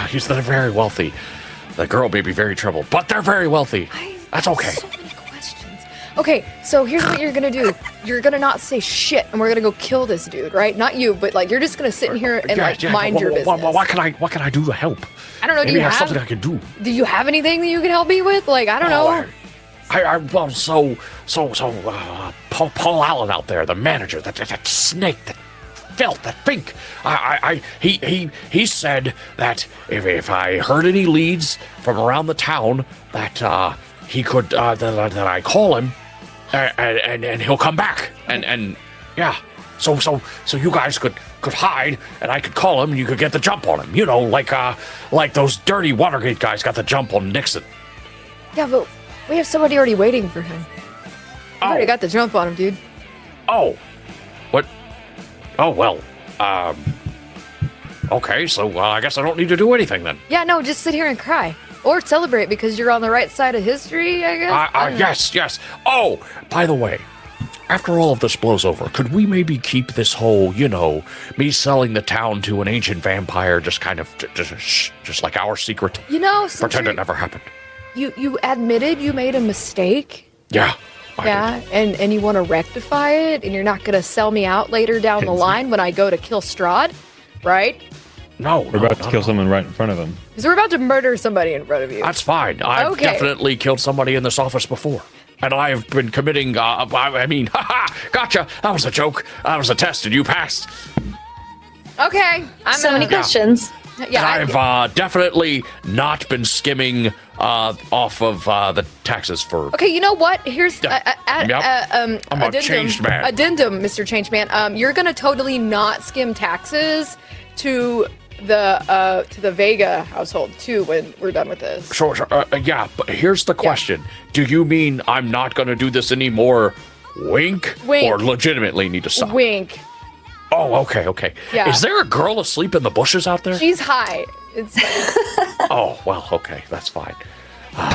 He's very wealthy. The girl may be very troubled, but they're very wealthy. That's okay. So many questions. Okay, so here's what you're gonna do. You're gonna not say shit, and we're gonna go kill this dude, right? Not you, but like you're just gonna sit in here and like mind your business. What can I do to help? I don't know. Maybe Do you there's have something I can do. Do you have anything that you can help me with? Like I don't know. Paul Allen out there, the manager, that snake, that filth, that fink. He said that if I heard any leads from around the town, that he could that I call him, and he'll come back, and yeah. So you guys could hide, and I could call him, and you could get the jump on him. You know, like those dirty Watergate guys got the jump on Nixon. Yeah, but we have somebody already waiting for him. We already got the jump on him, dude. Oh, what? Oh, well, okay, so I guess I don't need to do anything then. Yeah, no, just sit here and cry. Or celebrate because you're on the right side of history, I guess. I don't know. Yes. Oh, by the way, after all of this blows over, could we maybe keep this whole, me selling the town to an ancient vampire just kind of, just like our secret? You know, since Pretend you're, it never happened. you admitted you made a mistake. Yeah. I Yeah, did. and you want to rectify it, and you're not gonna sell me out later down the line when I go to kill Strahd, right? No, We're about to kill someone right in front of him. Because we're about to murder somebody in front of you. That's fine. I've Okay. definitely killed somebody in this office before. And I've been committing, haha, gotcha. That was a joke. That was a test, and you passed. Okay, I'm So many gonna- questions. Yeah, And I've definitely not been skimming off of the taxes for. Okay, you know what? Here's Yep. I'm a addendum, changed man. Addendum, Mr. Changed Man. You're gonna totally not skim taxes to the Vega household too when we're done with this. Sure. Yeah, but here's the question. Do you mean I'm not going to do this anymore? Wink? Wink. Or legitimately need to stop? Wink. Oh, okay. Yeah. Is there a girl asleep in the bushes out there? She's high. It's Oh, well, okay. That's fine. all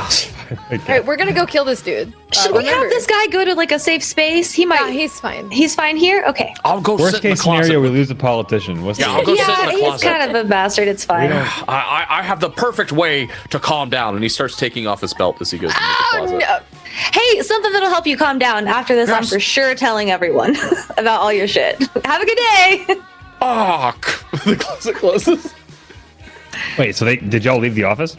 right. We're gonna go kill this dude. Should we have Remember- this guy go to like a safe space? He might. Yeah, he's fine. He's fine here. Okay. I'll go Worst sit in the case closet. scenario, we lose a politician. What's Yeah, the I'll go sit in Yeah, the he's closet. kind of a bastard. It's fine. I have the perfect way to calm down. And he starts taking off his belt as he goes into the Oh closet. no! Hey, something that'll help you calm down. After this, I'm Yes. for sure telling everyone about all your shit. Have a good day. Oh, The closet closes. Wait, so did y'all leave the office?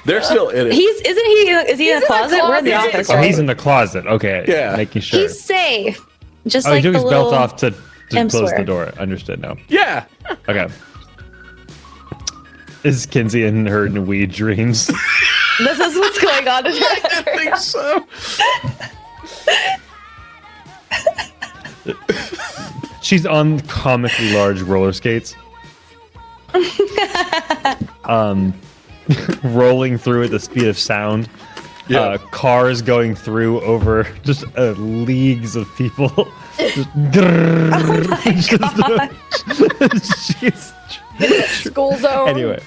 They're still in it. Is he in the in the closet? We're in the closet. office. Oh, Right? he's in the closet. Okay. Yeah. Making sure. He's safe. Just Oh, like he took the his little... belt off to close M-swear. the door. Understood now. Yeah. Okay. Is Kinsey in her weed dreams? This is what's going on in I think so. She's on comically large roller skates. Rolling through at the speed of sound. Yeah. Cars going through over just leagues of people. Just, She's- School zone. anyway.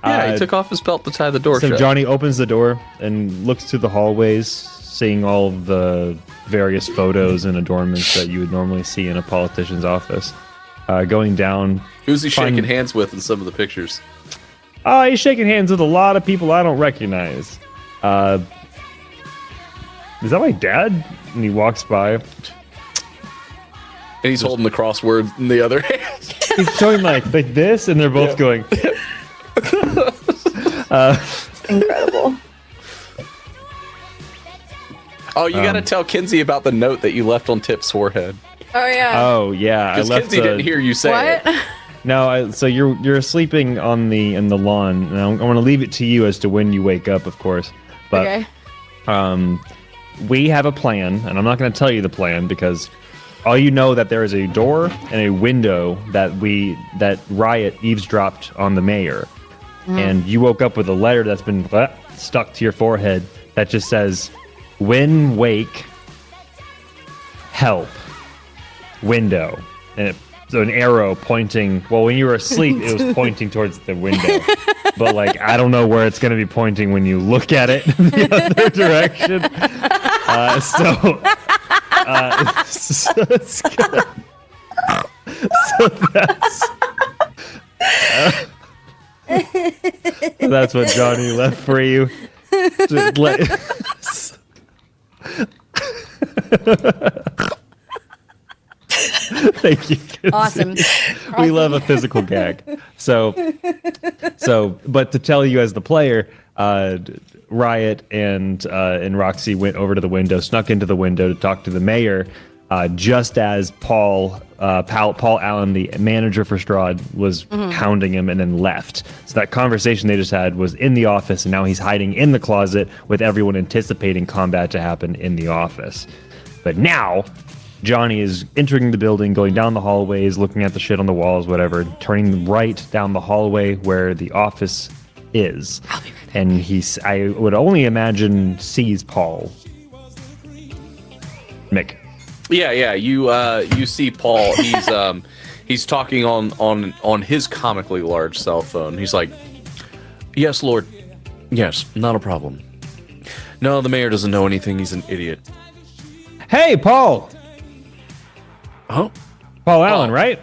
Yeah, he took off his belt to tie the door So shut. Johnny opens the door and looks through the hallways, seeing all of the various photos and adornments that you would normally see in a politician's office. Going down. Who's he find- shaking hands with in some of the pictures? Oh, he's shaking hands with a lot of people I don't recognize. Is that my dad? And he walks by. And he's holding the crossword in the other hand. He's showing like this, and they're both going. Incredible. Oh, you got to tell Kinsey about the note that you left on Tip's forehead. Oh yeah. Oh yeah, I Because left. Kinsey didn't hear you say What? it. No, so you're sleeping in the lawn, and I'm going to leave it to you as to when you wake up, of course. But Okay. we have a plan, and I'm not going to tell you the plan because all you know that there is a door and a window that Riot eavesdropped on the mayor, and you woke up with a letter that's been stuck to your forehead that just says, "When wake, help, window," and so an arrow pointing. Well, when you were asleep, it was pointing towards the window, but like I don't know where it's going to be pointing when you look at it the other direction. So it's gonna, so that's what Johnny left for you. Just Thank you. Kinsey. Awesome. We love a physical gag. So, but to tell you as the player, Riot and Roxy went over to the window, snuck into the window to talk to the mayor, just as Paul Allen, the manager for Strahd, was hounding him and then left. So that conversation they just had was in the office, and now he's hiding in the closet with everyone anticipating combat to happen in the office. But now, Johnny is entering the building, going down the hallways, looking at the shit on the walls, whatever, turning right down the hallway where the office is. And I would only imagine, sees Paul. Mick. Yeah. You see Paul. He's talking on his comically large cell phone. He's like, "Yes, Lord. Yes, not a problem. No, the mayor doesn't know anything. He's an idiot." Hey, Paul! Huh? Paul Allen, right?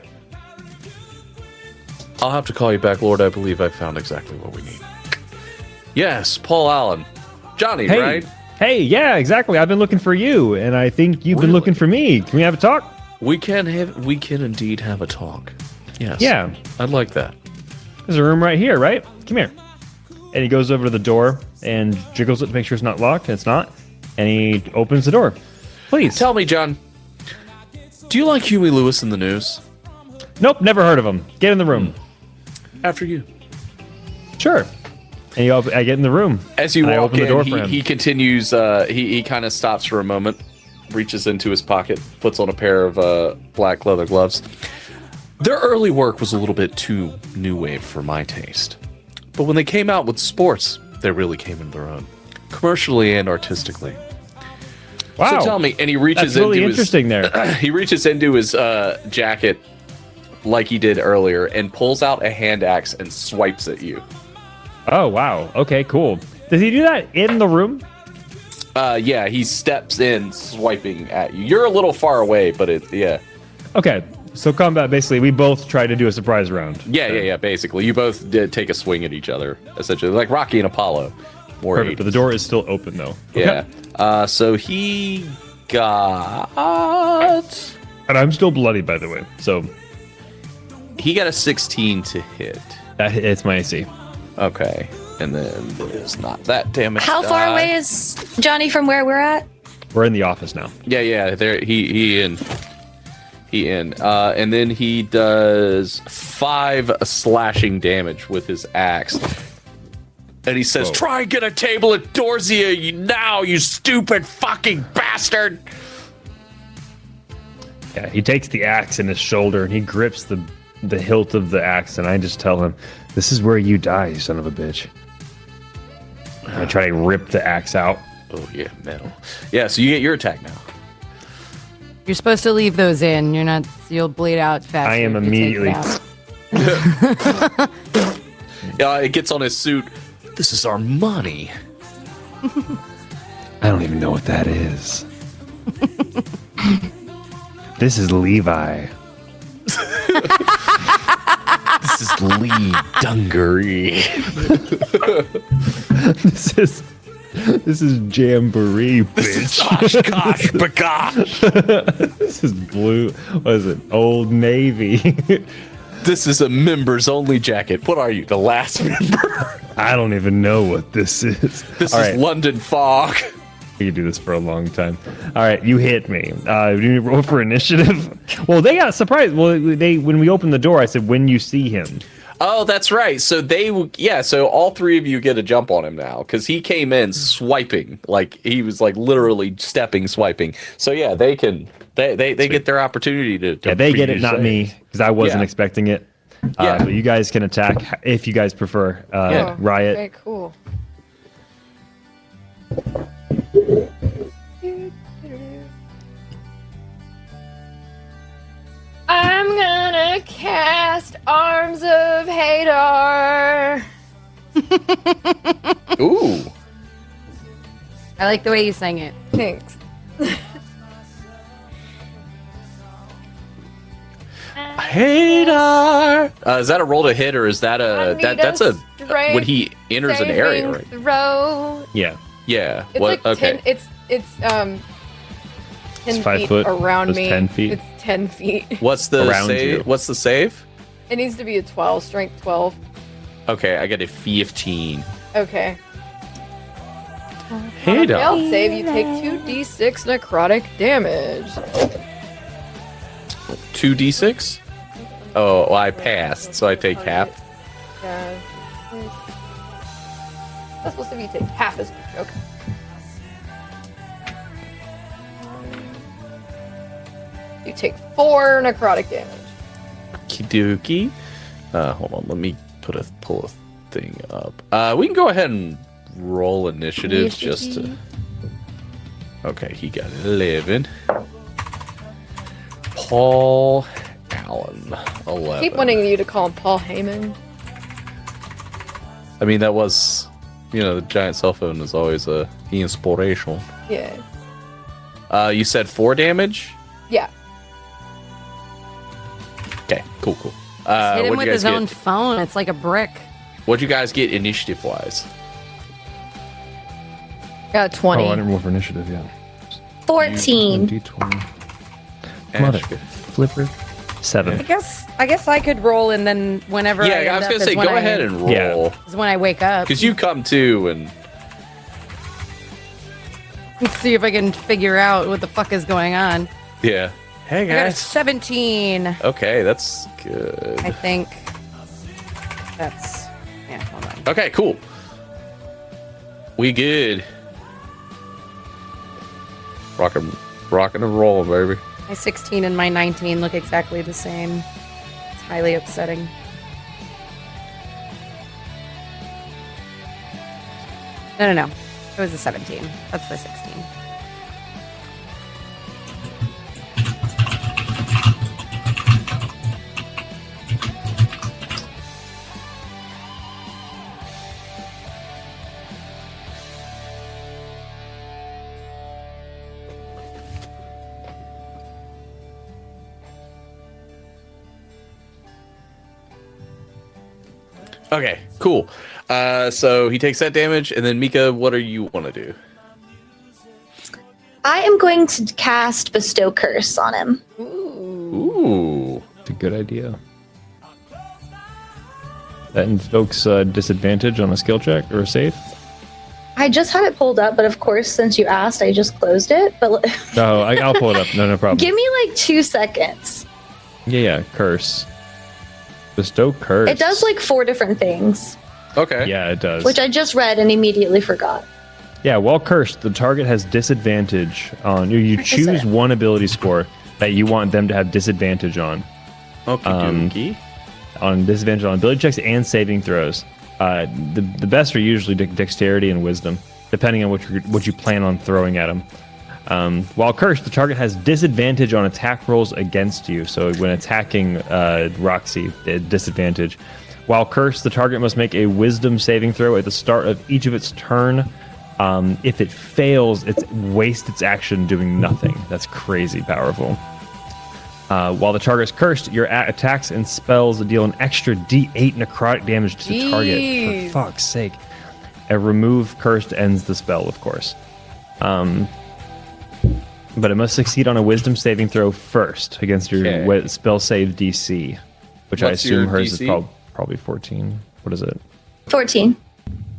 I'll have to call you back, Lord. I believe I found exactly what we need. Yes, Paul Allen. Johnny, Hey, right? hey, yeah, exactly. I've been looking for you, and I think you've been Really? looking for me. Can we have a talk? We can indeed have a talk. Yes. Yeah. I'd like that. There's a room right here, right? Come here. And he goes over to the door and jiggles it to make sure it's not locked, and it's not. And he opens the door. Please. Tell me, John, do you like Huey Lewis in the news? Nope, never heard of him. Get in the room. After you. Sure. And I get in the room. As you and I walk open the door in, for him. he continues, he kind of stops for a moment, reaches into his pocket, puts on a pair of black leather gloves. Their early work was a little bit too new wave for my taste. But when they came out with sports, they really came into their own, commercially and artistically. Wow. So tell me, and he reaches That's really into interesting his, there. he reaches into his jacket like he did earlier and pulls out a hand axe and swipes at you. Oh, wow. Okay, cool. Does he do that in the room? Yeah, he steps in swiping at you. You're a little far away, but yeah. Okay. So combat, basically, we both tried to do a surprise round. Yeah, basically. You both did take a swing at each other, essentially. Like Rocky and Apollo. More Perfect, but the door is still open, though. Yeah. So he got... And I'm still bloody, by the way. So He got a 16 to hit. it's my AC. Okay. And then there's not that damage. How far away is Johnny from where we're at? We're in the office now. Yeah. There, he in. And then he does 5 slashing damage with his axe. And he says, Whoa. "Try and get a table at Dorsia now, you stupid fucking bastard!" Yeah, he takes the axe in his shoulder and he grips the hilt of the axe, and I just tell him, "This is where you die, you son of a bitch." And I try to rip the axe out. Oh, yeah, metal. Yeah, so you get your attack now. You're supposed to leave those in. You'll bleed out faster. I am if you take it immediately. out. Yeah, it gets on his suit. This is our money. I don't even know what that is. This is Levi. This is Lee Dungaree. This is Jamboree, bitch. This is Oshkosh Bagosh. This is blue. What is it? Old Navy. This is a members only jacket. What are you, the last member? I don't even know what this is. This All is right, London Fog. we could do this for a long time. All right, you hit me. Do you roll for initiative? Well, they got surprised. Well, when we opened the door, I said, "When you see him." Oh, that's right. So so all 3 of you get a jump on him now because he came in swiping, like he was like literally swiping. So yeah, they get their opportunity to Yeah, they get it, beat not his me, ass. because I wasn't Yeah. expecting it. Yeah. But you guys can attack if you guys prefer. Yeah. Riot. Okay, cool. I'm gonna cast Arms of Hadar. Ooh. I like the way you sang it. Thanks. Hadar. Is that a roll to hit, or is that I a need that's a strength when he enters an area, saving right? Throw. Yeah. Yeah. It's What? like Okay. 10. It's 10 5 feet foot. around It's me. 10 feet. It's 10 feet. What's the around save? you. What's the save? It needs to be a 12, strength 12. Okay, I got a 15. Okay. Hadar. Failed save, you take 2d6 necrotic damage. 2d6. Oh, well, I passed, so I take half. Yeah. That's supposed to be take half as much. Okay. You take 4 necrotic damage. Kidoki. Hold on, let me pull a thing up. We can go ahead and roll initiative just to. Okay, he got 11. Paul Allen, 11. Keep wanting you to call him Paul Heyman. I mean, that was, the giant cell phone is always inspirational. Yeah. You said 4 damage. Yeah. Okay, cool. Hit him What'd with you his guys own get? phone. It's like a brick. What'd you guys get initiative wise? Got 20. Oh, I didn't roll for initiative, yeah. 14. D20. Ash, Mother good. flipper. 7. I guess I could roll, and then whenever Yeah, I end I was up gonna say, is when go ahead and roll. Yeah. is when I wake up. Because you come to and Let's see if I can figure out what the fuck is going on. yeah. Hey I got a guys. 17. Okay, that's good. I think that's hold on. Okay, cool. We good. Rockin' and rolling, baby. My 16 and my 19 look exactly the same. It's highly upsetting. No. It was a 17. That's the 16. Okay, cool. So he takes that damage, and then Mika, what do you want to do? I am going to cast Bestow Curse on him. Ooh. It's a good idea. That invokes disadvantage on a skill check or a save. I just had it pulled up, but of course, since you asked, I just closed it. But No, I'll pull it up. No problem. give me like 2 seconds. Yeah, curse. Bestow curse. It does like 4 different things, Okay. Yeah, it does. which I just read and immediately forgot. Yeah, while cursed, the target has disadvantage on you. You choose one ability score that you want them to have disadvantage on. Okie On disadvantage on ability checks and saving throws. The best are usually dexterity and wisdom, depending on what you plan on throwing at them. While cursed, the target has disadvantage on attack rolls against you. So when attacking Roxy, disadvantage. While cursed, the target must make a wisdom saving throw at the start of each of its turn. If it fails, it wastes its action doing nothing. That's crazy powerful. While the target is cursed, your attacks and spells deal an extra D8 necrotic damage to the target. Jeez. For fuck's sake. A remove cursed ends the spell, of course. But it must succeed on a wisdom saving throw first against your Okay. spell save DC, which I What's assume your hers DC? is probably 14. What is it? 14.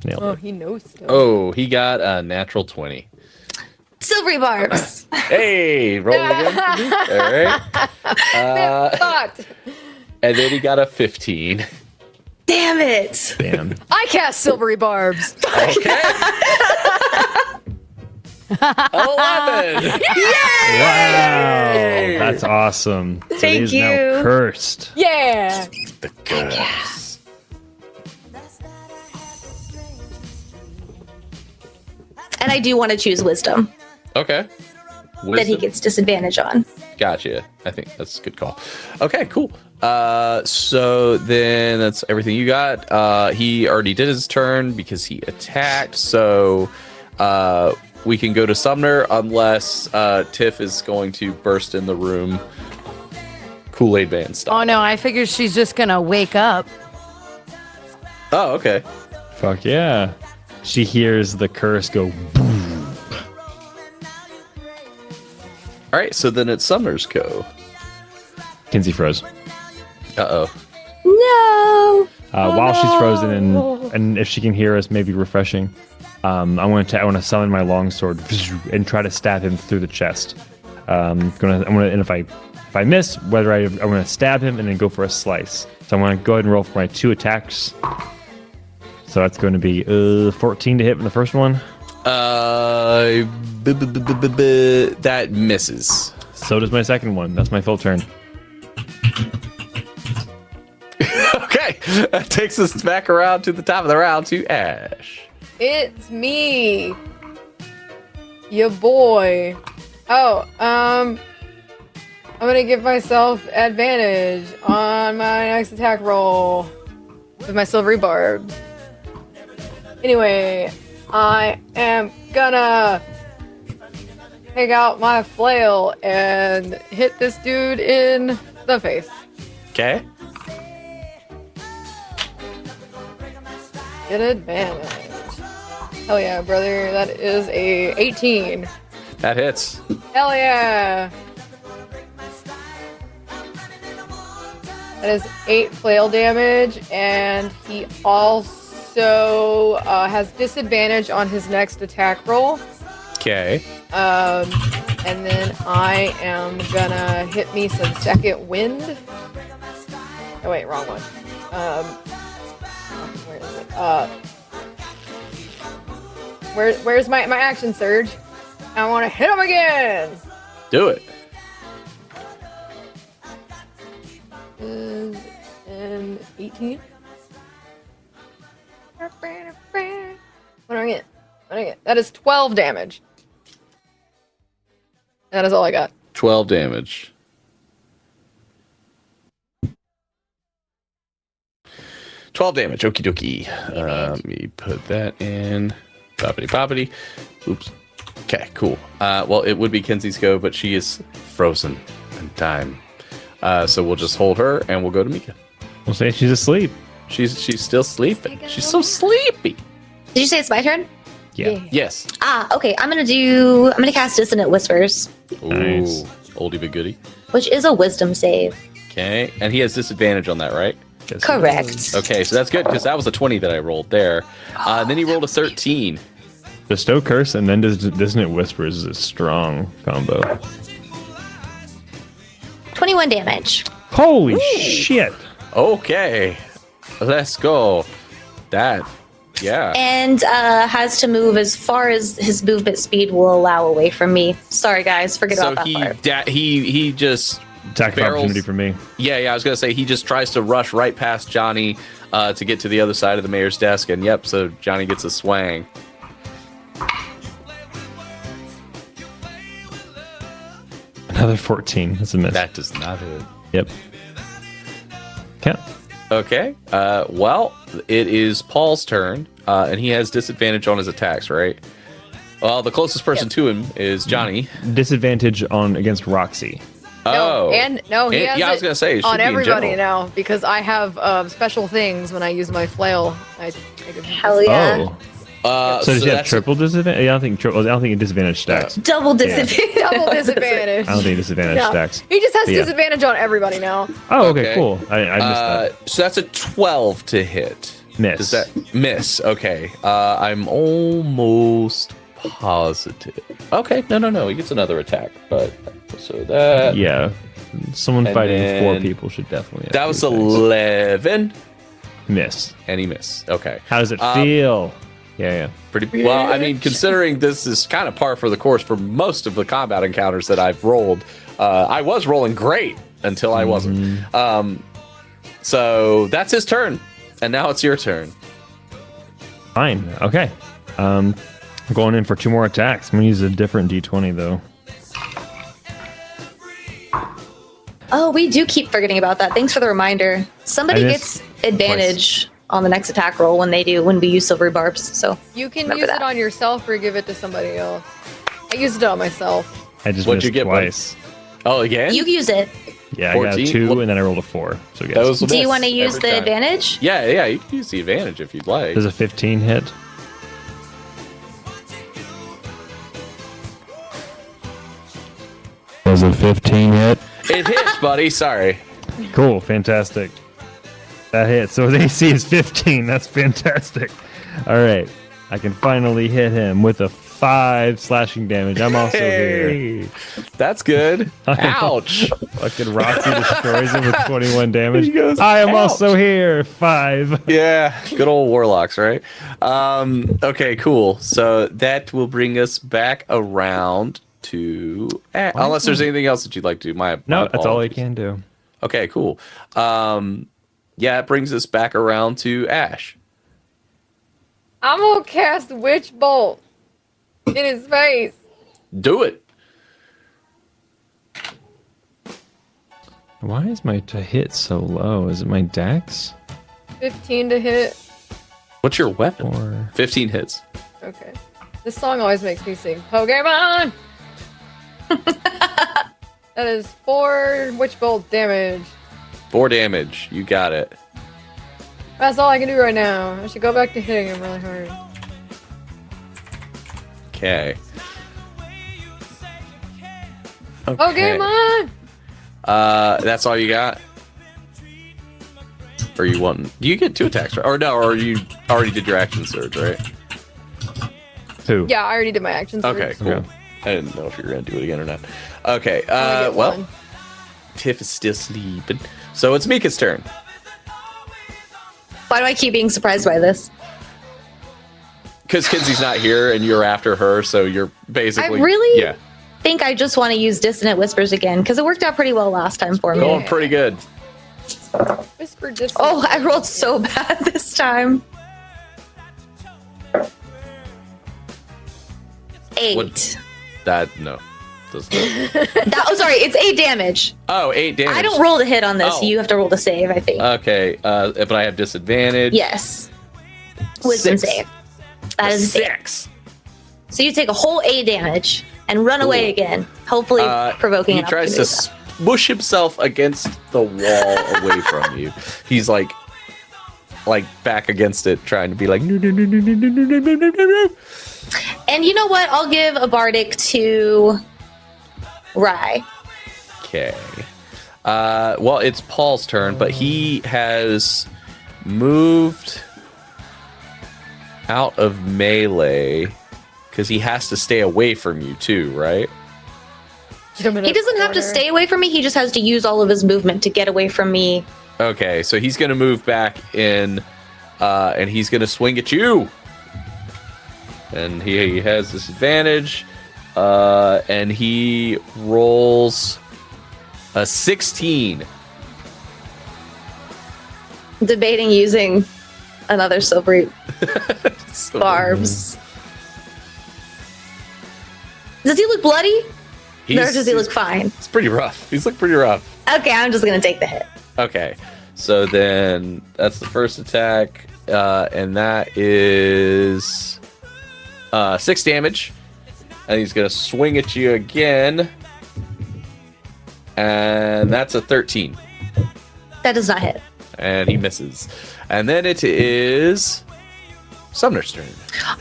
Nailed Oh, it. he knows stuff. Oh, he got a natural 20. Silvery barbs. Hey, roll again for me. All right. Fucked. And then he got a 15. Damn it. Damn. I cast silvery barbs. Okay. 11. Wow, that's awesome. So Thank it is now you. cursed. Yeah. The curse. And I do want to choose wisdom Okay. that he Wisdom? gets disadvantage on. Gotcha. I think that's a good call. Okay, cool. So then that's everything you got. He already did his turn because he attacked. So we can go to Sumner unless Tiff is going to burst in the room. Kool-Aid Man style. Oh no, I figured she's just gonna wake up. Oh, okay. Fuck yeah. She hears the curse go boom. All right, so then it's Sumner's go. Kinsey froze. Uh-oh. No. While she's frozen and if she can hear us, maybe refreshing, I want to summon my longsword and try to stab him through the chest. And if I miss, I'm gonna stab him and then go for a slice. So I'm gonna go ahead and roll for my 2 attacks. So that's going to be 14 to hit for the first one. That misses. So does my second one. That's my full turn. Okay, that takes us back around to the top of the round to Ash. It's me. Your boy. Oh, I'm gonna give myself advantage on my next attack roll with my silvery barbs. Anyway, I am gonna take out my flail and hit this dude in the face. Okay. Get advantage. Hell yeah, brother. That is a 18. That hits. Hell yeah. That is 8 flail damage, and he also has disadvantage on his next attack roll. Okay. And then I am gonna hit me some second wind. Oh wait, wrong one. Where is it? Where's my action surge? I want to hit him again. Do it. Is an 18. What do I get? That is 12 damage. That is all I got. 12 damage. Okie dokie. Let me put that in. Poppity poppity. Oops. Okay, cool. Well, it would be Kenzie's go, but she is frozen in time. So we'll just hold her and we'll go to Mika. We'll say she's asleep. She's still sleeping. She's so sleepy. Did you say it's my turn? Yeah. Yes. Okay. I'm gonna cast Dissonant Whispers, Ooh, Nice. oldie but goodie. which is a Wisdom save. Okay, and he has disadvantage on that, right? Yes. Correct. Okay, so that's good because that was a 20 that I rolled there. Then he rolled a 13. Bestow Curse and then Dissonant Whispers is a strong combo. 21 damage. Holy shit! Okay, let's go. That, yeah. And has to move as far as his movement speed will allow away from me. Sorry, guys. Forget So about that part. he just Attack of barrels. opportunity for me. Yeah, I was gonna say he just tries to rush right past Johnny to get to the other side of the mayor's desk, and yep, so Johnny gets a swang. Another 14. That's a miss. That does not hit. Yep. Count. Okay. Well, it is Paul's turn, and he has disadvantage on his attacks, right? Well, the closest person to him is Johnny. Disadvantage on against Roxy. Oh, He has yeah, I was it gonna say it should on be in everybody general. now because I have special things when I use my flail. Hell yeah. Oh. So does he have that's triple disadvantage? I don't think disadvantage stacks. Double disadvantage. double disadvantage. I don't think disadvantage No, stacks. he just has But yeah. disadvantage on everybody now. Oh, okay, Okay. cool. I missed that. So that's a 12 to hit. Miss. Does that miss? Okay. I'm almost positive. Okay. No. He gets another attack, but so that Yeah. Someone And fighting 4 then- people should definitely have that was 2 attacks. 11, Miss. and he missed. Okay. How does it feel? Yeah. Pretty well. I mean, considering this is kind of par for the course for most of the combat encounters that I've rolled, I was rolling great until I wasn't. So that's his turn, and now it's your turn. Fine. Okay. I'm going in for 2 more attacks. I'm gonna use a different D20 though. Oh, we do keep forgetting about that. Thanks for the reminder. Somebody I gets missed advantage on the next attack roll when we use silvery barbs. So You can Remember use that. it on yourself or give it to somebody else. I used it on myself. I just What'd missed you get, buddy? twice. Oh, again? you use it. Yeah, I got a 14? 2 and then I rolled a 4. So That guess. was a Do you miss want to use every the time. advantage? Yeah, you can use the advantage if you'd like. Does a 15 hit? Does a 15 hit? It hits, buddy. Sorry. Cool, fantastic. That hits. So his AC is 15. That's fantastic. All right, I can finally hit him with a 5 slashing damage. I'm also here. That's good. Ouch. Fucking Roxy destroys him with 21 damage. He goes, I am "Ouch." also here. 5. Yeah, good old warlocks, right? Okay, cool. So that will bring us back around to unless there's anything else that you'd like to do. My No, that's all I apologies. can do. Okay, cool. Yeah, it brings us back around to Ash. I'm gonna cast Witch Bolt in his face. Do it. Why is my to hit so low? Is it my dex? 15 to hit. What's your weapon? Or 15 hits. Okay. This song always makes me sing Pokemon! That is 4 Witch Bolt damage. 4 damage. You got it. That's all I can do right now. I should go back to hitting him really hard. Okay. Okay, man. That's all you got? Or you want? Do you get 2 attacks? Right? Or no? Or you already did your action surge, right? 2. Yeah, I already did my actions. Okay, cool. Okay. I didn't know if you were gonna do it again or not. Okay. Well, Well, Tiff is still sleeping, so it's Mika's turn. Why do I keep being surprised by this? Because Kinsey's not here, and you're after her, so you're basically. I really Yeah. think I just want to use Dissonant Whispers again because it worked out pretty well last time for me. Going pretty good. Whisper distance. Oh, I rolled so bad this time. 8. What? That no. Doesn't. Sorry, it's 8 damage. Oh, 8 damage. I don't roll to hit on this. Oh. You have to roll to save, I think. Okay, but I have disadvantage. Yes. Wisdom 6. save. That is 6. So you take a whole 8 damage and run away again, hopefully provoking He an tries to opportunity. smush himself against the wall away from you. He's like back against it, trying to be like, no, no, no, no, no, no, no, no, no, no. And you know what? I'll give a bardic to Rye. Okay. Well, it's Paul's turn, but he has moved out of melee because he has to stay away from you too, right? He doesn't have to stay away from me. He just has to use all of his movement to get away from me. Okay, so he's gonna move back in, and he's gonna swing at you. And he has this advantage, and he rolls a 16. Debating using another silvery So- barbs. Does he look bloody? Or does he look fine? It's pretty rough. He's looked pretty rough. Okay, I'm just gonna take the hit. Okay, so then that's the first attack, and that is 6 damage. And he's gonna swing at you again, and that's a 13, That does not hit. and he misses. And then it is Sumner's turn.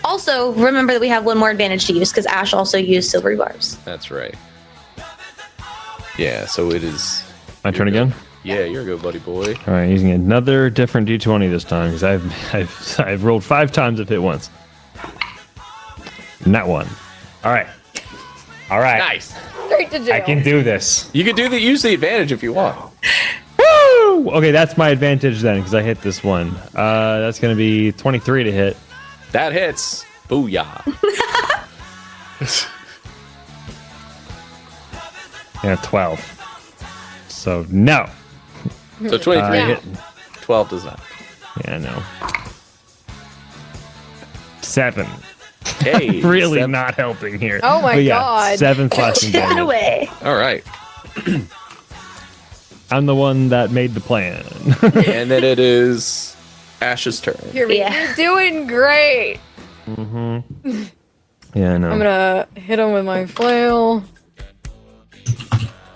Also, remember that we have one more advantage to use because Ash also used silvery barbs. That's right. Yeah, so it is. My turn again. Yeah, you're a good buddy boy. All right, using another different d20 this time because I've rolled 5 times. I've hit once. Not one. All right. Nice. Straight to jail. I can do this. You can use the advantage if you want. Woo! Okay, that's my advantage then because I hit this one. That's going to be 23 to hit. That hits. Booyah. Yeah, 12. So no. So 23 Yeah. hit. 12 does not. Yeah, no. 7. Hey, Really 7. not helping here. Oh my But yeah, God. 7 slashing Get damage. away. All right. I'm the one that made the plan. And then it is Ash's turn. Here we Yeah. You're doing great. Yeah, I know. I'm gonna hit him with my flail.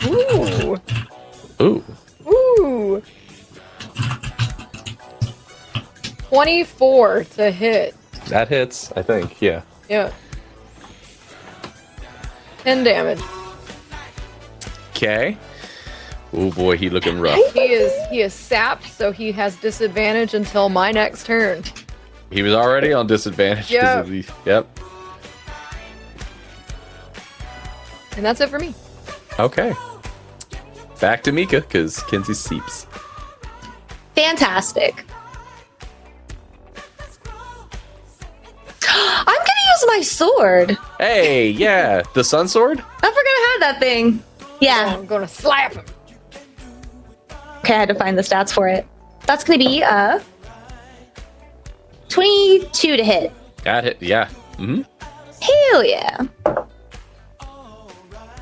Ooh. Ooh. Ooh. 24 to hit. That hits, I think. Yeah. Yeah. 10 damage. Okay. Oh boy, he looking rough. He is sapped, so he has disadvantage until my next turn. He was already on disadvantage. 'cause Yeah. of the, yep. And that's it for me. Okay. Back to Mika, because Kinsey seeps. Fantastic. I'm gonna use my sword. Hey, yeah. The Sun Sword? I forgot I had that thing. Yeah. I'm gonna slap him. Okay, I had to find the stats for it. That's gonna be 22 to hit. That hit, yeah. Mm-hmm. Hell yeah.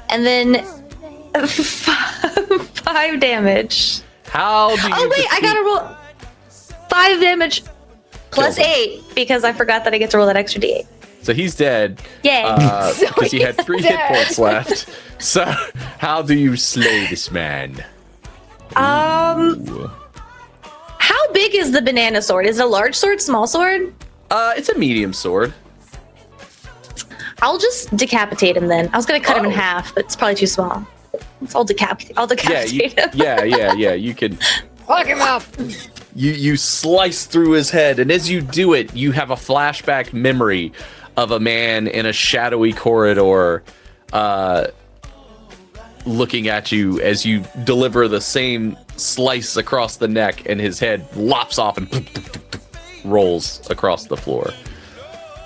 And then 5 damage. How do you Oh wait, I gotta roll 5 damage plus Kill him. 8 because I forgot that I get to roll that extra d8. So he's dead. Yay. Because he had he's 3 hit dead. points left. So, how do you slay this man? How big is the banana sword? Is it a large sword, small sword? It's a medium sword. I'll just decapitate him then. I was gonna cut him in half, but it's probably too small. I'll decapitate him. Yeah. You can Fuck him up. you slice through his head, and as you do it, you have a flashback memory of a man in a shadowy corridor, looking at you as you deliver the same slice across the neck, and his head lops off and rolls across the floor.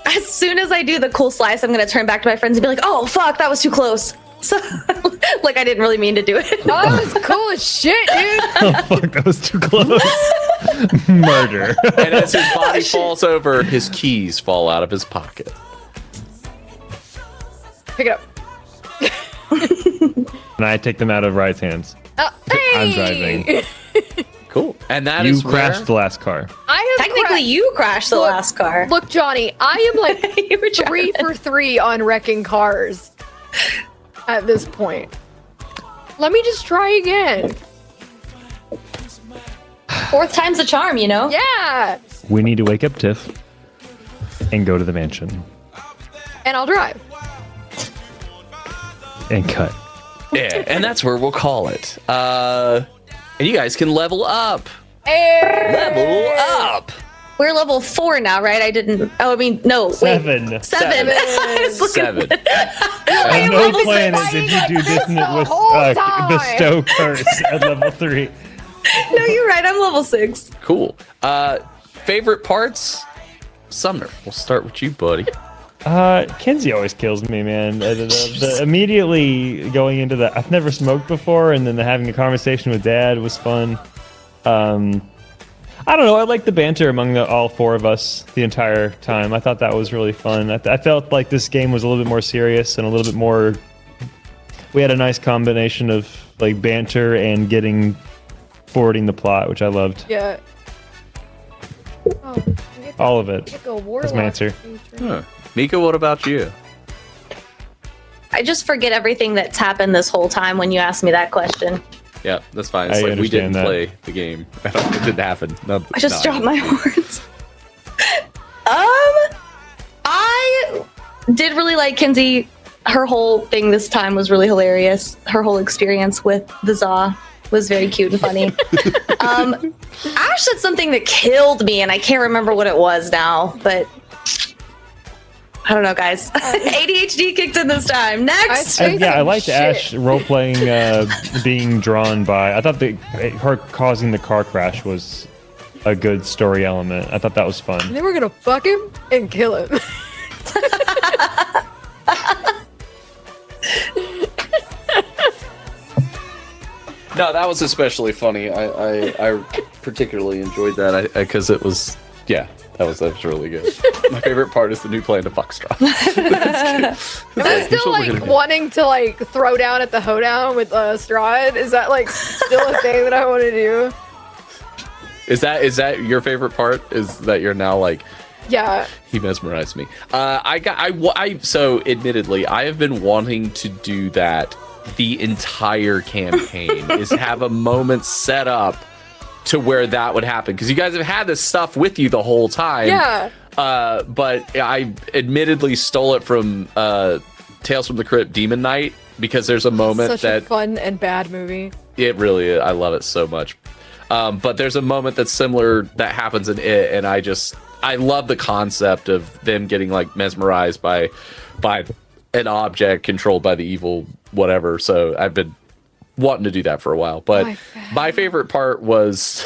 As soon as I do the cool slice, I'm gonna turn back to my friends and be like, "Oh fuck, that was too close." So, like I didn't really mean to do it. Oh, that was cool as shit, dude. Oh fuck, that was too close. Murder. And as his body falls over, his keys fall out of his pocket. Pick it up. And I take them out of Riot's hands. Oh, hey! I'm driving. Cool. And that You is crashed where the last car. I have Technically, you crashed the last car. Look, Johnny, I am like You were 3 driving. for 3 on wrecking cars at this point. Let me just try again. Fourth time's a charm, you know? Yeah. We need to wake up Tiff and go to the mansion And I'll drive. and cut. Yeah, and that's where we'll call it. And you guys can level up. Hey. Level up. We're level 4 now, right? No, wait. 7. 7. I was looking- 7. On no level planet six. did you do This dissonant the with whole time. bestow curse at level 3. No, you're right. I'm level 6. Cool. Favorite parts? Sumner, we'll start with you, buddy. Kinsey always kills me, man. The immediately going into the I've never smoked before, and then having a conversation with Dad was fun. I don't know. I like the banter among all 4 of us the entire time. I thought that was really fun. I felt like this game was a little bit more serious and a little bit more. We had a nice combination of like banter and forwarding the plot, which I loved. Yeah. Oh, All of it. That's my answer. Huh. Mika, what about you? I just forget everything that's happened this whole time when you ask me that question. Yeah, that's fine. It's I like we didn't understand that. play the game. It didn't happen. I just dropped my horns. I did really like Kinsey. Her whole thing this time was really hilarious. Her whole experience with the Zaw was very cute and funny. Ash said something that killed me, and I can't remember what it was now, but I don't know, guys. ADHD kicked in this time. Next! I liked Shit. Ash role-playing being drawn by. I thought her causing the car crash was a good story element. I thought that was fun. And then we're gonna fuck him and kill him. No, that was especially funny. I particularly enjoyed that because it was, yeah, that was really good. My favorite part is the new plan to fuck Strahd. Am I still like wanting to like throw down at the hoedown with Strahd? Is that like still a thing that I want to do? Is that your favorite part? Is that you're now like, Yeah. he mesmerized me. So admittedly, I have been wanting to do that the entire campaign is have a moment set up to where that would happen, because you guys have had this stuff with you the whole time. Yeah. But I admittedly stole it from Tales from the Crypt Demon Knight, because there's a moment Such that a fun and bad movie. it really is. I love it so much. But there's a moment that's similar that happens in it, and I love the concept of them getting like mesmerized by an object controlled by the evil whatever. So I've been wanting to do that for a while. But my favorite part was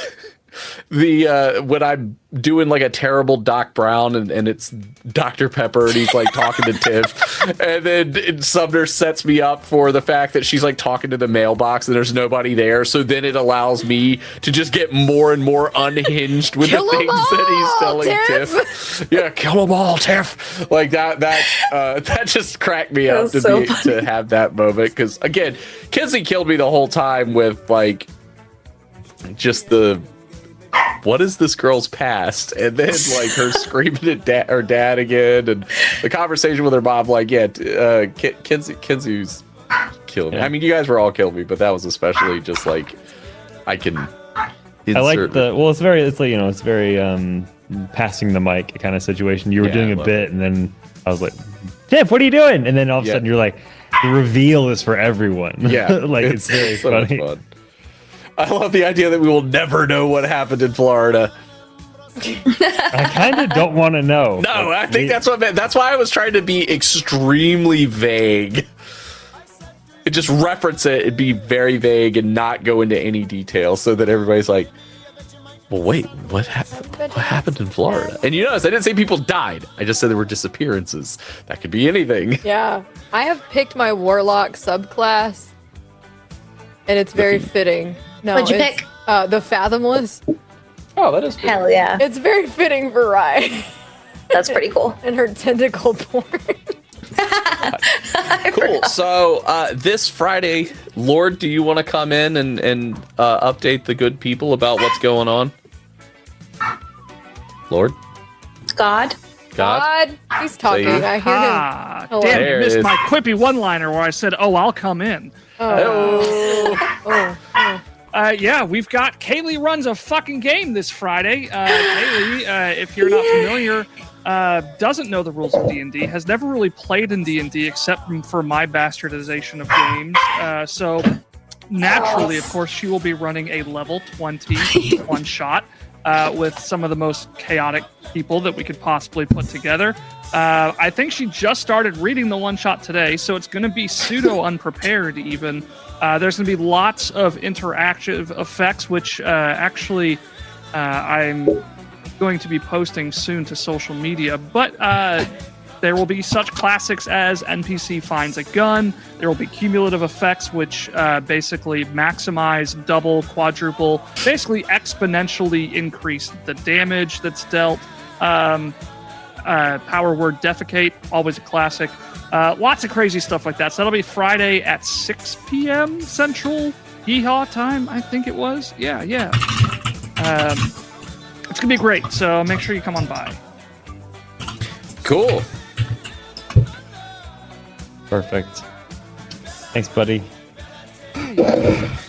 the when I'm doing like a terrible Doc Brown and it's Dr. Pepper and he's like talking to Tiff, and then Sumner sets me up for the fact that she's like talking to the mailbox and there's nobody there, so then it allows me to just get more and more unhinged with Kill the 'em things that he's all, telling Tiff! Tiff. Yeah, kill them all, Tiff. Like that just cracked me up was so to have that moment, because again, Kinsey killed me the whole time with like just the what is this girl's past, and then like her screaming at her dad again, and the conversation with her mom. Like, yeah, Kinsey's killed me. Yeah. I mean, you guys were all killing me, but that was especially just like I can. I like it's very passing the mic kind of situation. You were Yeah, doing I a love bit, and then I was like, Tiff, what are you doing? And then all of a Yeah. sudden you're like, the reveal is for everyone. Yeah, like it's very so much funny. fun. I love the idea that we will never know what happened in Florida. I kind of don't want to know. No, I think that's why I was trying to be extremely vague. Just reference it and be very vague and not go into any detail so that everybody's like, well, wait, what happened in Florida? And you notice I didn't say people died. I just said there were disappearances. That could be anything. Yeah. I have picked my warlock subclass, and it's very fitting. No, What'd you it's, pick? The Fathomless. Oh, that is Hell yeah. It's very fitting for Rye That's pretty cool. and her tentacle porn. cool. So this Friday, Lord, do you want to come in and update the good people about what's going on? Lord? God. God? He's talking. Say- I hear him. Ah, Hello. damn, There you it missed is. my quippy one-liner where I said, "Oh, I'll come in." Yeah, we've got Kaylee runs a fucking game this Friday. Kaylee, if you're not familiar, doesn't know the rules of D&D, has never really played in D&D except for my bastardization of games. So naturally, of course, she will be running a level 20 one-shot with some of the most chaotic people that we could possibly put together. I think she just started reading the one-shot today, so it's going to be pseudo-unprepared even. There's going to be lots of interactive effects, which actually I'm going to be posting soon to social media. But there will be such classics as NPC finds a gun. There will be cumulative effects, which basically maximize, double, quadruple, basically exponentially increase the damage that's dealt. Power word defecate, always a classic. Lots of crazy stuff like that. So that'll be Friday at 6 p.m. Central Yeehaw time, I think it was. Yeah. It's going to be great, so make sure you come on by. Cool. Perfect. Thanks, buddy.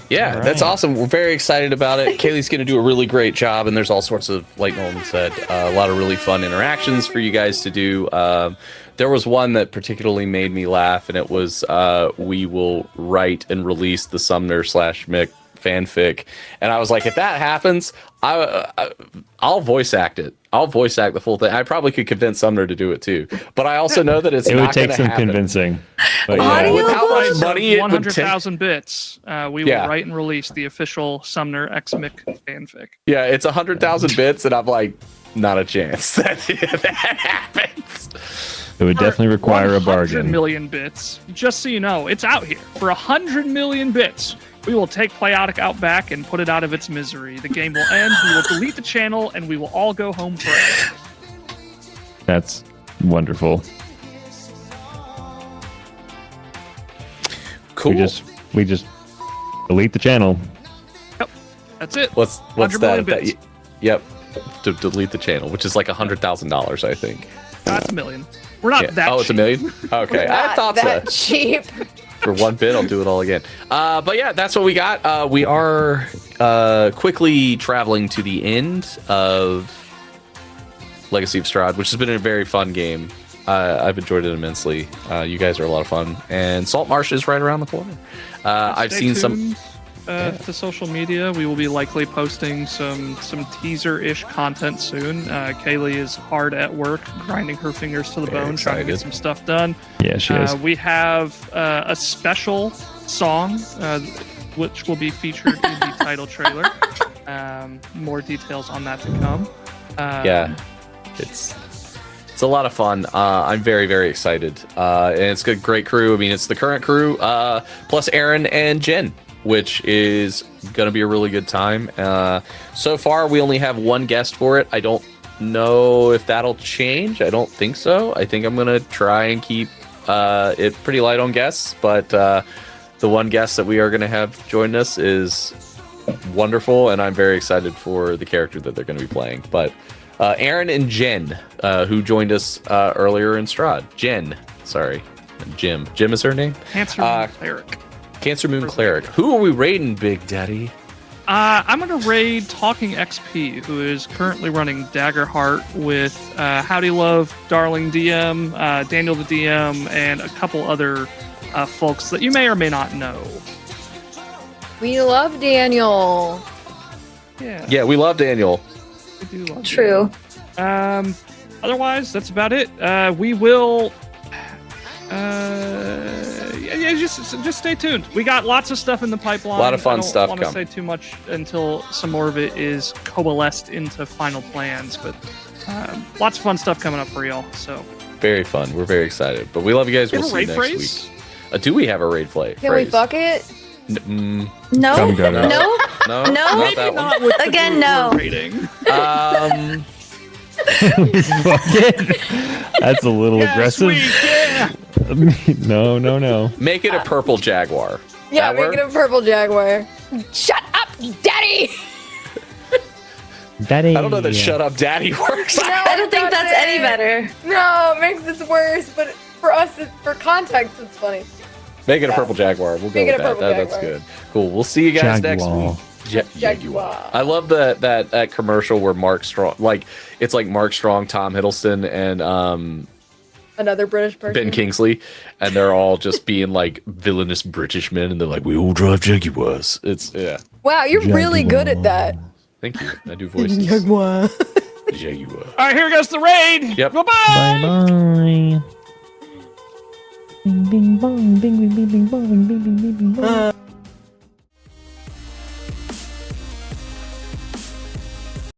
Yeah, All that's right. awesome. We're very excited about it. Kaylee's going to do a really great job, and there's all sorts of, like Nolan said, a lot of really fun interactions for you guys to do. There was one that particularly made me laugh, and it was we will write and release the Sumner / Mick fanfic, and I was like, if that happens, I'll voice act it. I'll voice act the full thing. I probably could convince Sumner to do it too, but I also know that it's It not would take gonna some happen. convincing. But Yeah, with how much Price of money it would take. 100,000 bits. We Yeah. will write and release the official Sumner X Mick fanfic. Yeah, it's 100,000 bits, and I'm like, not a chance that happens. it would definitely require a 100 bargain. million bits. Just so you know, it's out here. For 100 million bits, we will take Playotic out back and put it out of its misery. The game will end, we will delete the channel, and we will all go home forever. That's wonderful. Cool. We just delete the channel. That's it. What's 100 that? million bits. Yep. To delete the channel, which is like $100,000, I think. That's a million. We're not Yeah. that Oh, it's a cheap. million? Okay, I Not thought that so. cheap. For 1 bit, I'll do it all again. But yeah, that's what we got. We are quickly traveling to the end of Legacy of Strahd, which has been a very fun game. I've enjoyed it immensely. You guys are a lot of fun, and Salt Marsh is right around the corner. I've Stay seen some. tuned, to social media. We will be likely posting some teaser-ish content soon. Kaylee is hard at work, grinding her fingers to the Very bone, trying to get excited. some stuff done. Yeah, she is. We have a special song, which will be featured in the title trailer. More details on that to come. Yeah, it's a lot of fun. I'm very, very excited. And it's a great crew. I mean, it's the current crew, plus Aaron and Jen, which is going to be a really good time. So far, we only have one guest for it. I don't know if that'll change. I don't think so. I think I'm going to try and keep it pretty light on guests, but the one guest that we are going to have join us is wonderful, and I'm very excited for the character that they're going to be playing. But Aaron and Jen, who joined us earlier in Strahd. Jen, sorry. Jim. Jim is her name? Cancer Moon Cleric. Cancer Moon Cleric. Who are we raiding, Big Daddy? I'm going to raid Talking XP, who is currently running Daggerheart with Howdy Love, Darling DM, Daniel the DM, and a couple other folks that you may or may not know. We love Daniel. Yeah, we love Daniel. We do love True. Daniel. Otherwise, that's about it. We will. Just stay tuned. We got lots of stuff in the pipeline. A lot of fun stuff I don't want to say too much until some more of it is coalesced into final plans, but lots of fun stuff coming up for y'all. So Very fun. We're very excited. But we love you guys. You We'll have a see you raid next phrase? week. Do we have a raid phrase? Can we fuck it? No. Come get it. No. No, No. not that one. not with the Again, group no. we're rating. Fuck it. That's a little aggressive. Yeah. No. Make it a purple jaguar. Yeah, That make work? it a purple jaguar. Shut up, daddy! Daddy. I don't know that "shut up, daddy" works. No, I don't think that's any it. better. No, it makes this worse, but for us, for context, it's funny. Make it a purple jaguar. We'll go Make it with a that. purple That's jaguar. good. Cool. We'll see you guys next Jaguar. week. Jaguar. I love that commercial where Mark Strong, it's like Mark Strong, Tom Hiddleston, and Another British person. Ben Kingsley, and they're all just being like villainous British men, and they're like, "We all drive Jaguars." It's Wow, you're really good at that. Thank you. I do voices. Jaguar. Jaguar. All right, here goes the raid. Yep. Bye-bye. Bye bye. Bing bing bong, bing bing bing bing bong, bing bing bing bing bong.